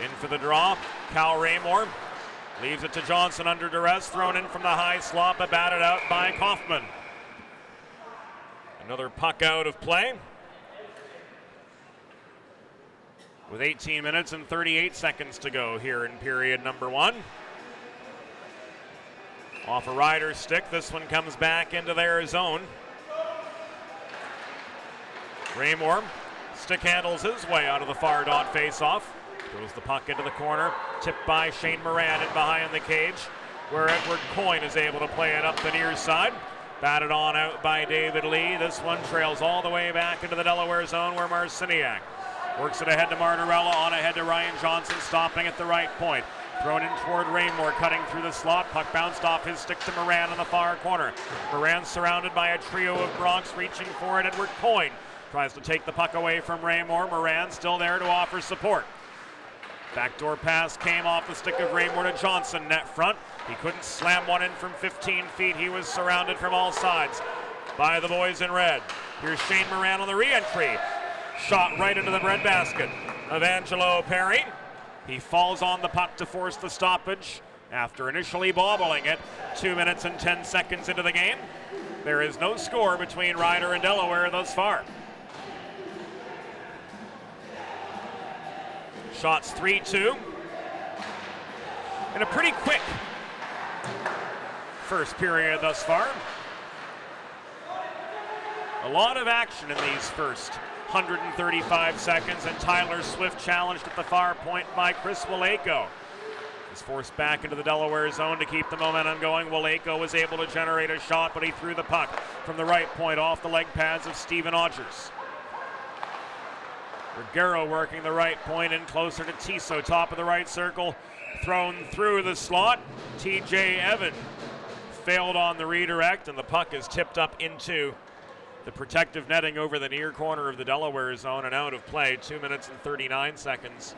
In for the draw, Cal Raymore leaves it to Johnson under duress, thrown in from the high slot, but batted out by Kaufman. Another puck out of play. with 18 minutes and 38 seconds to go here in period number 1. Off a rider's stick, this one comes back into their zone. Raymore stick handles his way out of the far dot face-off. Throws the puck into the corner, tipped by Shane Moran in behind the cage, where Edward Coyne is able to play it up the near side. Batted on out by David Lee. This one trails all the way back into the Delaware zone where Marciniak works it ahead to Martirella, on ahead to Ryan Johnson, stopping at the right point. Thrown in toward Raymore, cutting through the slot. Puck bounced off his stick to Moran in the far corner. Moran surrounded by a trio of Bronx reaching for it. Edward Coyne tries to take the puck away from Raymore. Moran still there to offer support. Backdoor pass came off the stick of Raymore to Johnson, net front. He couldn't slam one in from 15 feet. He was surrounded from all sides by the boys in red. Here's Shane Moran on the re-entry. Shot right into the breadbasket of Angelo Perry. He falls on the puck to force the stoppage after initially bobbling it 2 minutes and 10 seconds into the game. There is no score between Ryder and Delaware thus far. Shots 3-2. And a pretty quick first period thus far. A lot of action in these first 135 seconds, and Tyler Swift challenged at the far point by Chris Waleko. He's forced back into the Delaware zone to keep the momentum going. Waleko was able to generate a shot, but he threw the puck from the right point off the leg pads of Steven Odgers. Ruggiero working the right point in closer to Tiso, top of the right circle, thrown through the slot. TJ Evan failed on the redirect, and the puck is tipped up into the protective netting over the near corner of the Delaware zone and out of play. 2 minutes and 39 seconds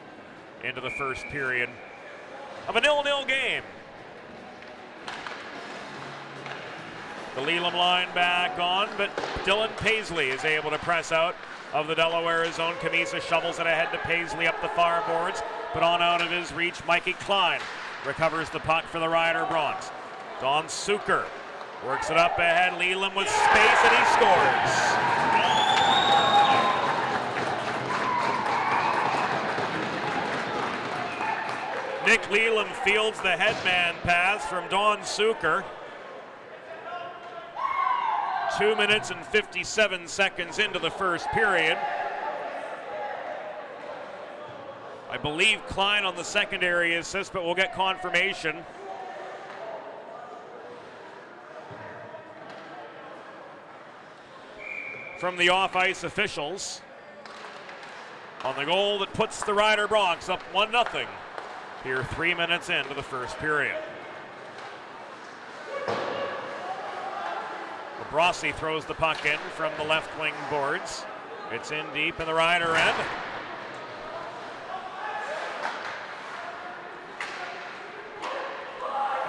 into the first period of a 0-0 game. The Leland line back on, but Dylan Paisley is able to press out of the Delaware zone. Camisa shovels it ahead to Paisley up the far boards, but on out of his reach, Mikey Klein recovers the puck for the Rider Bronx. Don Suker works it up ahead. Leland with space, and he scores. Nick Leland fields the headman pass from Don Suker. 2 minutes and 57 seconds into the first period. I believe Klein on the secondary assist, but we'll get confirmation. From the off-ice officials on the goal that puts the Rider Bronx up 1-0 here 3 minutes into the first period. Brossi throws the puck in from the left wing boards. It's in deep in the Rider end.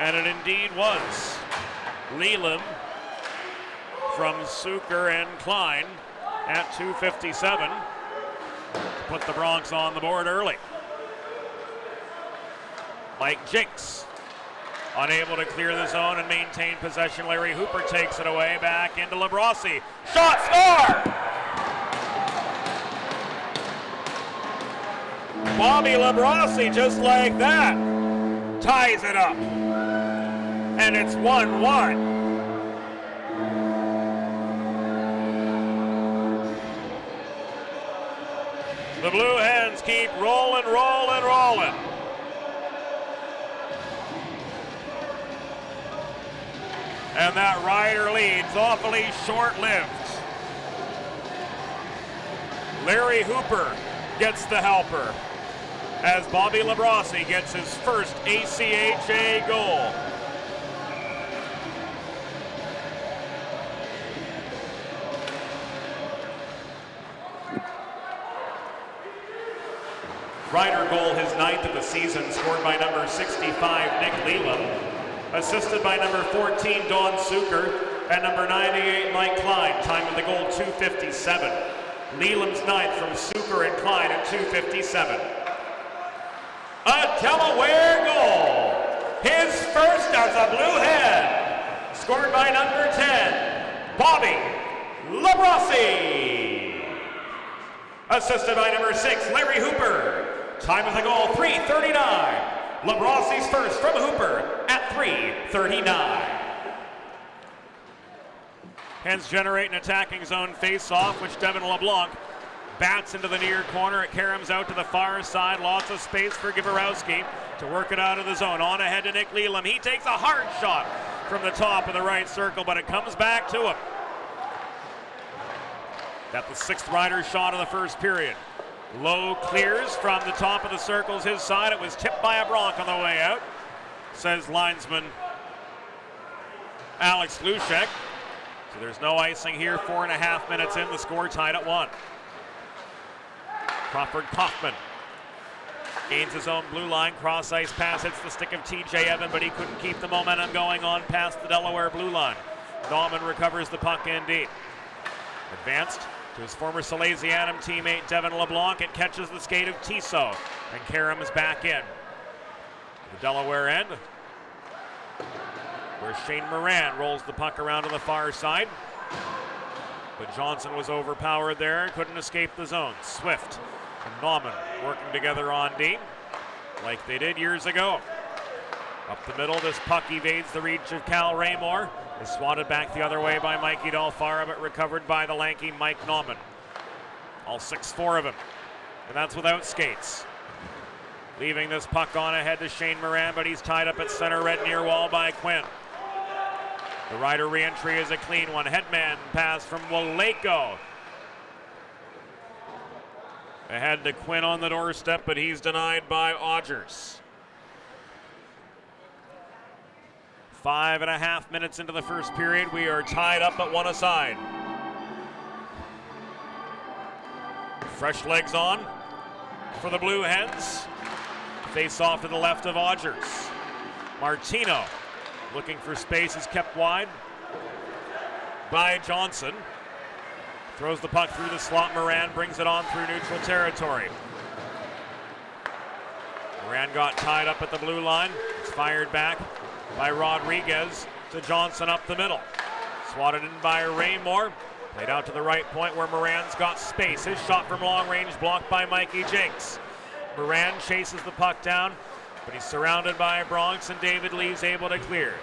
And it indeed was. Leland from Suker and Klein at 2:57 to put the Bronx on the board early. Mike Jinks unable to clear the zone and maintain possession. Larry Hooper takes it away, back into Labrossi. Shot, score! Bobby Labrossi, just like that, ties it up. And it's 1-1. The Blue Hens keep rolling, rolling, rolling. And that Rider lead's awfully short-lived. Larry Hooper gets the helper as Bobby Labrossi gets his first ACHA goal. Rider goal, his 9th of the season, scored by number 65, Nick Leland. Assisted by number 14, Don Suker, and number 98, Mike Klein. Time of the goal, 2:57. Leland's 9th from Suker and Klein at 2:57. A Delaware goal! His first as a Blue Hen! Scored by number 10, Bobby Labrossi! assisted by number 6, Larry Hooper. Time of the goal, 3:39. Labrassi's first from Hooper at 3:39. Hens generate an attacking zone face-off, which Devin LeBlanc bats into the near corner. It caroms out to the far side. Lots of space for Giverowski to work it out of the zone. On ahead to Nick Leland. He takes a hard shot from the top of the right circle, but it comes back to him. Got the 6th rider shot of the first period. Low clears from the top of the circles his side. It was tipped by a Bronc on the way out, says linesman Alex Lushek. So there's no icing here. 4.5 minutes in, the score tied at 1. Crawford Kaufman gains his own blue line. Cross ice pass hits the stick of TJ Evan, but he couldn't keep the momentum going on past the Delaware blue line. Nauman recovers the puck in deep. Advanced to his former Salesianum teammate Devin LeBlanc. It catches the skate of Tissot, and Karam is back in. The Delaware end, where Shane Moran rolls the puck around to the far side. But Johnson was overpowered there and couldn't escape the zone. Swift and Nauman working together on D, like they did years ago. Up the middle, this puck evades the reach of Cal Raymore. Is swatted back the other way by Mikey Dalfara, but recovered by the lanky Mike Nauman. All 6'4" of him, and that's without skates. Leaving this puck on ahead to Shane Moran, but he's tied up at center red near wall by Quinn. The rider re-entry is a clean one. Headman pass from Waleko. Ahead to Quinn on the doorstep, but he's denied by Odgers. 5.5 minutes into the first period. We are tied up at 1 aside. Fresh legs on for the Blue Hens. Face off to the left of Odgers. Martino looking for space, is kept wide by Johnson. Throws the puck through the slot. Moran brings it on through neutral territory. Moran got tied up at the blue line. It's fired back by Rodriguez to Johnson up the middle. Swatted in by Raymore. Played out to the right point where Moran's got space. His shot from long range blocked by Mikey Jinks. Moran chases the puck down, but he's surrounded by Bronx, and David Lee's able to clear.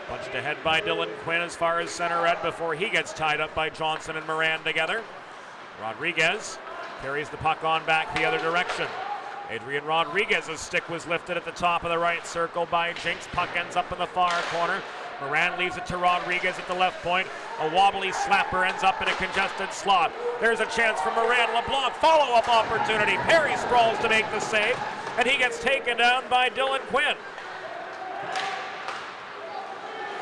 Punched ahead by Dylan Quinn as far as center red before he gets tied up by Johnson and Moran together. Rodriguez carries the puck on back the other direction. Adrian Rodriguez's stick was lifted at the top of the right circle by Jinks. Puck ends up in the far corner. Moran leaves it to Rodriguez at the left point. A wobbly slapper ends up in a congested slot. There's a chance for Moran. LeBlanc, follow-up opportunity. Perry sprawls to make the save, and he gets taken down by Dylan Quinn.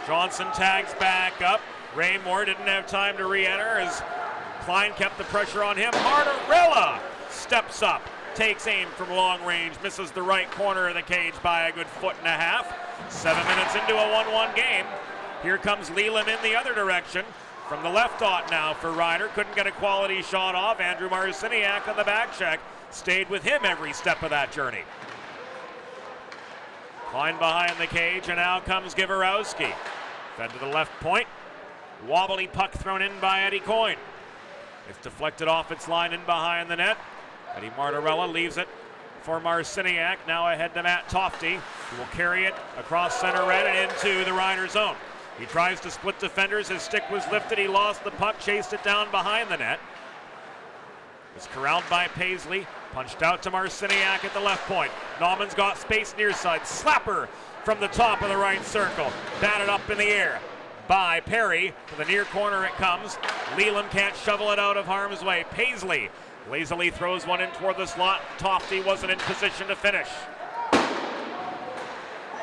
Johnson tags back up. Raymore didn't have time to re-enter as Klein kept the pressure on him. Martorella steps up, takes aim from long range, misses the right corner of the cage by a good 1.5 feet. 7 minutes into a 1-1 game. Here comes Leland in the other direction. From the left dot now for Ryder. Couldn't get a quality shot off. Andrew Marciniak on the back check. Stayed with him every step of that journey. Klein behind the cage, and now comes Giverowski. Fed to the left point. Wobbly puck thrown in by Eddie Coyne. It's deflected off its line in behind the net. Eddie Martorella leaves it for Marciniak. Now ahead to Matt Tofty, who will carry it across center red and into the Ryder zone. He tries to split defenders. His stick was lifted. He lost the puck, chased it down behind the net. Was corralled by Paisley. Punched out to Marciniak at the left point. Nauman's got space near side. Slapper from the top of the right circle. Batted up in the air by Perry. To the near corner it comes. Leland can't shovel it out of harm's way. Paisley lazily throws one in toward the slot. Tofty wasn't in position to finish.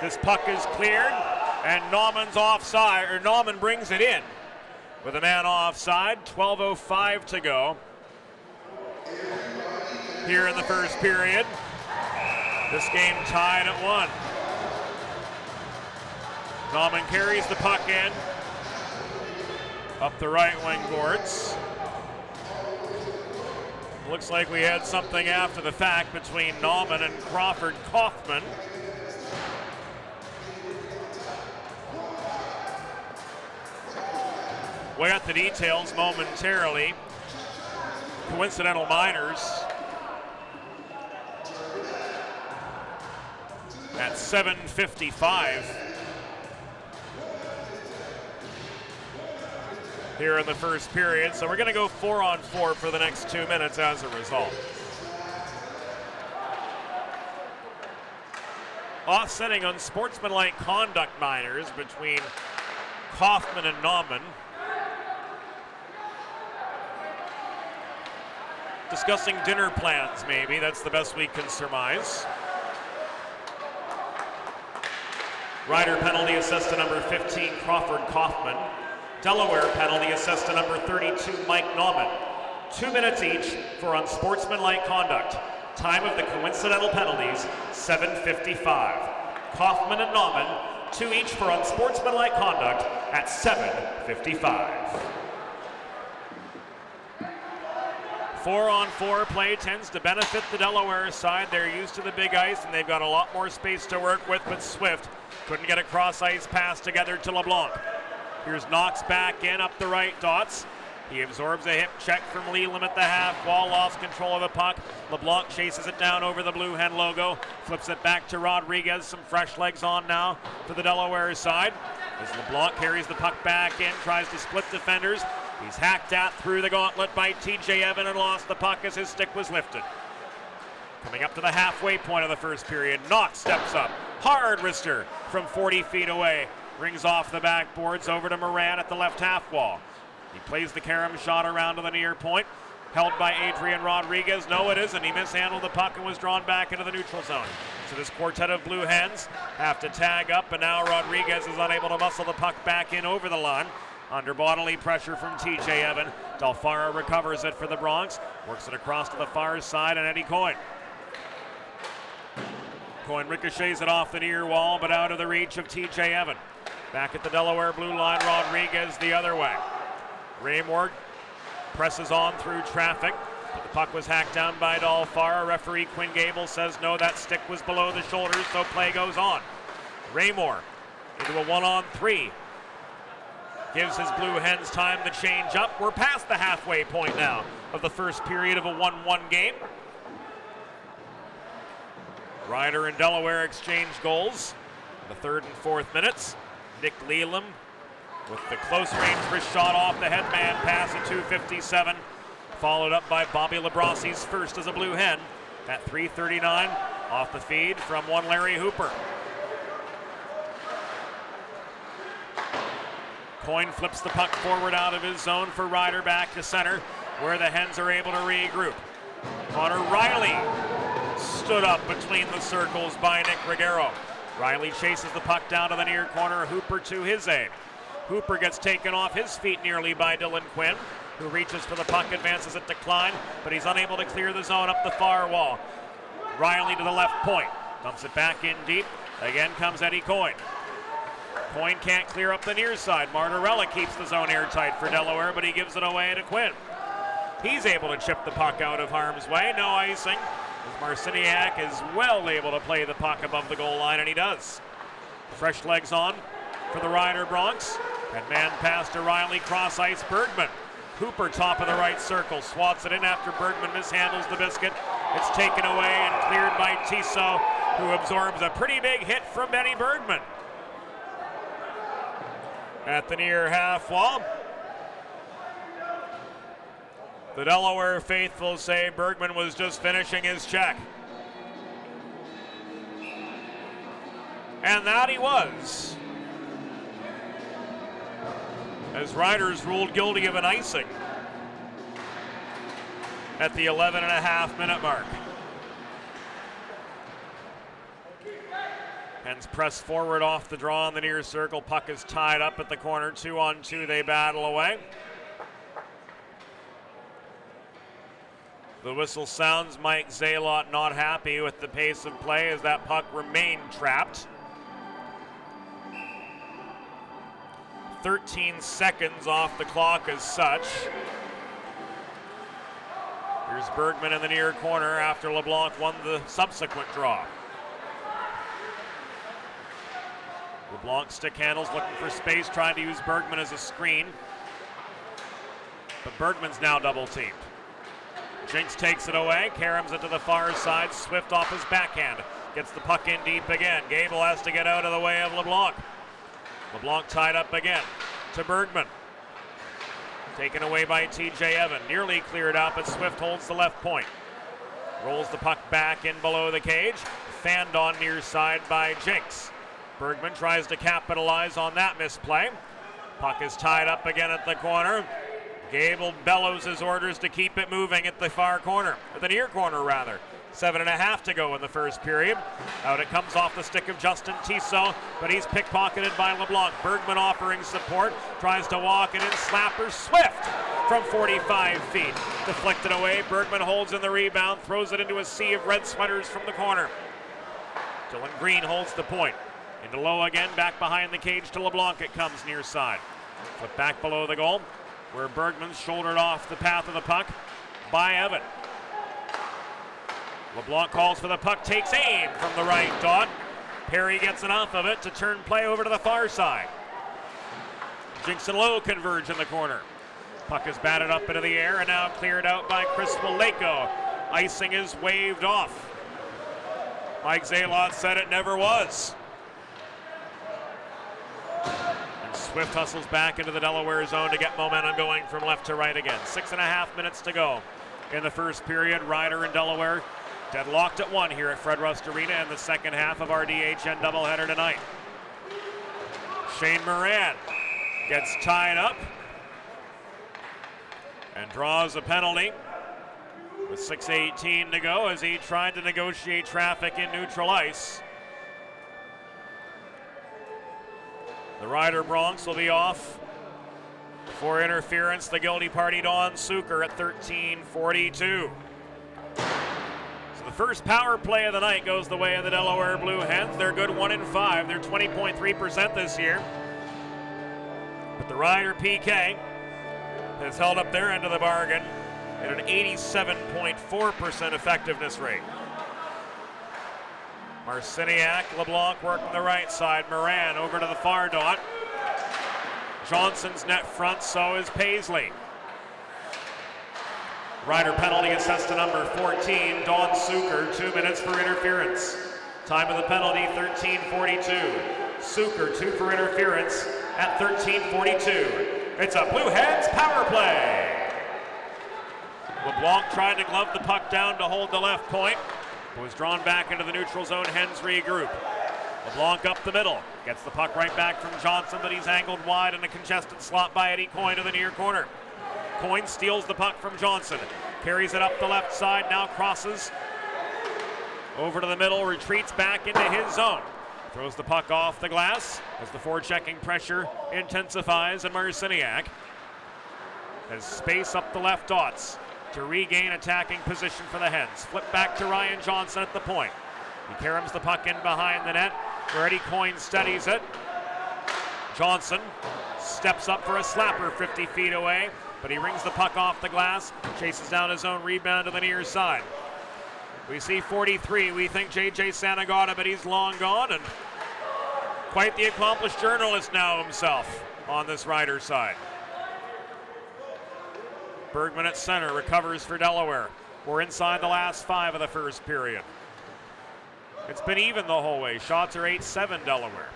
This puck is cleared, and Nauman's offside, or Nauman brings it in with a man offside. 12:05 to go here in the first period. This game tied at 1. Nauman carries the puck in up the right wing boards. Looks like we had something after the fact between Nauman and Crawford Kaufman. We'll get the details momentarily. Coincidental Miners at 7:55 here in the first period. So we're going to go 4-on-4 for the next 2 minutes as a result. Offsetting unsportsmanlike conduct minors between Kaufman and Nauman. Discussing dinner plans, maybe. That's the best we can surmise. Rider penalty assessed to number 15, Crawford Kaufman. Delaware penalty assessed to number 32, Mike Nauman. 2 minutes each for unsportsmanlike conduct. Time of the coincidental penalties, 7:55. Kaufman and Nauman, 2 each for unsportsmanlike conduct at 7:55. 4-on-4 play tends to benefit the Delaware side. They're used to the big ice and they've got a lot more space to work with, but Swift couldn't get a cross-ice pass together to LeBlanc. Here's Knox back in up the right dots. He absorbs a hip check from Leland at the half wall, lost control of the puck. LeBlanc chases it down over the Blue Hen logo, flips it back to Rodriguez. Some fresh legs on now for the Delaware side. As LeBlanc carries the puck back in, tries to split defenders. He's hacked at through the gauntlet by TJ Evan and lost the puck as his stick was lifted. Coming up to the halfway point of the first period, Knox steps up. Hard wrister from 40 feet away. Rings off the backboards over to Moran at the left half wall. He plays the carom shot around to the near point. Held by Adrian Rodriguez. No, it isn't. He mishandled the puck and was drawn back into the neutral zone. So this quartet of Blue Hens have to tag up, and now Rodriguez is unable to muscle the puck back in over the line. Under bodily pressure from TJ Evan. Delfara recovers it for the Bronx. Works it across to the far side, and Eddie Coyne. Coyne ricochets it off the near wall, but out of the reach of TJ Evan. Back at the Delaware blue line, Rodriguez the other way. Raymore presses on through traffic, but the puck was hacked down by Delfara. Referee Quinn Gable says no, that stick was below the shoulders, so play goes on. Raymore into a 1-on-3. Gives his Blue Hens time to change up. We're past the halfway point now of the first period of a 1-1 game. Ryder and Delaware exchange goals in the 3rd and 4th minutes. Nick Leland with the close range wrist shot off the headman pass at 2:57. Followed up by Bobby Labrassi's first as a Blue Hen at 3:39 off the feed from one Larry Hooper. Coyne flips the puck forward out of his zone for Ryder back to center, where the Hens are able to regroup. Connor Riley stood up between the circles by Nick Ruggiero. Riley chases the puck down to the near corner. Hooper to his aid. Hooper gets taken off his feet nearly by Dylan Quinn, who reaches for the puck, advances it to Klein, but he's unable to clear the zone up the far wall. Riley to the left point, dumps it back in deep. Again comes Eddie Coyne. Coyne can't clear up the near side. Martorella keeps the zone airtight for Delaware, but he gives it away to Quinn. He's able to chip the puck out of harm's way. No icing, as Marciniak is well able to play the puck above the goal line, and he does. Fresh legs on for the Ryder Bronx. And man pass to Riley, cross ice, Bergman. Hooper top of the right circle, swats it in after Bergman mishandles the biscuit. It's taken away and cleared by Tissot, who absorbs a pretty big hit from Benny Bergman. At the near half wall, the Delaware faithful say Bergman was just finishing his check. And that he was, as Riders ruled guilty of an icing at the 11.5-minute mark. Hens press forward off the draw in the near circle. Puck is tied up at the corner. 2-on-2, they battle away. The whistle sounds. Mike Zalot not happy with the pace of play as that puck remained trapped. 13 seconds off the clock as such. Here's Bergman in the near corner after LeBlanc won the subsequent draw. LeBlanc stick handles, looking for space, trying to use Bergman as a screen. But Bergman's now double teamed. Jinks takes it away, caroms it to the far side. Swift off his backhand. Gets the puck in deep again. Gable has to get out of the way of LeBlanc. LeBlanc tied up again to Bergman. Taken away by TJ Evan. Nearly cleared out, but Swift holds the left point. Rolls the puck back in below the cage. Fanned on near side by Jinks. Bergman tries to capitalize on that misplay. Puck is tied up again at the corner. Gable bellows his orders to keep it moving at the far corner, at the near corner rather. 7.5 to go in the first period. Out it comes off the stick of Justin Tissot, but he's pickpocketed by LeBlanc. Bergman offering support, tries to walk it in, slapper Swift from 45 feet. Deflected away, Bergman holds in the rebound, throws it into a sea of red sweaters from the corner. Dylan Green holds the point. Into low again, back behind the cage to LeBlanc it comes near side. Flip back below the goal, where Bergman's shouldered off the path of the puck by Evan. LeBlanc calls for the puck, takes aim from the right dot. Perry gets enough of it to turn play over to the far side. Jinks and Lowe converge in the corner. Puck is batted up into the air and now cleared out by Chris Waleko. Icing is waved off. Mike Zalot said it never was. And Swift hustles back into the Delaware zone to get momentum going from left to right again. 6.5 minutes to go in the first period. Ryder and Delaware deadlocked at 1 here at Fred Rust Arena in the second half of our DHN doubleheader tonight. Shane Moran gets tied up and draws a penalty with 6:18 to go as he tried to negotiate traffic in neutral ice. The Ryder Bronx will be off for interference. The guilty party, Don Suker, at 13:42. So the first power play of the night goes the way of the Delaware Blue Hens. They're good 1-5. They're 20.3% this year. But the Ryder PK has held up their end of the bargain at an 87.4% effectiveness rate. Marciniak, LeBlanc working the right side. Moran over to the far dot. Johnson's net front, so is Paisley. Ryder penalty assessed to number 14, Don Suker, 2 minutes for interference. Time of the penalty, 13:42. Suker, 2 for interference at 13:42. It's a Blue Hens power play. LeBlanc tried to glove the puck down to hold the left point. It was drawn back into the neutral zone. Hens regroup. LeBlanc up the middle. Gets the puck right back from Johnson, but he's angled wide in a congested slot by Eddie Coyne to the near corner. Coyne steals the puck from Johnson. Carries it up the left side, now crosses over to the middle, retreats back into his zone. Throws the puck off the glass as the forechecking pressure intensifies, and Marciniak has space up the left dots to regain attacking position for the Hens. Flip back to Ryan Johnson at the point. He caroms the puck in behind the net, where Eddie Coyne steadies it. Johnson steps up for a slapper 50 feet away, but he rings the puck off the glass, chases down his own rebound to the near side. We see 43, we think JJ Santagata, but he's long gone, and quite the accomplished journalist now himself on this Ryder side. Bergman at center, recovers for Delaware. We're inside the last 5 of the first period. It's been even the whole way. Shots are 8-7 Delaware.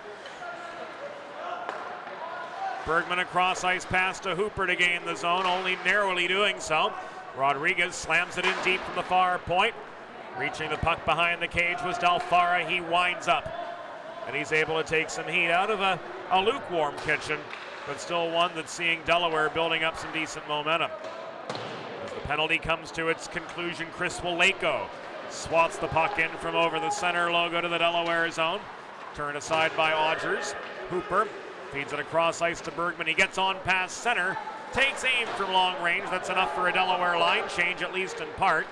Bergman across ice pass to Hooper to gain the zone, only narrowly doing so. Rodriguez slams it in deep from the far point. Reaching the puck behind the cage was Delfara. He winds up, and he's able to take some heat out of a lukewarm kitchen, but still one that's seeing Delaware building up some decent momentum. As the penalty comes to its conclusion, Chris Waleko swats the puck in from over the center logo to the Delaware zone. Turned aside by Odgers. Hooper feeds it across ice to Bergman. He gets on past center, takes aim from long range. That's enough for a Delaware line change, at least in part.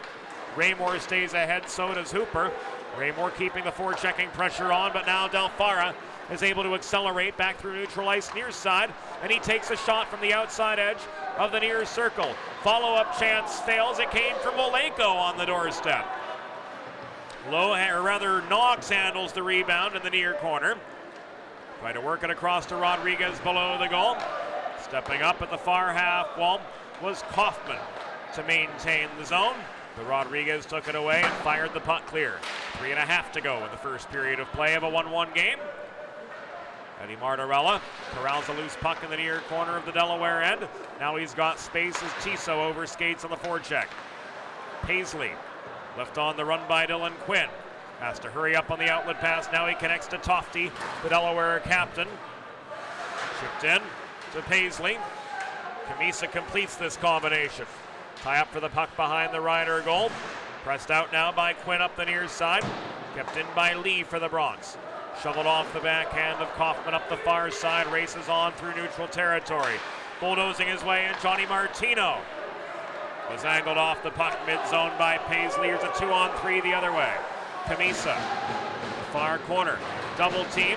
Raymore stays ahead, so does Hooper. Raymore keeping the forechecking pressure on, but now Delfara is able to accelerate back through neutral ice near side, and he takes a shot from the outside edge of the near circle. Follow-up chance fails. It came from Waleko on the doorstep. Knox handles the rebound in the near corner. Try to work it across to Rodriguez below the goal. Stepping up at the far half wall was Kaufman. to maintain the zone, but Rodriguez took it away and fired the puck clear. 3.5 to go in the first period of play of a 1-1 game. Eddie Martorella corrals a loose puck in the near corner of the Delaware end. Now he's got space as Tiso overskates on the forecheck. Paisley left on the run by Dylan Quinn. Has to hurry up on the outlet pass. Now he connects to Tofty, the Delaware captain. Chipped in to Paisley. Kamisa completes this combination. Tie up for the puck behind the Rider goal. Pressed out now by Quinn up the near side. Kept in by Lee for the Bronx. Shoveled off the backhand of Kaufman up the far side. Races on through neutral territory. Bulldozing his way in, Johnny Martino was angled off the puck mid-zone by Paisley. Here's a 2-on-3 the other way. Kamisa, the far corner. Double team.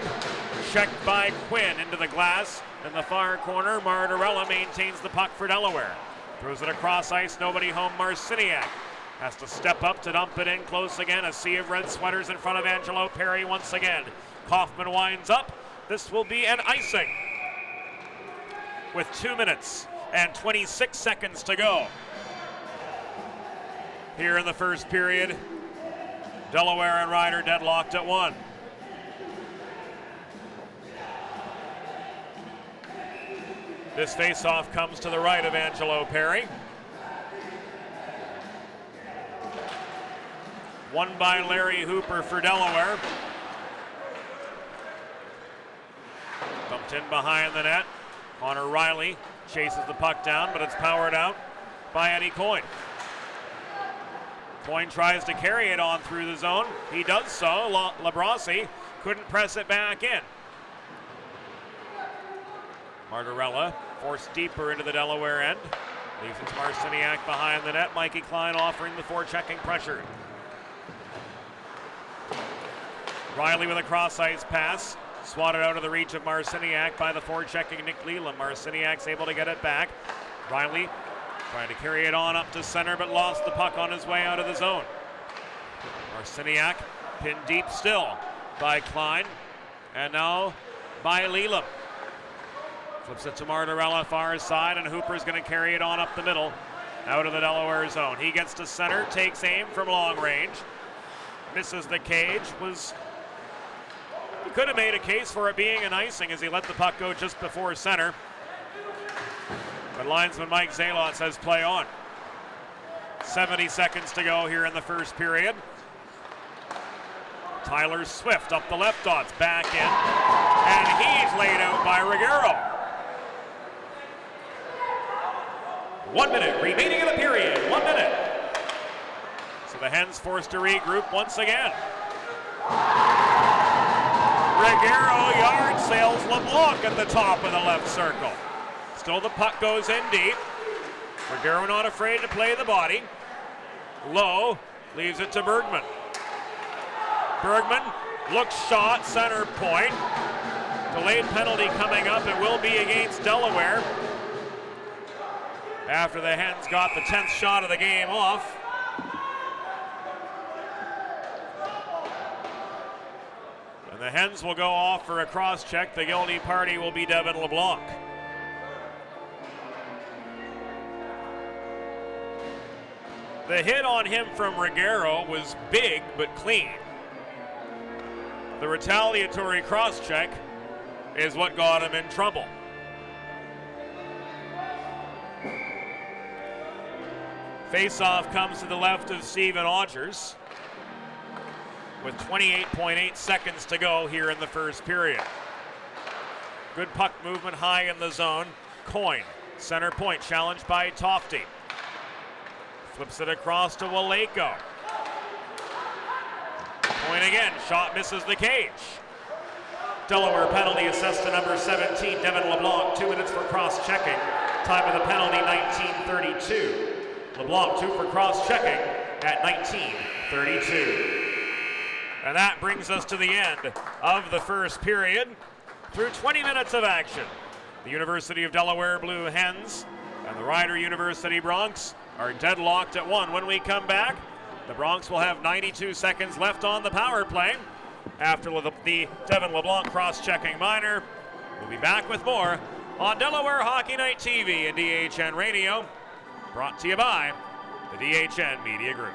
Checked by Quinn into the glass. In the far corner, Martorella maintains the puck for Delaware. Throws it across ice, nobody home. Marciniak has to step up to dump it in close again. A sea of red sweaters in front of Angelo Perry once again. Kaufman winds up. This will be an icing with 2 minutes and 26 seconds to go. Here in the first period, Delaware and Rider deadlocked at 1. This faceoff comes to the right of Angelo Perry. Won by Larry Hooper for Delaware. Dumped in behind the net. Connor Riley chases the puck down, but it's powered out by Eddie Coyne. Coyne tries to carry it on through the zone. He does so. Labrasi couldn't press it back in. Martorella forced deeper into the Delaware end. Leaves it to Marciniak behind the net. Mikey Klein offering the forechecking pressure. Riley with a cross-ice pass. Swatted out of the reach of Marciniak by the forechecking Nick Leland. Marciniak's able to get it back. Riley trying to carry it on up to center, but lost the puck on his way out of the zone. Marciniak pinned deep still by Klein. And now by Leland. Flips it to Martorella, far side, and Hooper's going to carry it on up the middle, out of the Delaware zone. He gets to center, takes aim from long range, misses the cage. He could have made a case for it being an icing as he let the puck go just before center. But linesman Mike Zalot says play on. 70 seconds to go here in the first period. Tyler Swift up the left dots, back in, and he's laid out by Ruggiero. 1 minute remaining in the period. 1 minute. So the Hens forced to regroup once again. Ruggiero yard sails LeBlanc at the top of the left circle. Still the puck goes in deep. Ruggiero not afraid to play the body. Low leaves it to Bergman. Bergman looks shot, center point. Delayed penalty coming up. It will be against Delaware. After the Hens got the 10th shot of the game off. And the Hens will go off for a cross-check. The guilty party will be Devin LeBlanc. The hit on him from Ruggiero was big but clean. The retaliatory cross-check is what got him in trouble. Face-off comes to the left of Steven Odgers with 28.8 seconds to go here in the first period. Good puck movement high in the zone. Coyne, center point, challenged by Tofty. Flips it across to Waleko. Coyne again, shot misses the cage. Delaware penalty assessed to number 17, Devin LeBlanc. 2 minutes for cross-checking. Time of the penalty, 19:32. LeBlanc 2 for cross-checking at 19:32. And that brings us to the end of the first period. Through 20 minutes of action, the University of Delaware Blue Hens and the Rider University Bronx are deadlocked at 1. When we come back, the Bronx will have 92 seconds left on the power play after the Devin LeBlanc cross-checking minor. We'll be back with more on Delaware Hockey Night TV and DHN Radio Brought to you by the DHN Media Group.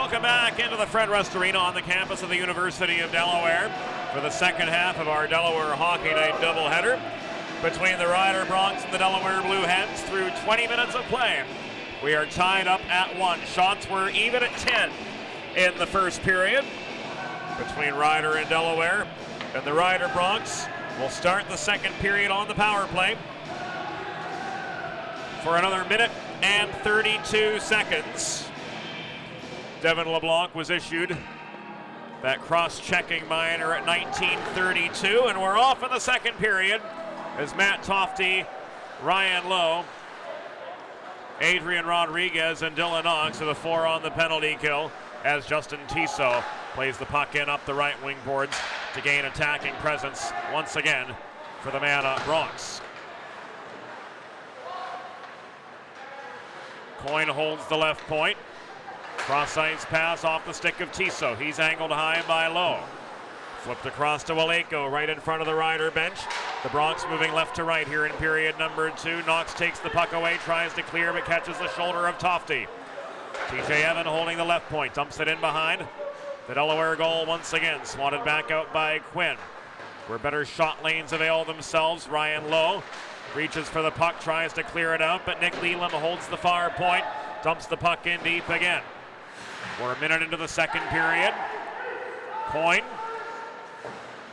welcome back into the Fred Rust Arena on the campus of the University of Delaware for the second half of our Delaware Hockey Night doubleheader between the Rider Broncs and the Delaware Blue Hens through 20 minutes of play. We are tied up at 1. Shots were even at 10 in the first period between Rider and Delaware, and the Rider Broncs will start the second period on the power play for another minute and 32 seconds. Devin LeBlanc was issued that cross-checking minor at 19:32, and we're off in the second period as Matt Tofty, Ryan Lowe, Adrian Rodriguez, and Dylan Knox are the 4 on the penalty kill as Justin Tissot plays the puck in up the right wing boards to gain attacking presence once again for the man Broncs. Coyne holds the left point. Cross-ice pass off the stick of Tissot. He's angled high by Lowe. Flipped across to Walejko right in front of the Rider bench. The Broncs moving left to right here in period number 2. Knox takes the puck away, tries to clear, but catches the shoulder of Tofty. TJ Evan holding the left point, dumps it in behind. The Delaware goal once again, swatted back out by Quinn. Where better shot lanes avail themselves, Ryan Lowe reaches for the puck, tries to clear it out, but Nick Leland holds the far point, dumps the puck in deep again. We're a minute into the second period. Coyne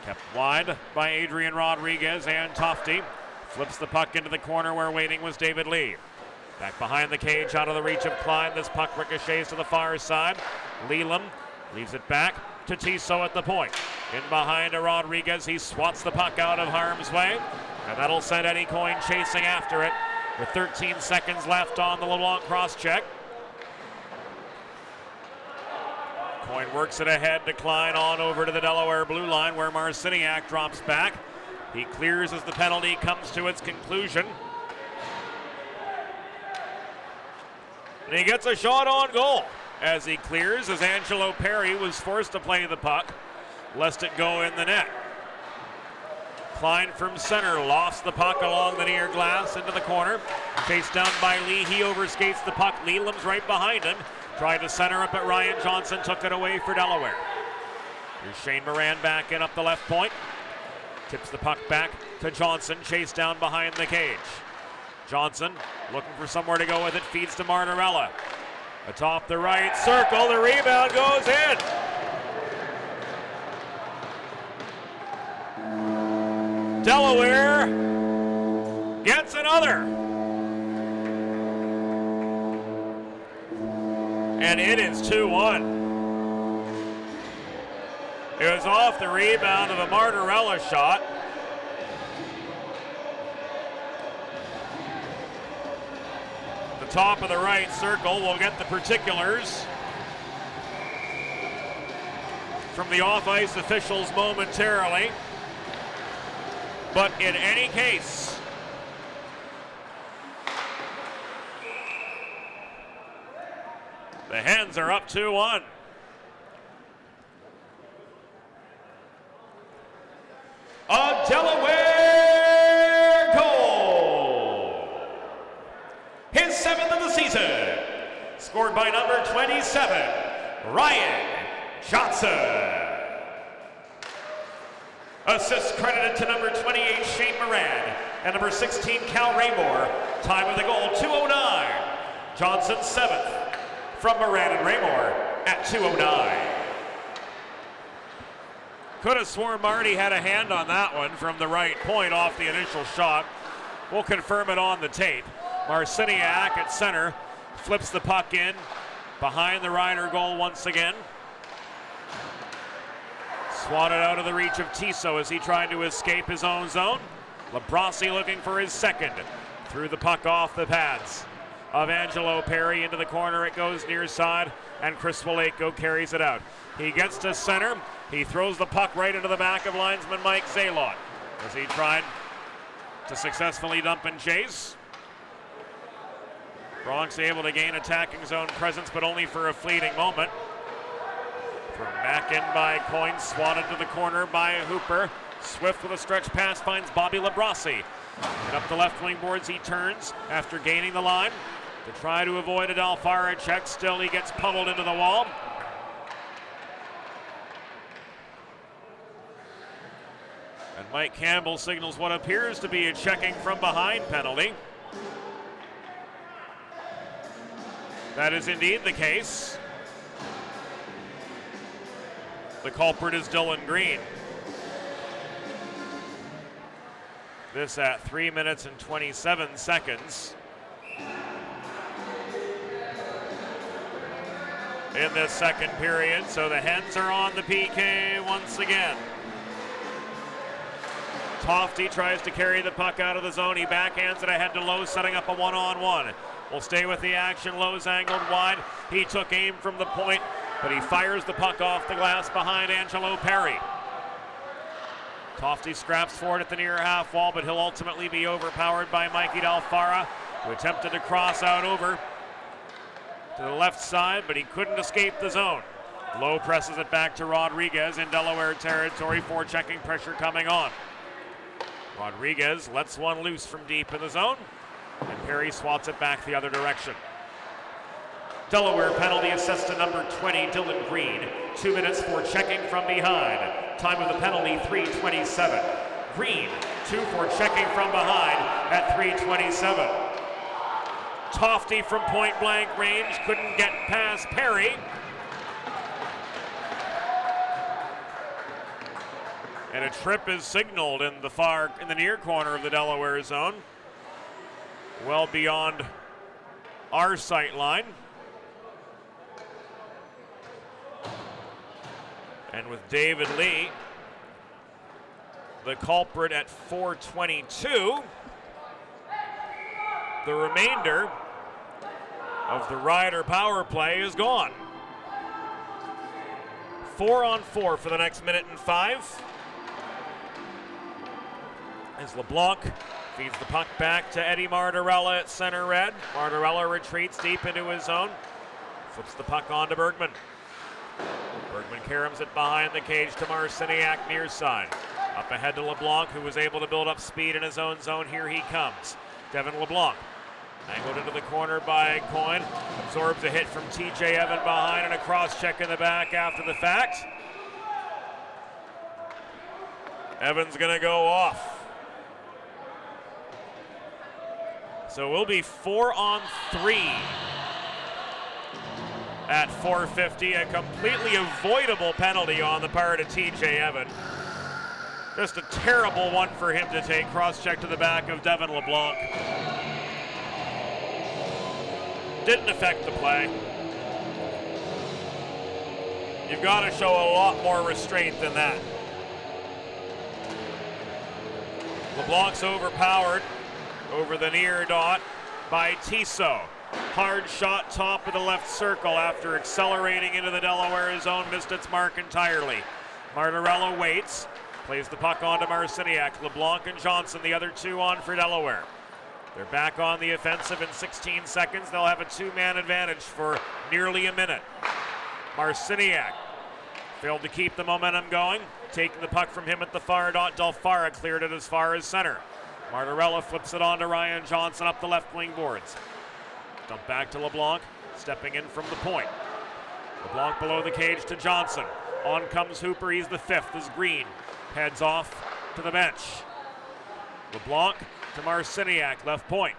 kept wide by Adrian Rodriguez and Tofty. Flips the puck into the corner where waiting was David Lee. Back behind the cage, out of the reach of Klein. This puck ricochets to the far side. Leland leaves it back to Tissot at the point. In behind to Rodriguez. He swats the puck out of harm's way. And that'll send Eddie Coyne chasing after it with 13 seconds left on the LeBlanc cross-check. Coyne works it ahead to Klein on over to the Delaware blue line where Marciniak drops back. He clears as the penalty comes to its conclusion. And he gets a shot on goal as he clears, as Angelo Perry was forced to play the puck lest it go in the net. Klein from center lofts the puck along the near glass into the corner. Chased down by Lee. He overskates the puck. Leland's right behind him. Tried to center it, but Ryan Johnson took it away for Delaware. Here's Shane Moran back in up the left point. Tips the puck back to Johnson, chased down behind the cage. Johnson looking for somewhere to go with it, feeds to Martorella. Atop the right circle, the rebound goes in. Delaware gets another. And it is 2-1. It was off the rebound of a Martorella shot. The top of the right circle will get the particulars from the off-ice officials momentarily. But in any case, the Hens are up 2-1. A Delaware goal. His 7th of the season. Scored by number 27, Ryan Johnson. Assists credited to number 28, Shane Moran, and number 16, Cal Raymore. Time of the goal, 2:09. Johnson 7th. From Moran and Raymore at 2:09. Could have sworn Marty had a hand on that one from the right point off the initial shot. We'll confirm it on the tape. Marciniak at center flips the puck in behind the Rider goal once again. Swatted out of the reach of Tissot as he tried to escape his own zone. Labrossi looking for his second. Threw the puck off the pads of Angelo Perry into the corner. It goes near side, and Chris Walejko carries it out. He gets to center. He throws the puck right into the back of linesman Mike Zalot as he tried to successfully dump and chase. Bronx able to gain attacking zone presence, but only for a fleeting moment. From back in by Coyne, swatted to the corner by Hooper. Swift with a stretch pass finds Bobby Labrossi. And up the left wing boards he turns after gaining the line to try to avoid a Dalfara check. Still he gets pummeled into the wall. And Mike Campbell signals what appears to be a checking from behind penalty. That is indeed the case. The culprit is Dylan Green. This at 3 minutes and 27 seconds. In this second period, so the Hens are on the PK once again. Tofty tries to carry the puck out of the zone. He backhands it ahead to Lowe, setting up a one-on-one. Will stay with the action. Lowe's angled wide. He took aim from the point, but he fires the puck off the glass behind Angelo Perry. Tofty scraps forward at the near half wall, but he'll ultimately be overpowered by Mikey Dalfara, who attempted to cross out over to the left side, but he couldn't escape the zone. Lowe presses it back to Rodriguez in Delaware territory. Forechecking pressure coming on. Rodriguez lets one loose from deep in the zone, and Perry swats it back the other direction. Delaware penalty assessed to number 20, Dylan Green. 2 minutes for checking from behind. Time of the penalty, 3:27. Green, 2 for checking from behind at 3:27. Tofty from point blank range couldn't get past Perry. And a trip is signaled in the near corner of the Delaware zone, well beyond our sight line. And with David Lee, the culprit at 4:22, the remainder of the Rider power play is gone. 4-on-4 for the next minute and 5. As LeBlanc feeds the puck back to Eddie Martirella at center red. Martirella retreats deep into his zone. Flips the puck on to Bergman. Bergman caroms it behind the cage to Marciniak near side. Up ahead to LeBlanc, who was able to build up speed in his own zone. Here he comes. Devin LeBlanc. Angled into the corner by Coyne. Absorbs a hit from TJ Evan behind and a cross check in the back after the fact. Evan's gonna go off. So we'll be 4-on-3 at 4:50. A completely avoidable penalty on the part of TJ Evan. Just a terrible one for him to take. Cross check to the back of Devin LeBlanc. Didn't affect the play. You've got to show a lot more restraint than that. LeBlanc's overpowered over the near dot by Tissot. Hard shot top of the left circle after accelerating into the Delaware zone. Missed its mark entirely. Martirella waits. Plays the puck on to Marciniak. LeBlanc and Johnson, the other two on for Delaware. They're back on the offensive in 16 seconds. They'll have a two-man advantage for nearly a minute. Marciniak failed to keep the momentum going. Taking the puck from him at the far dot. Dalfara cleared it as far as center. Martirella flips it on to Ryan Johnson up the left wing boards. Dump back to LeBlanc, stepping in from the point. LeBlanc below the cage to Johnson. On comes Hooper, he's the fifth as Green heads off to the bench. LeBlanc to Marciniak, left point.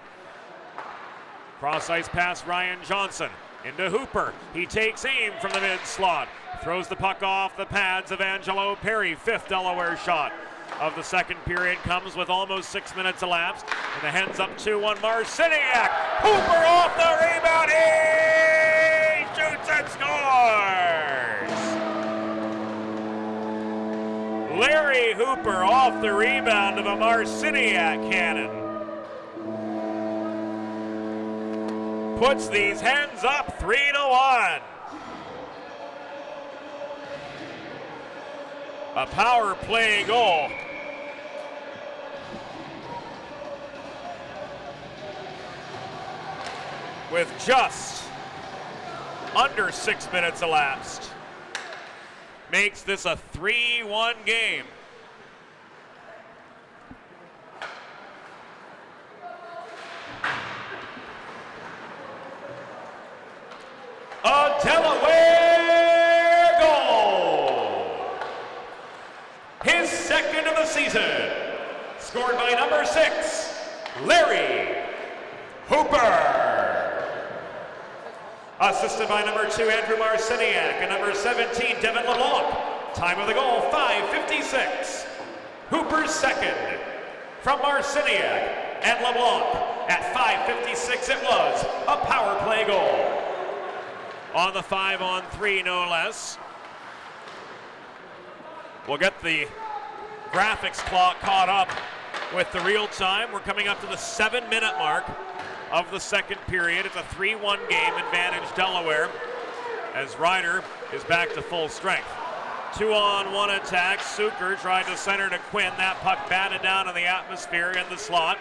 Cross ice pass Ryan Johnson into Hooper. He takes aim from the mid slot. Throws the puck off the pads of Angelo Perry. Fifth Delaware shot of the second period comes with almost 6 minutes elapsed. And the Hens up 2-1. Marciniak. Hooper off the rebound. He shoots and scores. Larry Hooper off the rebound of a Marciniak cannon. Puts these Hens up 3-1. A power play goal. With just under 6 minutes elapsed. Makes this a 3-1 game. A Delaware goal. his second of the season. Scored by number 6, Larry Hooper. Assisted by number 2, Andrew Marciniak, and number 17, Devin LeBlanc. Time of the goal, 5:56. Hooper's second from Marciniak and LeBlanc. At 5:56, it was a power play goal. On the 5-on-3, no less. We'll get the graphics clock caught up with the real time. We're coming up to the 7-minute mark of the second period. It's a 3-1 game, advantage Delaware, as Ryder is back to full strength. 2-on-1 attack. Suker tried to center to Quinn. That puck batted down in the atmosphere in the slot.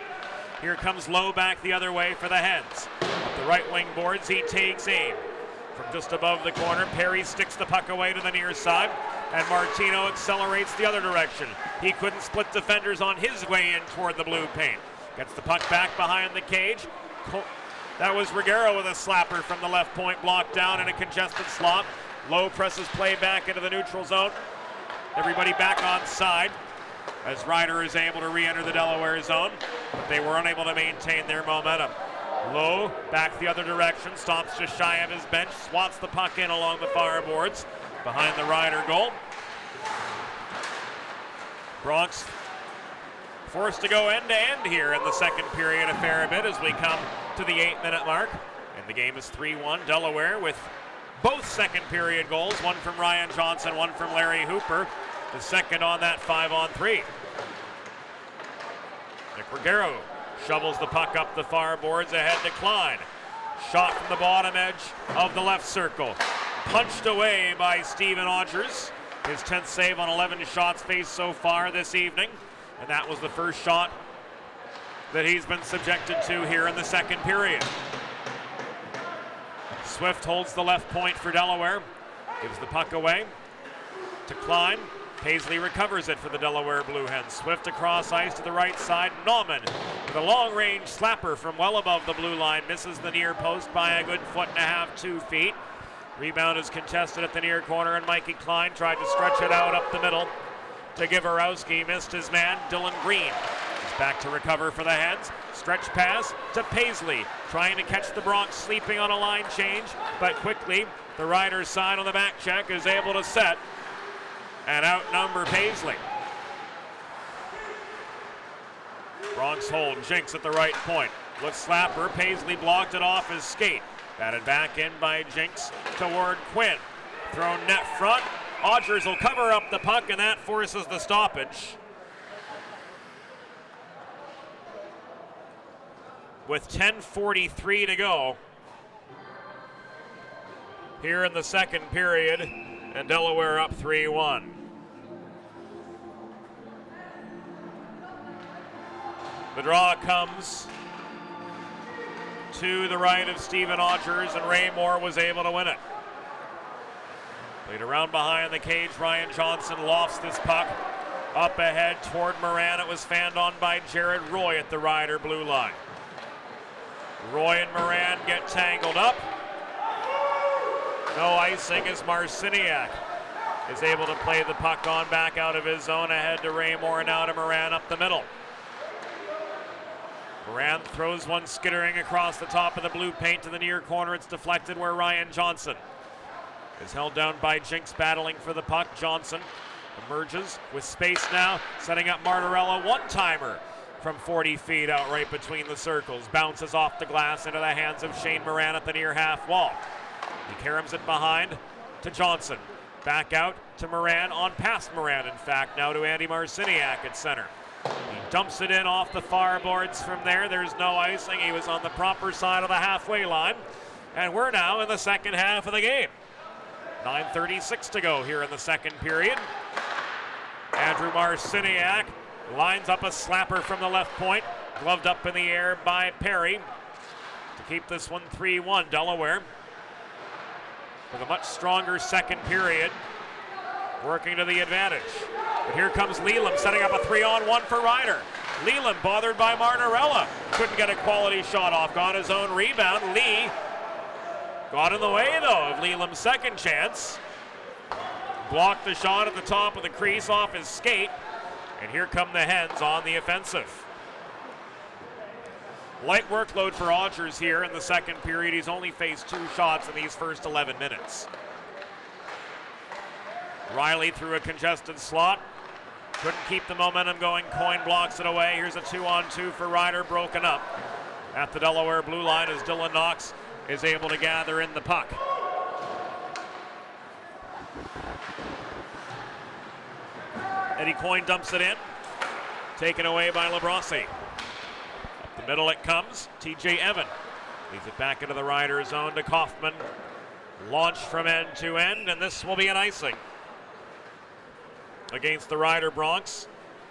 Here comes Lowe back the other way for the Hens. Up the right wing boards, he takes aim. From just above the corner, Perry sticks the puck away to the near side, and Martino accelerates the other direction. He couldn't split defenders on his way in toward the blue paint. Gets the puck back behind the cage. That was Ruggiero with a slapper from the left point, blocked down in a congested slot. Lowe presses play back into the neutral zone. Everybody back on side as Ryder is able to re-enter the Delaware zone, but they were unable to maintain their momentum. Lowe back the other direction, stops just shy of his bench, swats the puck in along the far boards behind the Ryder goal. Bronx forced to go end to end here in the second period a fair bit as we come to the 8-minute mark. And the game is 3-1 Delaware with both second period goals, one from Ryan Johnson, one from Larry Hooper, the second on that 5-on-3. Nick Ruggiero shovels the puck up the far boards ahead to Klein. Shot from the bottom edge of the left circle. Punched away by Steven Odgers. His 10th save on 11 shots faced so far this evening. And that was the first shot that he's been subjected to here in the second period. Swift holds the left point for Delaware. Gives the puck away to Klein. Paisley recovers it for the Delaware Blue Hens. Swift across ice to the right side. Nauman with a long-range slapper from well above the blue line. Misses the near post by a good 1.5 feet, 2 feet. Rebound is contested at the near corner, and Mikey Klein tried to stretch it out up the middle to Givarowski. Missed his man, Dylan Green. He's back to recover for the Hens. Stretch pass to Paisley, trying to catch the Bronx sleeping on a line change, but quickly the Riders side on the back check is able to set and outnumber Paisley. Bronx hold, Jinx at the right point. With slapper, Paisley blocked it off his skate. Batted back in by Jinx toward Quinn. Thrown net front. Odgers will cover up the puck, and that forces the stoppage. With 10:43 to go here in the second period, and Delaware up 3-1. The draw comes to the right of Steven Odgers, and Ray Moore was able to win it. Played around behind the cage. Ryan Johnson lofts this puck up ahead toward Moran. It was fanned on by Jared Roy at the Ryder blue line. Roy and Moran get tangled up. No icing as Marciniak is able to play the puck on back out of his zone ahead to Ray Moore, now to Moran up the middle. Moran throws one skittering across the top of the blue paint to the near corner. It's deflected where Ryan Johnson is held down by Jinx battling for the puck. Johnson emerges with space now, setting up Martorella. One-timer from 40 feet out right between the circles. Bounces off the glass into the hands of Shane Moran at the near half wall. He caroms it behind to Johnson. Back out to Moran, on past Moran in fact, now to Andy Marciniak at center. He dumps it in off the far boards from there. There's no icing. He was on the proper side of the halfway line. And we're now in the second half of the game. 9:36 to go here in the second period. Andrew Marciniak lines up a slapper from the left point. Gloved up in the air by Perry to keep this one 3-1. Delaware with a much stronger second period, working to the advantage. But here comes Leland setting up a 3-on-1 for Ryder. Leland bothered by Martorella. Couldn't get a quality shot off. Got his own rebound. Lee got in the way though of Leland's second chance. blocked the shot at the top of the crease off his skate, and here come the Hens on the offensive. Light workload for Odgers here in the second period. He's only faced 2 shots in these first 11 minutes. Riley through a congested slot. Couldn't keep the momentum going. Coyne blocks it away. Here's a 2-on-2 for Ryder, broken up at the Delaware blue line as Dylan Knox is able to gather in the puck. Eddie Coyne dumps it in. Taken away by Labrossi. Up the middle it comes. TJ Evan leaves it back into the Ryder zone to Kaufman. Launched from end to end, and this will be an icing against the Ryder Bronx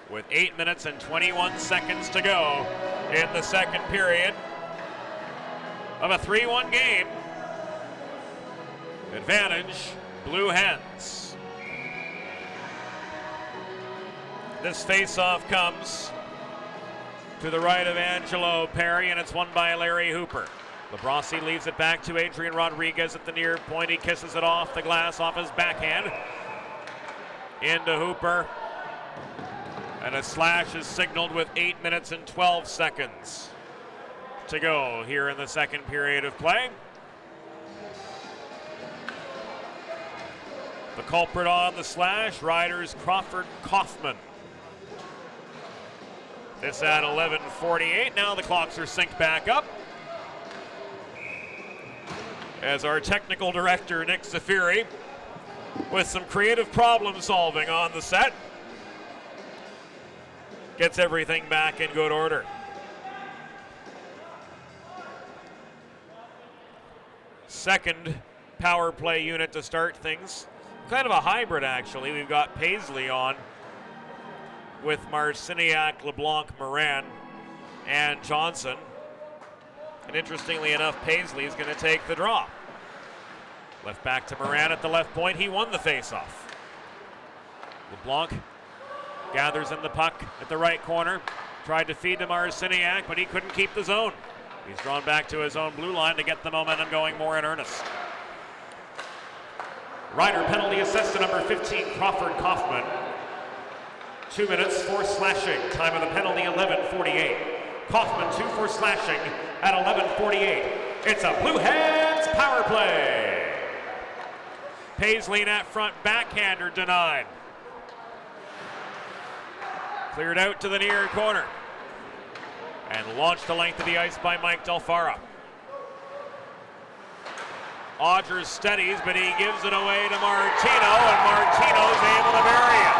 with 8 minutes and 21 seconds to go in the second period of a 3-1 game. Advantage, Blue Hens. This face-off comes to the right of Angelo Perry, and it's won by Larry Hooper. Labrossi leaves it back to Adrian Rodriguez at the near point. He kisses it off the glass off his backhand. Into Hooper. And a slash is signaled with 8 minutes and 12 seconds to go here in the second period of play. The culprit on the slash, Riders Crawford Kaufman. This at 11:48. Now the clocks are synced back up as our technical director, Nick Zafiri, with some creative problem solving on the set, gets everything back in good order. Second power play unit to start things. Kind of a hybrid, actually. We've got Paisley on with Marciniak, LeBlanc, Moran, and Johnson. And interestingly enough, Paisley is going to take the draw. Left back to Moran at the left point. He won the faceoff. LeBlanc gathers in the puck at the right corner. Tried to feed to Marciniak, but he couldn't keep the zone. He's drawn back to his own blue line to get the momentum going more in earnest. Ryder penalty assessed to number 15, Crawford Kaufman. 2 minutes for slashing. Time of the penalty, 11:48. Kaufman 2 for slashing at 11:48. It's a Blue Hens power play. Paisley net front, backhander denied. Cleared out to the near corner. And launched the length of the ice by Mike Delfara. Odgers steadies, but he gives it away to Martino, and Martino's able to bury it.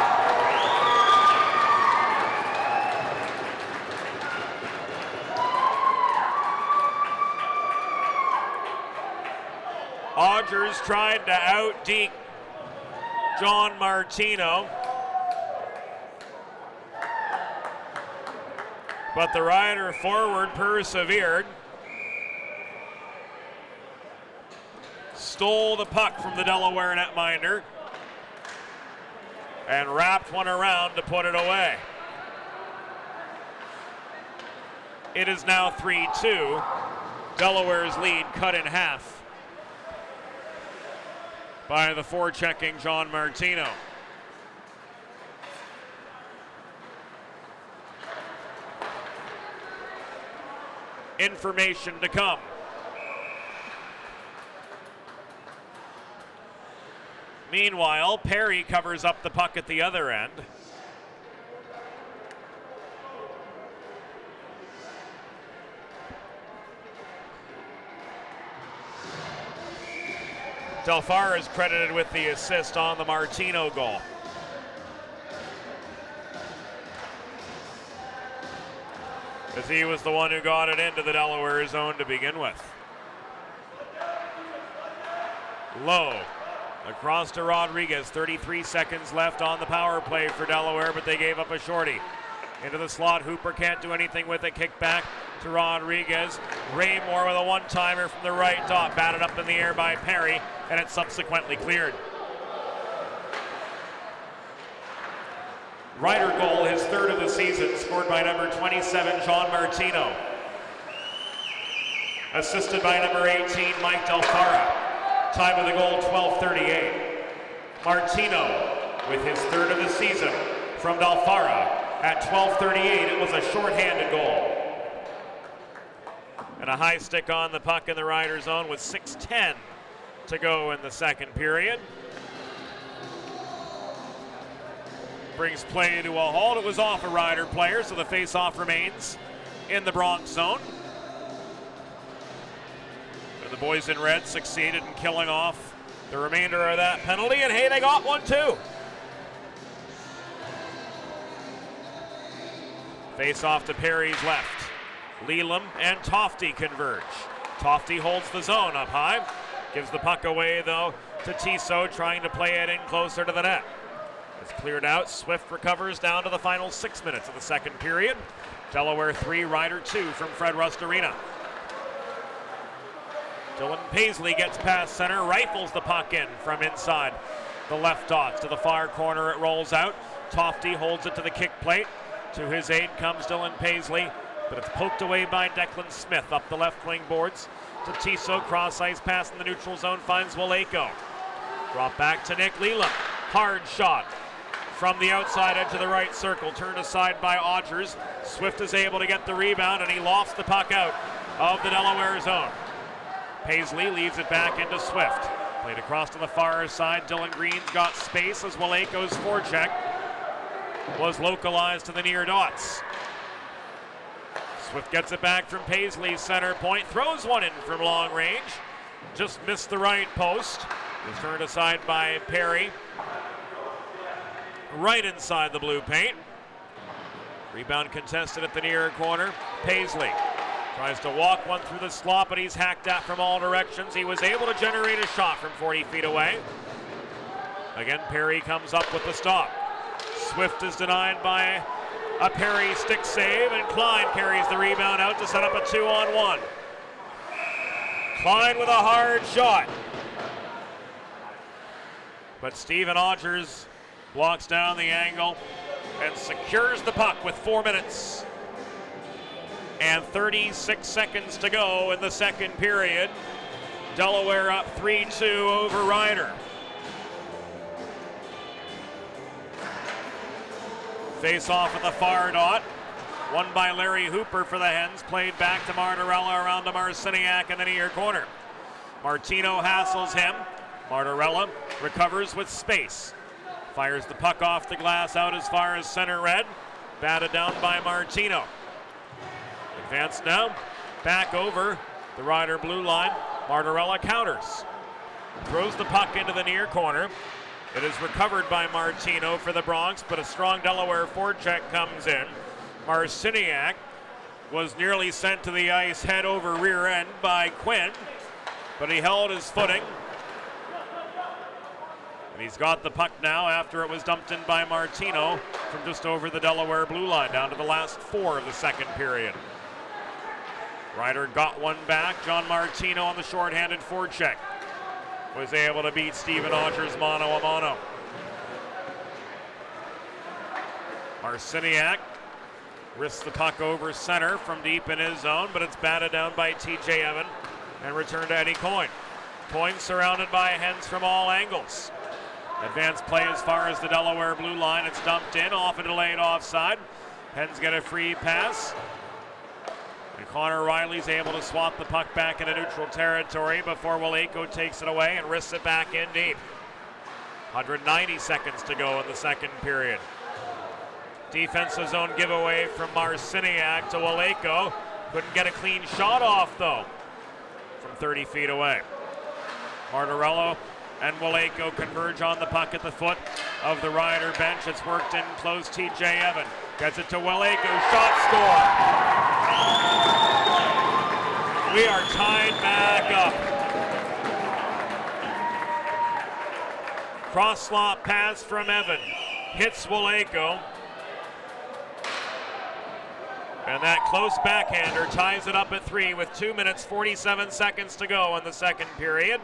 Odgers tried to out-deke John Martino, but the Ryder forward persevered. Stole the puck from the Delaware netminder and wrapped one around to put it away. It is now 3-2. Delaware's lead cut in half by the forechecking John Martino. Information to come. Meanwhile, Perry covers up the puck at the other end. Delfara is credited with the assist on the Martino goal. As he was the one who got it into the Delaware zone to begin with. Low. Across to Rodriguez, 33 seconds left on the power play for Delaware, but they gave up a shorty. Into the slot, Hooper can't do anything with it. Kick back to Rodriguez. Raymore with a one-timer from the right dot, batted up in the air by Perry, and it's subsequently cleared. Ryder goal, his third of the season, scored by number 27, John Martino. Assisted by number 18, Mike Delfara. Time of the goal, 12:38. Martino with his third of the season from Dalfara. At 12:38, it was a shorthanded goal. And a high stick on the puck in the Rider zone with 6:10 to go in the second period. Brings play to a halt. It was off a Rider player, so the face-off remains in the Bronx zone. And the boys in red succeeded in killing off the remainder of that penalty, and hey, they got one too. Face-off to Perry's left. Leland and Tofty converge. Tofty holds the zone up high. Gives the puck away, though, to Tissot, trying to play it in closer to the net. It's cleared out. Swift recovers down to the final 6 minutes of the second period. Delaware 3, Rider 2 from Fred Rust Arena. Dylan Paisley gets past center, rifles the puck in from inside the left dots. To the far corner, it rolls out. Tofty holds it to the kick plate. To his aid comes Dylan Paisley, but it's poked away by Declan Smith up the left wing boards to Tissot. Cross-ice pass in the neutral zone finds Waleko. Drop back to Nick Leland. Hard shot from the outside edge of the right circle. Turned aside by Odgers. Swift is able to get the rebound, and he lofts the puck out of the Delaware zone. Paisley leaves it back into Swift. Played across to the far side. Dylan Green's got space as Waleko's forecheck was localized to the near dots. Swift gets it back from Paisley's center point, throws one in from long range, just missed the right post. Was turned aside by Perry, right inside the blue paint. Rebound contested at the near corner. Paisley tries to walk one through the slot, but he's hacked at from all directions. He was able to generate a shot from 40 feet away. Again, Perry comes up with the stop. Swift is denied by a Perry stick save, and Klein carries the rebound out to set up a 2-on-1. Klein with a hard shot. But Steven Odgers blocks down the angle and secures the puck with 4 minutes and 36 seconds to go in the second period. Delaware up 3-2 over Rider. Face off at the far dot. Won by Larry Hooper for the Hens. Played back to Martirella around to Marciniak in the near corner. Martino hassles him. Martirella recovers with space. Fires the puck off the glass out as far as center red. Batted down by Martino. Advance now. Back over the Rider blue line. Martirella counters. Throws the puck into the near corner. It is recovered by Martino for the Bronx, but a strong Delaware forecheck comes in. Marciniak was nearly sent to the ice head over rear end by Quinn, but he held his footing. And he's got the puck now after it was dumped in by Martino from just over the Delaware blue line down to the last 4 of the second period. Rider got one back. John Martino on the shorthanded forecheck was able to beat Steven Odgers mano-a-mano. Marciniak risks the puck over center from deep in his zone, but it's batted down by TJ Evan and returned to Eddie Coyne. Coyne surrounded by Hens from all angles. Advanced play as far as the Delaware blue line. It's dumped in off a delayed offside. Hens get a free pass. And Connor Riley's able to swap the puck back into neutral territory before Waleko takes it away and risks it back in deep. 190 seconds to go in the second period. Defensive zone giveaway from Marciniak to Waleko. Couldn't get a clean shot off, though, from 30 feet away. Martirella and Waleko converge on the puck at the foot of the Rider bench. It's worked in close. TJ Evan gets it to Waleko. Shot score. We are tied back up. Cross slot pass from Evan. Hits Waleko. And that close backhander ties it up at 3 with 2 minutes, 47 seconds to go in the second period.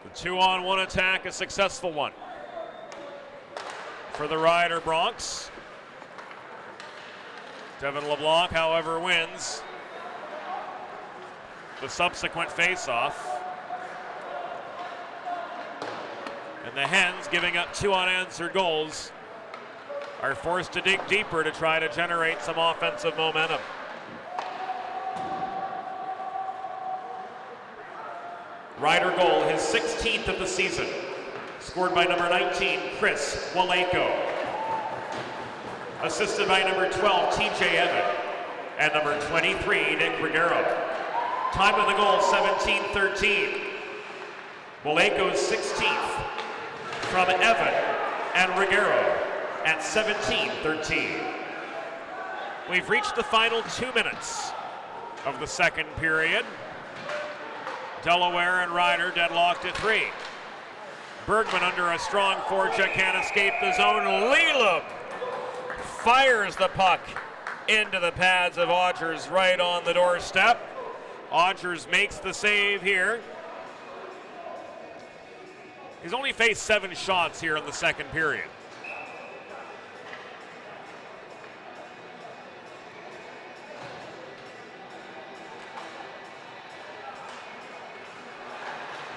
The 2-on-1 attack, a successful one for the Rider Bronx. Devin LeBlanc, however, wins the subsequent face-off. And the Hens, giving up 2 unanswered goals, are forced to dig deeper to try to generate some offensive momentum. Ryder goal, his 16th of the season, scored by number 19, Chris Waleko. Assisted by number 12, TJ Evan, and number 23, Nick Ruggiero. Time of the goal, 17:13. Waleko's 16th from Evan and Ruggiero at 17:13. We've reached the final 2 minutes of the second period. Delaware and Ryder deadlocked at 3. Bergman under a strong forecheck can't escape the zone. Leland fires the puck into the pads of Odgers right on the doorstep. Odgers makes the save here. He's only faced 7 shots here in the second period.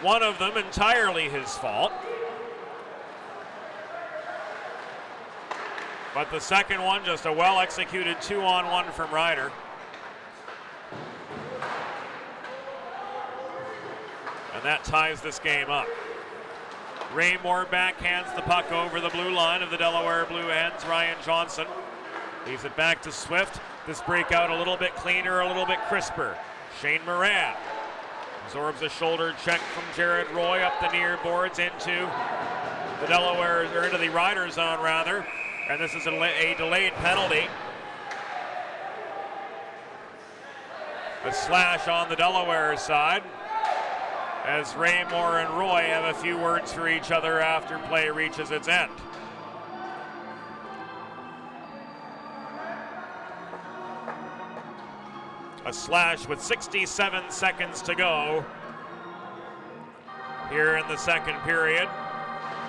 One of them entirely his fault. But the second one, just a well-executed 2-on-1 from Ryder. And that ties this game up. Raymore backhands the puck over the blue line of the Delaware Blue Hens. Ryan Johnson leaves it back to Swift. This breakout a little bit cleaner, a little bit crisper. Shane Moran absorbs a shoulder check from Jared Roy up the near boards into the Delaware, or into the Ryder zone rather. And this is a delayed penalty. A slash on the Delaware side, as Raymore and Roy have a few words for each other after play reaches its end. A slash with 67 seconds to go here in the second period,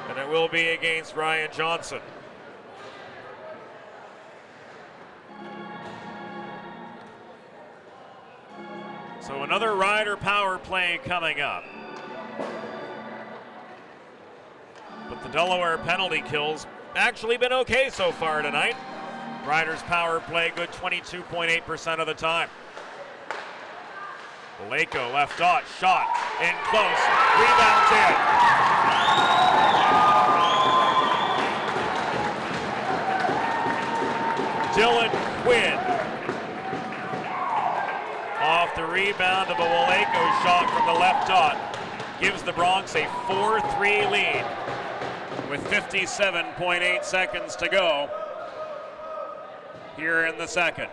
and it will be against Ryan Johnson. So another Ryder power play coming up. But the Delaware penalty kills actually been okay so far tonight. Ryder's power play good 22.8% of the time. Waleko left dot, shot in close, rebounds in. Dylan Quinn off the rebound of a Waleko shot from the left dot gives the Bronx a 4-3 lead with 57.8 seconds to go here in the second.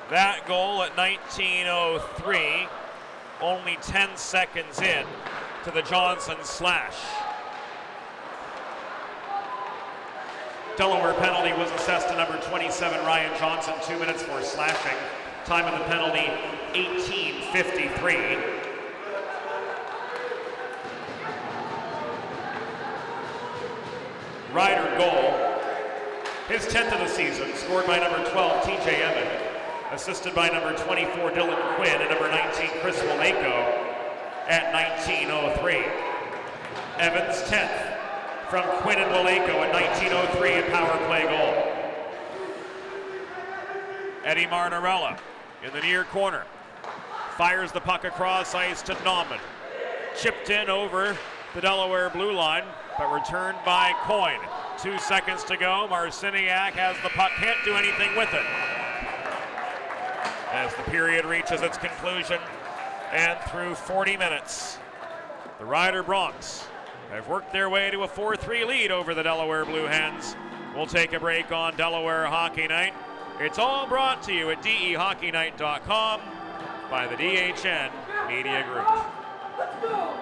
That goal at 19:03, only 10 seconds in to the Johnson slash. Delaware penalty was assessed to number 27, Ryan Johnson, 2 minutes for slashing. Time of the penalty, 18:53. Ryder goal, his 10th of the season, scored by number 12, TJ Evan. Assisted by number 24, Dylan Quinn, and number 19, Chris Waleko at 19:03. Evans' 10th from Quinn and Waleko at 19:03, a power play goal. Eddie Martinarella in the near corner. Fires the puck across ice to Nauman. Chipped in over the Delaware blue line, but returned by Coyne. 2 seconds to go. Marciniak has the puck, can't do anything with it. As the period reaches its conclusion and through 40 minutes, the Ryder Bronx have worked their way to a 4-3 lead over the Delaware Blue Hens. We'll take a break on Delaware Hockey Night. It's all brought to you at DEHockeyNight.com by the DHN Media Group. Let's go!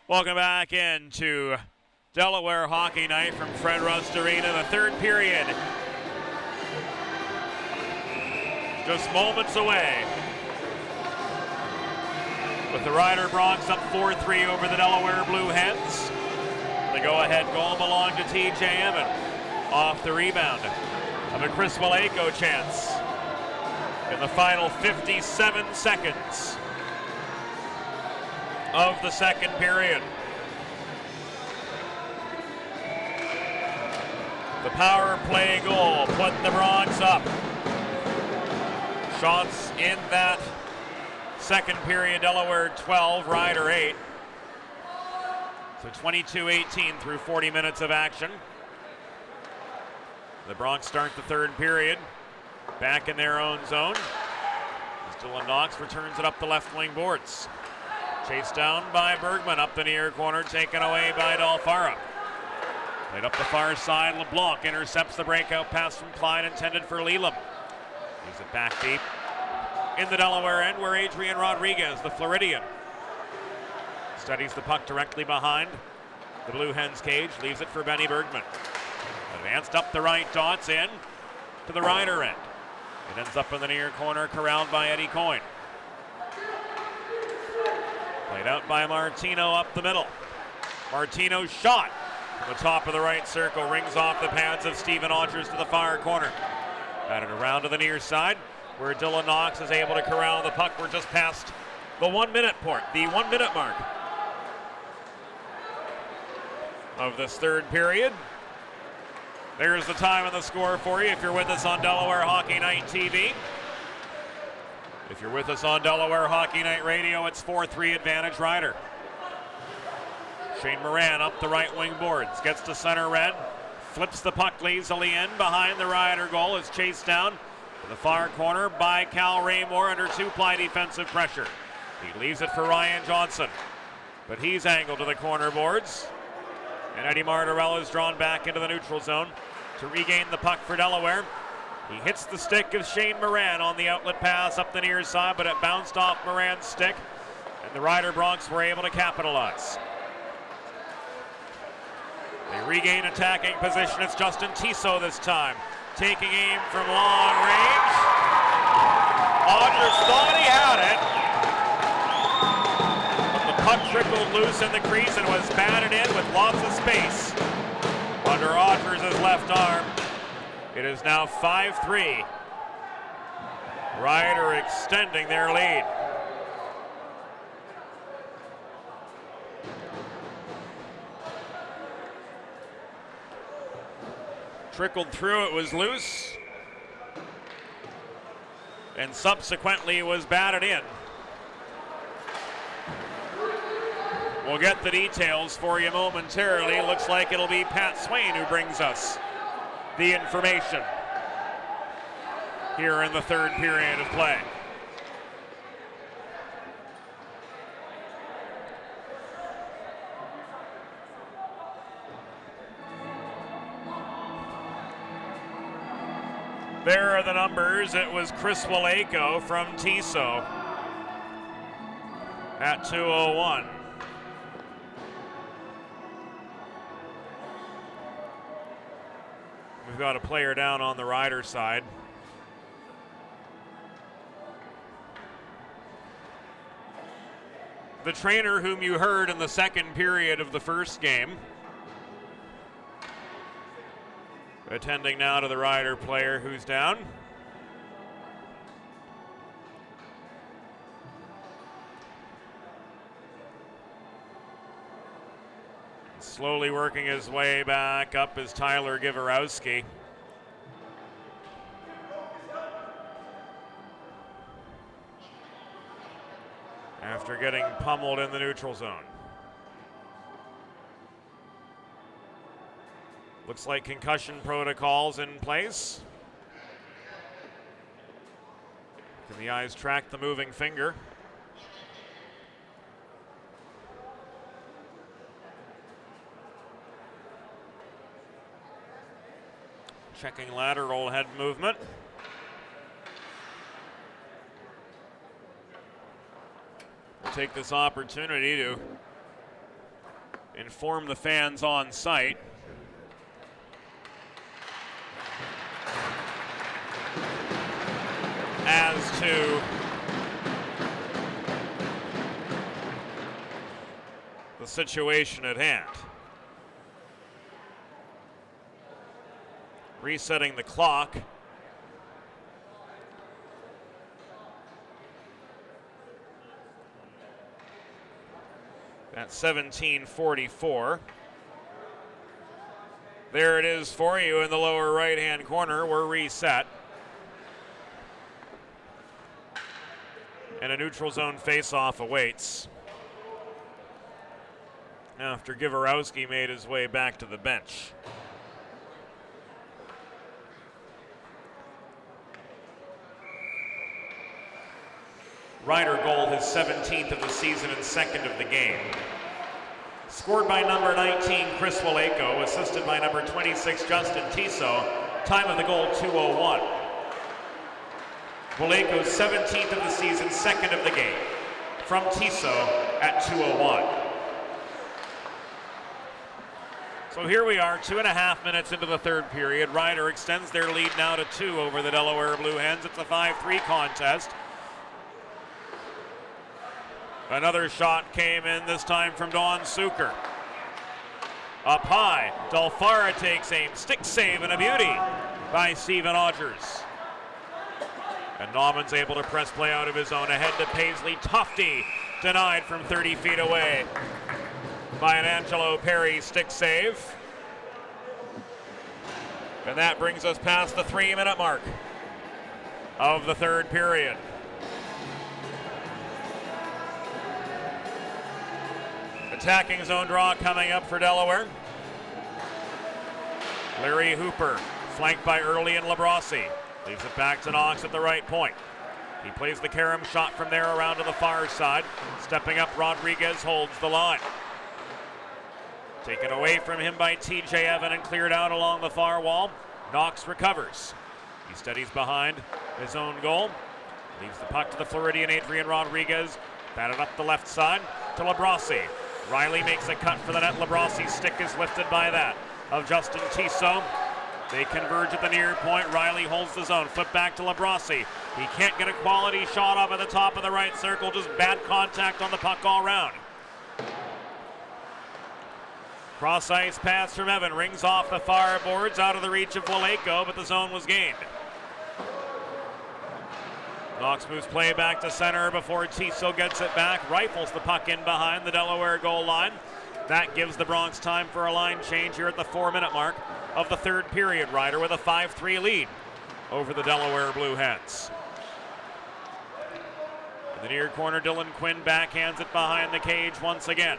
Welcome back into Delaware Hockey Night from Fred Rust Arena, the third period. Just moments away. With the Rider Broncs up 4-3 over the Delaware Blue Hens. The go-ahead goal belonged to TJ Evan. Off the rebound of a Chris Waleko chance in the final 57 seconds of the second period. The power play goal put the Broncs up. Shots in that second period, Delaware 12, Rider 8. So 22-18 through 40 minutes of action. The Bronx start the third period back in their own zone. As Dylan Knox returns it up the left wing boards. Chased down by Bergman up the near corner, taken away by Dalfara. Played up the far side, LeBlanc intercepts the breakout pass from Klein intended for Leland. Leaves it back deep in the Delaware end where Adrian Rodriguez, the Floridian, studies the puck directly behind the Blue Hens cage, leaves it for Benny Bergman. Advanced up the right, dots in to the Rider end. It ends up in the near corner, corralled by Eddie Coyne. Played out by Martino up the middle. Martino's shot from the top of the right circle rings off the pads of Stephen Odgers to the far corner. Batted around to the near side where Dylan Knox is able to corral the puck. We're just past the 1 minute mark of this third period. There's the time and the score for you if you're with us on Delaware Hockey Night TV. If you're with us on Delaware Hockey Night Radio, it's 4-3 advantage Rider. Shane Moran up the right wing boards, gets to center red, flips the puck lazily in behind the Rider goal, is chased down to the far corner by Cal Raymore under two-ply defensive pressure. He leaves it for Ryan Johnson, but he's angled to the corner boards. And Eddie Martorell is drawn back into the neutral zone to regain the puck for Delaware. He hits the stick of Shane Moran on the outlet pass up the near side, but it bounced off Moran's stick, and the Rider Bronx were able to capitalize. They regain attacking position. It's Justin Tissot this time, taking aim from long range. Odgers thought he had it, but the puck trickled loose in the crease and was batted in with lots of space under Odgers' left arm. It is now 5-3. Rider extending their lead. Trickled through, it was loose, and subsequently was batted in. We'll get the details for you momentarily. Looks like it'll be Pat Swain who brings us the information here in the third period of play. There are the numbers. It was Chris Waleko from Tissot at 2:01. We've got a player down on the Rider side. The trainer whom you heard in the second period of the first game, attending now to the Rider player who's down. Slowly working his way back up is Tyler Givorowski. After getting pummeled in the neutral zone. Looks like concussion protocols in place. Can the eyes track the moving finger? Checking lateral head movement. We'll take this opportunity to inform the fans on site as to the situation at hand. Resetting the clock. At 17:44. There it is for you in the lower right-hand corner. We're reset. And a neutral zone face-off awaits. after Giverowski made his way back to the bench. Ryder goal, his 17th of the season and second of the game. Scored by number 19, Chris Waleko, assisted by number 26, Justin Tiso. Time of the goal, 2:01. Waleko's 17th of the season, second of the game. From Tiso at 2:01. So here we are, 2.5 minutes into the third period. Ryder extends their lead now to 2 over the Delaware Blue Hens. It's a 5-3 contest. Another shot came in, this time from Don Suker. Up high, Delfara takes aim, stick save and a beauty by Stephen Odgers. And Nauman's able to press play out of his own, ahead to Paisley. Tufty denied from 30 feet away by an Angelo Perry stick save. And that brings us past the 3-minute mark of the third period. Attacking zone draw coming up for Delaware. Larry Hooper, flanked by Early and Labrossi. Leaves it back to Knox at the right point. He plays the carom shot from there around to the far side. Stepping up, Rodriguez holds the line. Taken away from him by TJ Evan and cleared out along the far wall. Knox recovers. He steadies behind his own goal. Leaves the puck to the Floridian Adrian Rodriguez. Batted up the left side to Labrossi. Riley makes a cut for the net. Labrassi's stick is lifted by that of Justin Tiso. They converge at the near point. Riley holds the zone. Flip back to Labrossi. He can't get a quality shot off at the top of the right circle. Just bad contact on the puck all round. Cross ice pass from Evan. Rings off the far boards out of the reach of Waleko, but the zone was gained. Knox moves play back to center before Tiso gets it back. Rifles the puck in behind the Delaware goal line. That gives the Bronx time for a line change here at the 4-minute mark of the third period. Ryder with a 5-3 lead over the Delaware Blue Hens. In the near corner, Dylan Quinn backhands it behind the cage once again.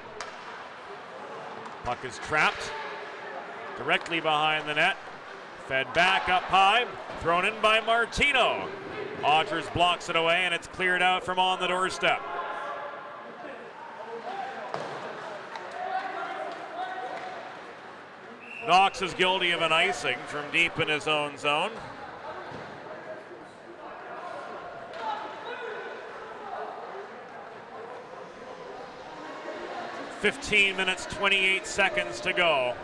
Puck is trapped directly behind the net. Fed back up high, thrown in by Martino. Odgers blocks it away, and it's cleared out from on the doorstep. Knox is guilty of an icing from deep in his own zone. "15 minutes, 28 seconds to go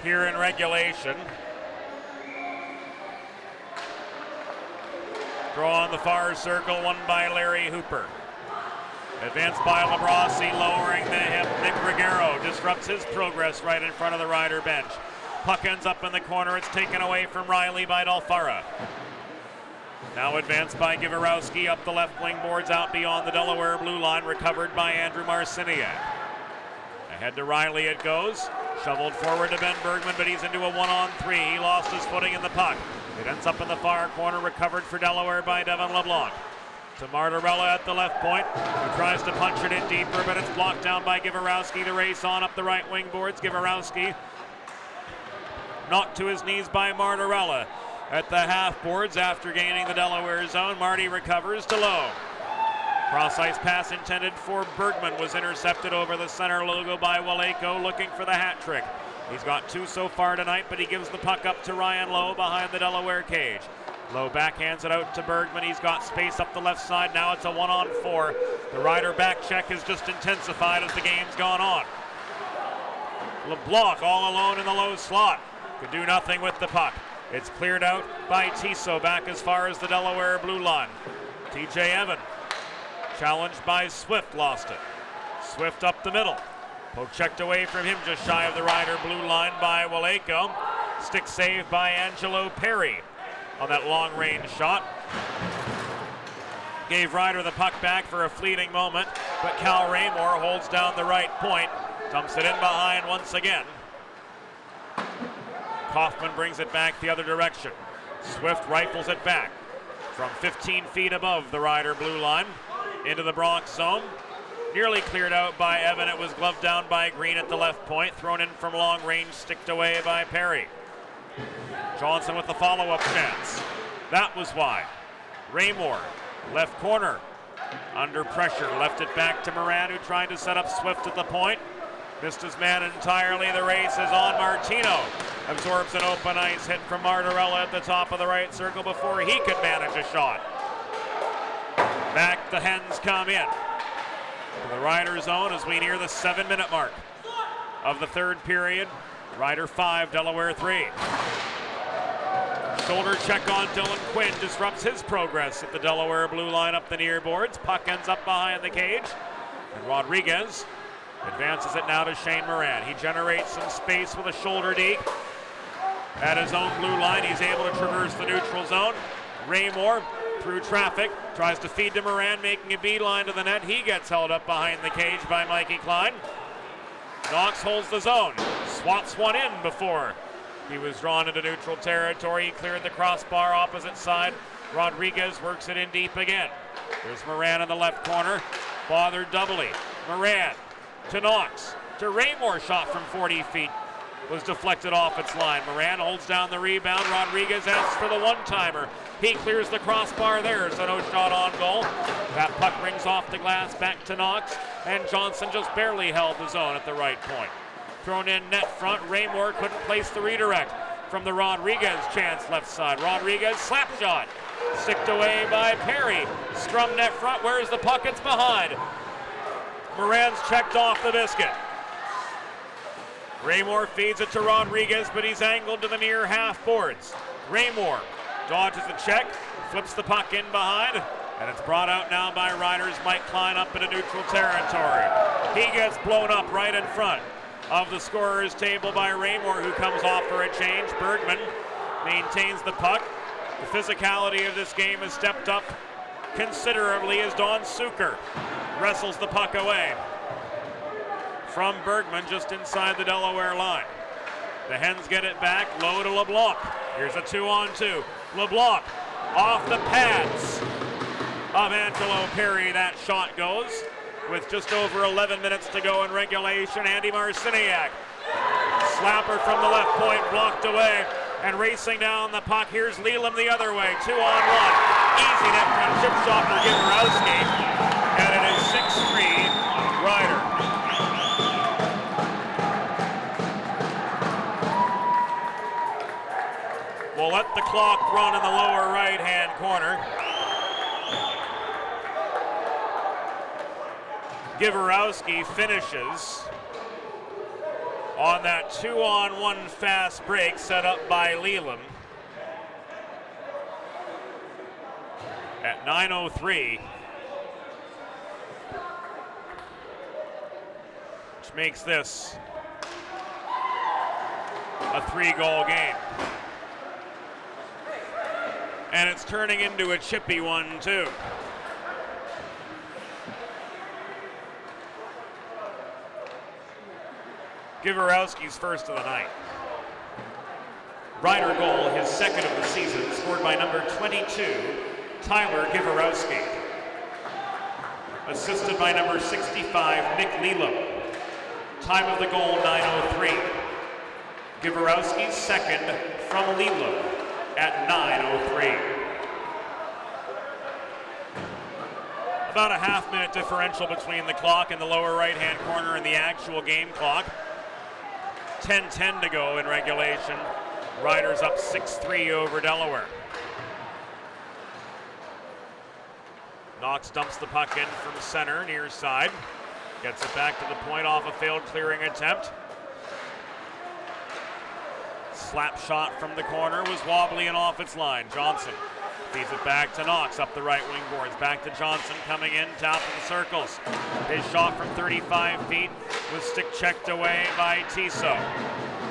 here in regulation. Draw on the far circle, won by Larry Hooper. Advanced by Labrossi, lowering the hip. Nick Ruggiero disrupts his progress right in front of the Ryder bench. Puck ends up in the corner. It's taken away from Riley by Delfara. Now advanced by Giverowski up the left wing boards out beyond the Delaware blue line. Recovered by Andrew Marciniak. Ahead to Riley it goes. Shoveled forward to Ben Bergman, but he's into a 1-on-3. He lost his footing in the puck. It ends up in the far corner, recovered for Delaware by Devin LeBlanc. To Martorella at the left point, who tries to punch it in deeper, but it's blocked down by Giverowski to race on up the right wing boards. Giverowski knocked to his knees by Martorella at the half boards after gaining the Delaware zone. Marty recovers to Lowe. Cross ice pass intended for Bergman was intercepted over the center logo by Waleko, looking for the hat trick. He's got 2 so far tonight, but he gives the puck up to Ryan Lowe behind the Delaware cage. Lowe backhands it out to Bergman. He's got space up the left side. Now it's a 1-on-4. The Ryder back check has just intensified as the game's gone on. LeBlanc all alone in the low slot. Could do nothing with the puck. It's cleared out by Tiso back as far as the Delaware blue line. TJ Evan, challenged by Swift, lost it. Swift up the middle. Poke checked away from him just shy of the Ryder blue line by Waleko. Stick save by Angelo Perry on that long range shot. Gave Ryder the puck back for a fleeting moment, but Cal Raymore holds down the right point. Dumps it in behind once again. Kaufman brings it back the other direction. Swift rifles it back from 15 feet above the Ryder blue line into the Bronx zone. Nearly cleared out by Evan. It was gloved down by Green at the left point. Thrown in from long range, sticked away by Perry. Johnson with the follow-up chance. That was wide. Raymore, left corner. Under pressure, left it back to Moran, who tried to set up Swift at the point. Missed his man entirely. The race is on. Martino absorbs an open ice hit from Martorella at the top of the right circle before he could manage a shot. Back the Hens come in to the Rider zone as we near the 7-minute mark of the third period. Rider 5, Delaware 3. Shoulder check on Dylan Quinn disrupts his progress at the Delaware blue line up the near boards. Puck ends up behind the cage. And Rodriguez advances it now to Shane Moran. He generates some space with a shoulder deke. At his own blue line, he's able to traverse the neutral zone. Raymore through traffic, tries to feed to Moran, making a beeline to the net. He gets held up behind the cage by Mikey Klein. Knox holds the zone, swats one in before he was drawn into neutral territory. He cleared the crossbar opposite side. Rodriguez works it in deep again. There's Moran in the left corner, bothered doubly. Moran to Knox, to Raymore, shot from 40 feet. Was deflected off its line. Moran holds down the rebound. Rodriguez asks for the one-timer. He clears the crossbar there, so no shot on goal. That puck rings off the glass back to Knox, and Johnson just barely held the zone at the right point. Thrown in net front. Raymore couldn't place the redirect from the Rodriguez chance left side. Rodriguez slap shot. Sticked away by Perry. Strum net front. Where's the puck? It's behind. Moran's checked off the biscuit. Raymore feeds it to Rodriguez, but he's angled to the near half boards. Raymore dodges the check, flips the puck in behind, and it's brought out now by Riders Mike Klein up into neutral territory. He gets blown up right in front of the scorer's table by Raymore, who comes off for a change. Bergman maintains the puck. The physicality of this game has stepped up considerably as Don Suker wrestles the puck away from Bergman just inside the Delaware line. The Hens get it back, low to LeBlanc. Here's a 2-on-2. LeBlanc off the pads of Angelo Perry. That shot goes with just over 11 minutes to go in regulation. Andy Marciniak. Slapper from the left point, blocked away, and racing down the puck. Here's Leland the other way, 2-on-1. Easy net front chip shot for Giverowski, and it is 6-3 Rider. We'll let the clock run in the lower right-hand corner. Giverowski finishes on that 2-on-1 fast break set up by Leland at 9:03, which makes this a 3-goal game. And it's turning into a chippy one, too. Giverowski's first of the night. Rider goal, his second of the season, scored by number 22, Tyler Giverowski. Assisted by number 65, Nick Leland. Time of the goal, 9:03. Giverowski's second from Leland at 9:03. About a half-minute differential between the clock in the lower right-hand corner and the actual game clock. 10:10 to go in regulation. Riders up 6-3 over Delaware. Knox dumps the puck in from center, near side. Gets it back to the point off a failed clearing attempt. Slap shot from the corner was wobbly and off its line. Johnson feeds it back to Knox up the right wing boards. Back to Johnson coming in, top of the circles. His shot from 35 feet was stick checked away by Tiso.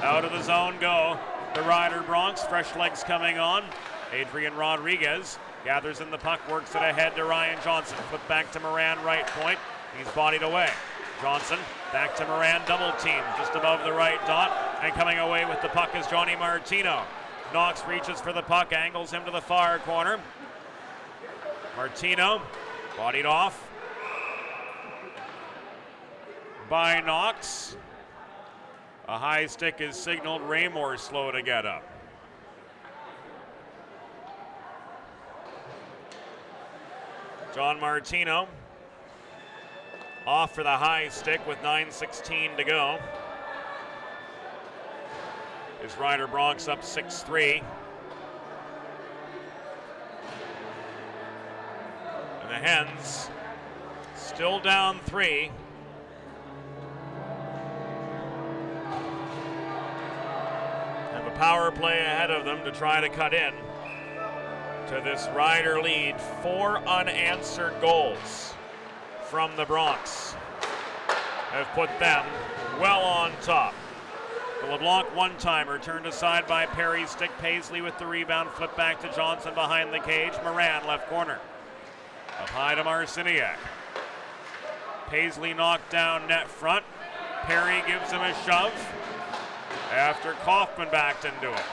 Out of the zone go the Rider Bronx. Fresh legs coming on. Adrian Rodriguez gathers in the puck, works it ahead to Ryan Johnson. Flip back to Moran, right point. He's bodied away. Johnson back to Moran, double team just above the right dot, and coming away with the puck is Johnny Martino. Knox reaches for the puck, angles him to the far corner. Martino bodied off. by Knox. A high stick is signaled. Raymore slow to get up. John Martino off for the high stick with 9:16 to go. His Ryder Bronx up 6-3. And the Hens still down 3. Have a power play ahead of them to try to cut in to this Ryder lead. 4 unanswered goals from the Bronx have put them well on top. The LeBlanc one-timer turned aside by Perry. Stick Paisley with the rebound. Flip back to Johnson behind the cage. Moran left corner. Up high to Marciniak. Paisley knocked down net front. Perry gives him a shove after Kaufman backed into it.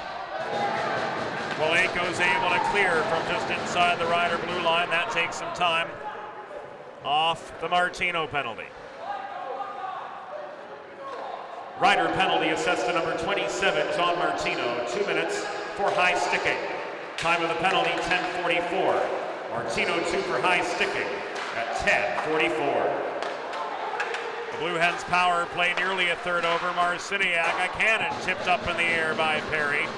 Waleko's able to clear from just inside the Ryder blue line. That takes some time off the Martino penalty. Ryder penalty assessed to number 27, John Martino. 2 minutes for high sticking. Time of the penalty, 10:44. Martino 2 for high sticking at 10:44. The Blue Hens power play nearly a third over. Marciniak, a cannon tipped up in the air by Perry.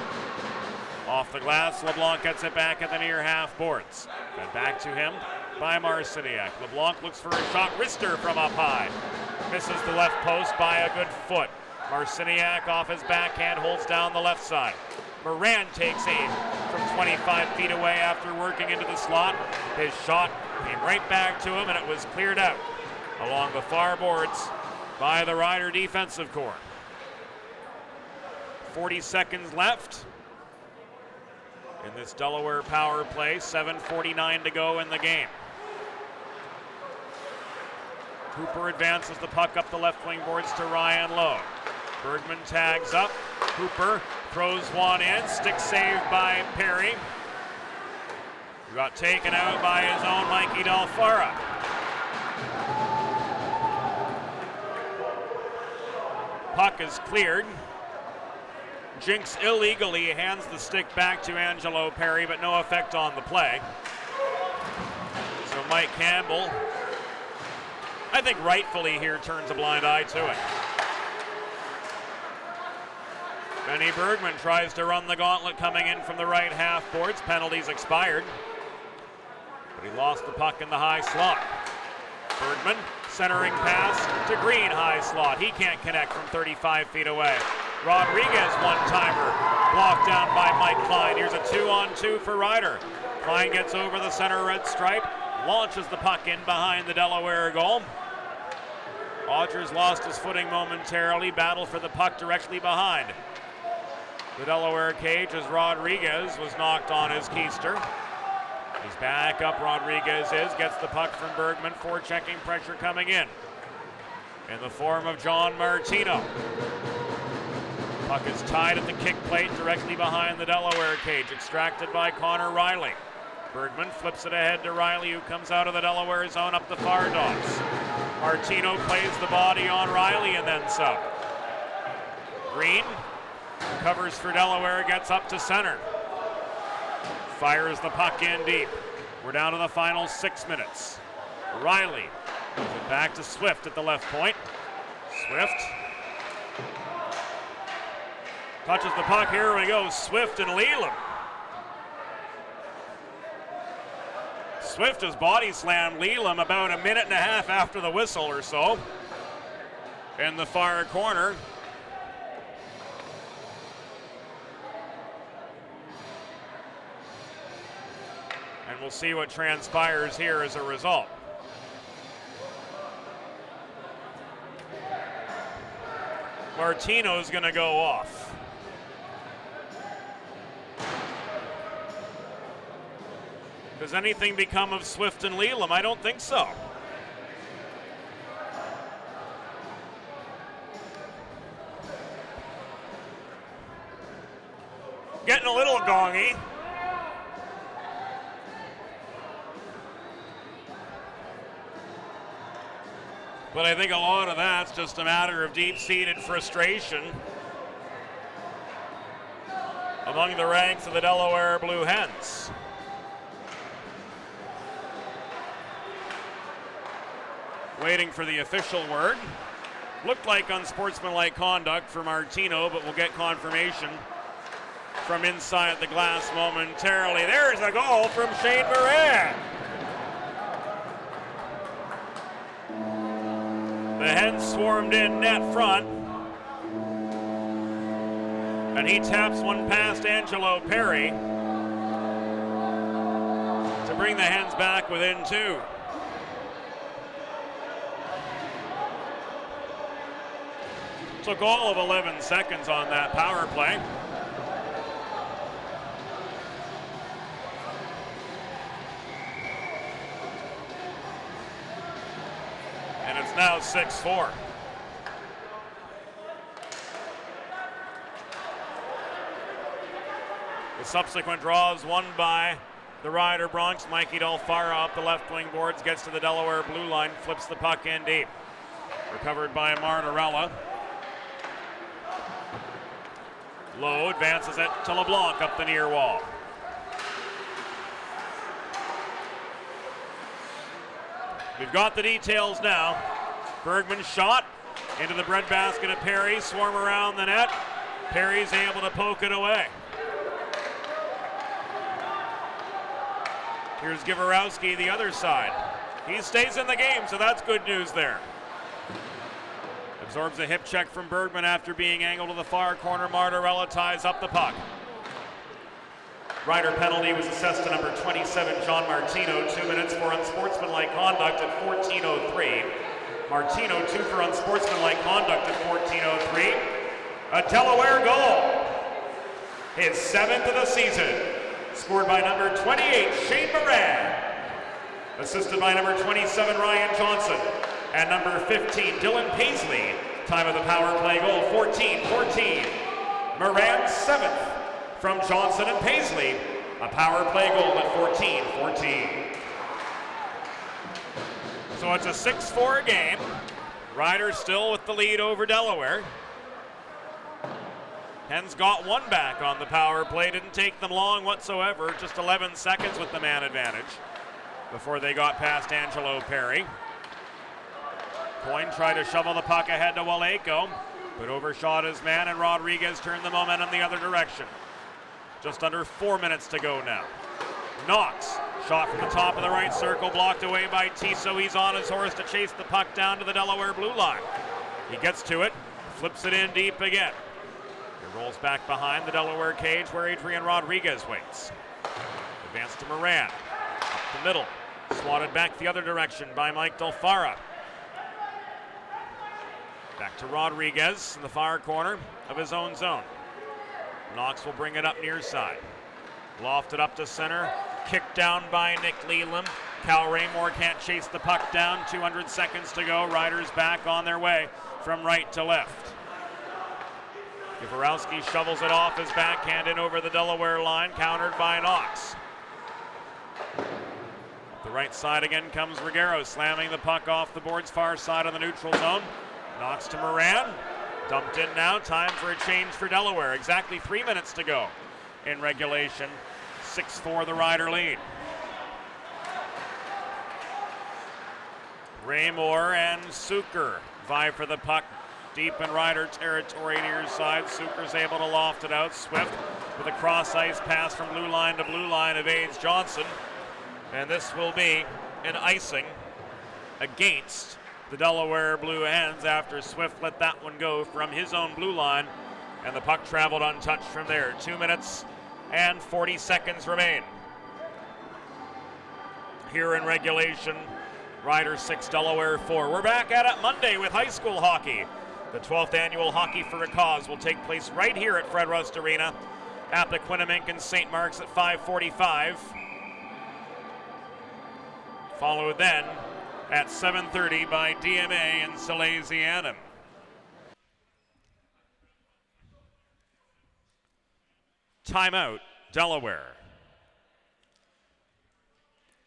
Off the glass, LeBlanc gets it back at the near half boards. Fed back to him by Marciniak. LeBlanc looks for a shot. Rister from up high. Misses the left post by a good foot. Marciniak off his backhand holds down the left side. Moran takes aim from 25 feet away after working into the slot. His shot came right back to him and it was cleared out along the far boards by the Ryder defensive core. 40 seconds left in this Delaware power play. 7:49 to go in the game. Hooper advances the puck up the left wing boards to Ryan Lowe. Bergman tags up. Hooper throws one in. Stick saved by Perry. He got taken out by his own Mikey Dalfara. Puck is cleared. Jinx illegally hands the stick back to Angelo Perry, but no effect on the play. So Mike Campbell, I think rightfully here, turns a blind eye to it. Benny Bergman tries to run the gauntlet coming in from the right half boards. Penalties expired, but he lost the puck in the high slot. Bergman centering pass to Green, high slot. He can't connect from 35 feet away. Rodriguez one-timer blocked down by Mike Klein. Here's a 2-on-2 for Ryder. Klein gets over the center red stripe, launches the puck in behind the Delaware goal. Rogers lost his footing momentarily, battled for the puck directly behind the Delaware cage as Rodriguez was knocked on his keister. He's back up, Rodriguez gets the puck from Bergman, forechecking pressure coming in the form of John Martino. Puck is tied at the kick plate directly behind the Delaware cage, extracted by Connor Riley. Bergman flips it ahead to Riley, who comes out of the Delaware zone up the far dots. Martino plays the body on Riley and then some. Green covers for Delaware, gets up to center. Fires the puck in deep. We're down to the final 6 minutes. Riley moves it back to Swift at the left point. Swift touches the puck. Here we go. Swift and Leland. Swift has body slammed Leland about a minute and a half after the whistle or so in the far corner. And we'll see what transpires here as a result. Martino's going to go off. Does anything become of Swift and Leland? I don't think so. Getting a little gongy. But I think a lot of that's just a matter of deep-seated frustration among the ranks of the Delaware Blue Hens. Waiting for the official word. Looked like unsportsmanlike conduct for Martino, but we'll get confirmation from inside the glass momentarily. There's a goal from Shane Moran. The Hens swarmed in net front. And he taps one past Angelo Perry to bring the Hens back within 2. Took all of 11 seconds on that power play. And it's now 6-4. The subsequent draw is won by the Rider Bronx. Mikey Delfara up the left wing boards, gets to the Delaware blue line, flips the puck in deep. Recovered by Martirella. Lowe advances it to LeBlanc up the near wall. We've got the details now. Bergman's shot into the breadbasket of Perry, swarm around the net. Perry's able to poke it away. Here's Givorowski the other side. He stays in the game, so that's good news there. Absorbs a hip check from Bergman after being angled to the far corner. Martirella ties up the puck. Rider penalty was assessed to number 27, John Martino, 2 minutes for unsportsmanlike conduct at 14:03. Martino 2 for unsportsmanlike conduct at 14:03. A Delaware goal. His 7th of the season. Scored by number 28, Shane Moran. Assisted by number 27, Ryan Johnson. And number 15, Dylan Paisley. Time of the power play goal, 14-14. Moran's 7th from Johnson and Paisley. A power play goal at 14-14. So it's a 6-4 game. Riders still with the lead over Delaware. Hens got one back on the power play. Didn't take them long whatsoever. Just 11 seconds with the man advantage before they got past Angelo Perry. Coyne tried to shovel the puck ahead to Waleko, but overshot his man, and Rodriguez turned the momentum the other direction. Just under 4 minutes to go now. Knox, shot from the top of the right circle, blocked away by Tiso. He's on his horse to chase the puck down to the Delaware blue line. He gets to it, flips it in deep again. He rolls back behind the Delaware cage where Adrian Rodriguez waits. Advance to Moran, up the middle, swatted back the other direction by Mike Delfara. Back to Rodriguez in the far corner of his own zone. Knox will bring it up near side. Lofted up to center. Kicked down by Nick Leland. Cal Raymore can't chase the puck down. 200 seconds to go. Riders back on their way from right to left. Givorowski shovels it off his backhand in over the Delaware line. Countered by Knox. The right side again comes Reguero, slamming the puck off the boards far side of the neutral zone. Knox to Moran. Dumped in now. Time for a change for Delaware. Exactly 3 minutes to go in regulation. 6-4 the Rider lead. Raymore and Suker vie for the puck deep in Rider territory near side. Suker's able to loft it out. Swift with a cross ice pass from blue line to blue line evades Johnson. And this will be an icing against the Delaware Blue Hens after Swift let that one go from his own blue line, and the puck traveled untouched from there. 2 minutes and 40 seconds remain. Here in regulation, Riders 6, Delaware 4. We're back at it Monday with high school hockey. The 12th annual Hockey for a Cause will take place right here at Fred Rust Arena. Appoquinimink and St. Mark's at 5:45. Followed then at 7:30 by DMA and Salesianum. Timeout, Delaware.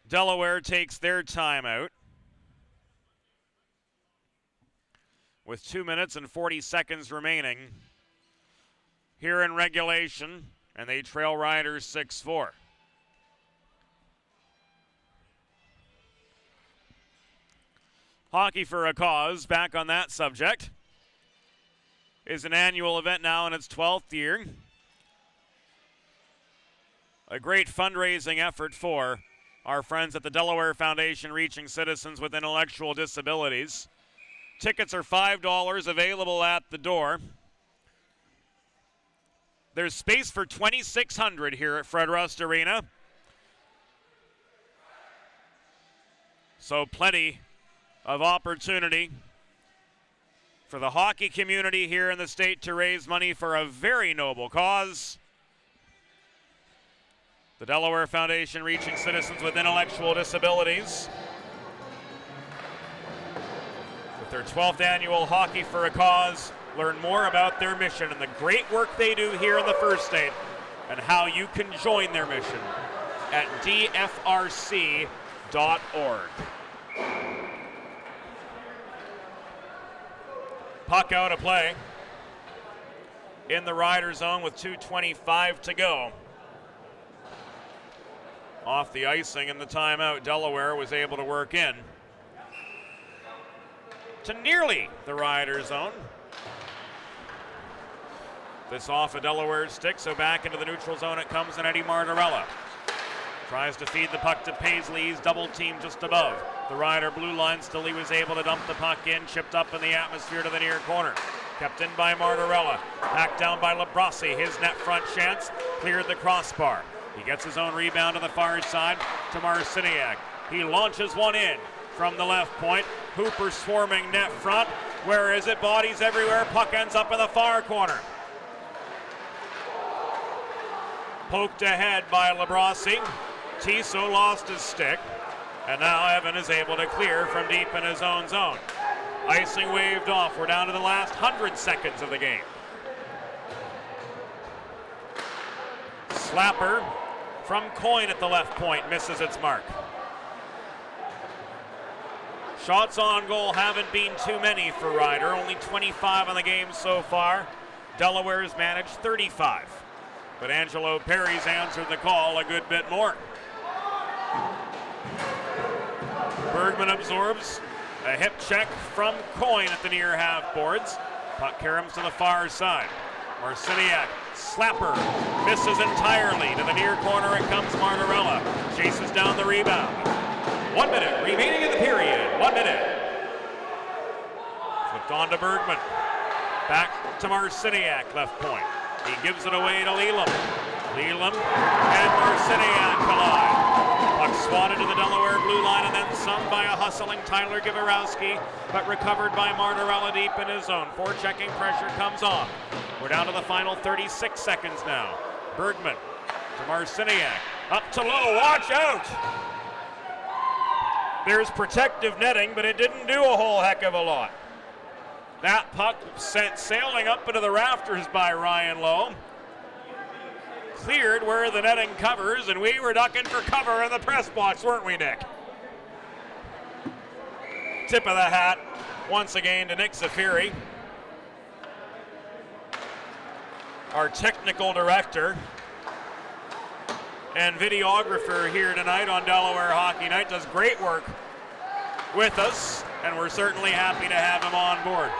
Delaware takes their timeout. with 2 minutes and 40 seconds remaining here in regulation, and they trail Riders 6-4. Hockey for a Cause, back on that subject, is an annual event now in its 12th year. A great fundraising effort for our friends at the Delaware Foundation reaching citizens with intellectual disabilities. Tickets are $5 available at the door. There's space for 2,600 here at Fred Rust Arena. So plenty of opportunity for the hockey community here in the state to raise money for a very noble cause. The Delaware Foundation reaching citizens with intellectual disabilities. With their 12th annual Hockey for a Cause, learn more about their mission and the great work they do here in the First State and how you can join their mission at dfrc.org. Puck out of play in the Rider zone with 2:25 to go. Off the icing and the timeout, Delaware was able to work in to nearly the Rider zone. This off a Delaware stick, so back into the neutral zone it comes, and Eddie Martorella tries to feed the puck to Paisley. He's double teamed just above the Rider blue line. Still he was able to dump the puck in, chipped up in the atmosphere to the near corner. Kept in by Martorella, back down by Labrossi. His net front chance, cleared the crossbar. He gets his own rebound to the far side to Marciniak. He launches one in from the left point. Hooper swarming net front. Where is it? Bodies everywhere. Puck ends up in the far corner. Poked ahead by Labrossi. Tissot lost his stick, and now Evan is able to clear from deep in his own zone. Icing waved off. We're down to the last 100 seconds of the game. Slapper from Coyne at the left point misses its mark. Shots on goal haven't been too many for Rider, only 25 on the game so far. Delaware's managed 35, but Angelo Perry's answered the call a good bit more. Bergman absorbs a hip check from Coyne at the near half boards. Puck caroms to the far side. Marciniak, slapper, misses entirely. To the near corner it comes Martorella. Chases down the rebound. 1 minute remaining in the period. 1 minute. Flipped on to Bergman. Back to Marciniak, left point. He gives it away to Leland. Leland and Marciniak collide. Puck swatted to the Delaware blue line and then some by a hustling Tyler Givorowski, but recovered by Martorella deep in his zone. Forechecking pressure comes on. We're down to the final 36 seconds now. Bergman to Marciniak. Up to low, watch out! There's protective netting, but it didn't do a whole heck of a lot. That puck sent sailing up into the rafters by Ryan Lowe. Cleared where the netting covers, and we were ducking for cover in the press box, weren't we, Nick? Tip of the hat once again to Nick Zafiri, our technical director and videographer here tonight on Delaware Hockey Night. Does great work with us, and we're certainly happy to have him on board.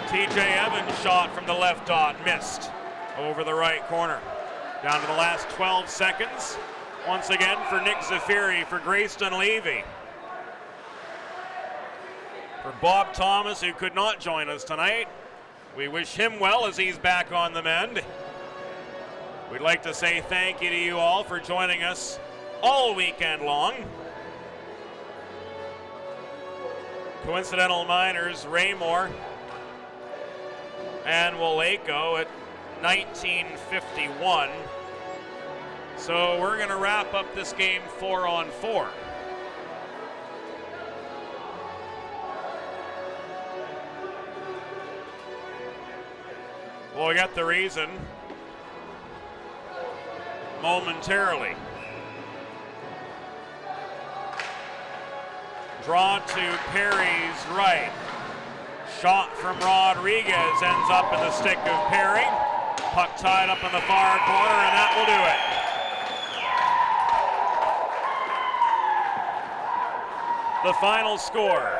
TJ Evans' shot from the left dot missed over the right corner. Down to the last 12 seconds. Once again for Nick Zafiri, for Grayston Levy. For Bob Thomas, who could not join us tonight, we wish him well as he's back on the mend. We'd like to say thank you to you all for joining us all weekend long. Coincidental Miners, Raymore, and Waleko at 1951. So we're going to wrap up this game 4-on-4. We'll get the reason momentarily. Draw to Perry's right. Shot from Rodriguez ends up in the stick of Perry. Puck tied up in the far corner, and that will do it. The final score.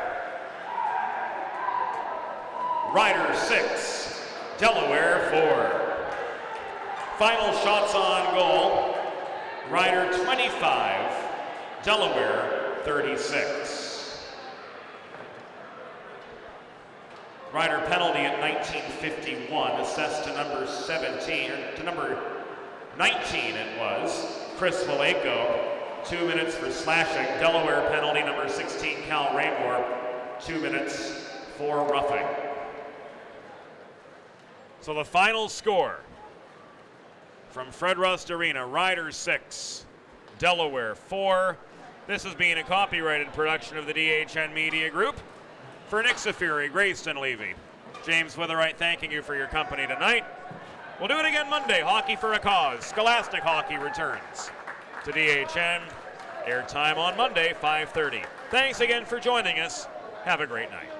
Rider 6, Delaware 4. Final shots on goal. Rider 25, Delaware 36. Rider penalty at 19:51, assessed to number 17, or to number 19 it was, Chris Vallejo. 2 minutes for slashing. Delaware penalty number 16, Cal Raymore, 2 minutes for roughing. So the final score from Fred Rust Arena, Rider 6, Delaware 4. This has been a copyrighted production of the DHN Media Group. For Nick Safiri, Grayston Levy, James Witherite, thanking you for your company tonight. We'll do it again Monday. Hockey for a Cause. Scholastic Hockey returns to DHN. Airtime on Monday, 5:30. Thanks again for joining us. Have a great night.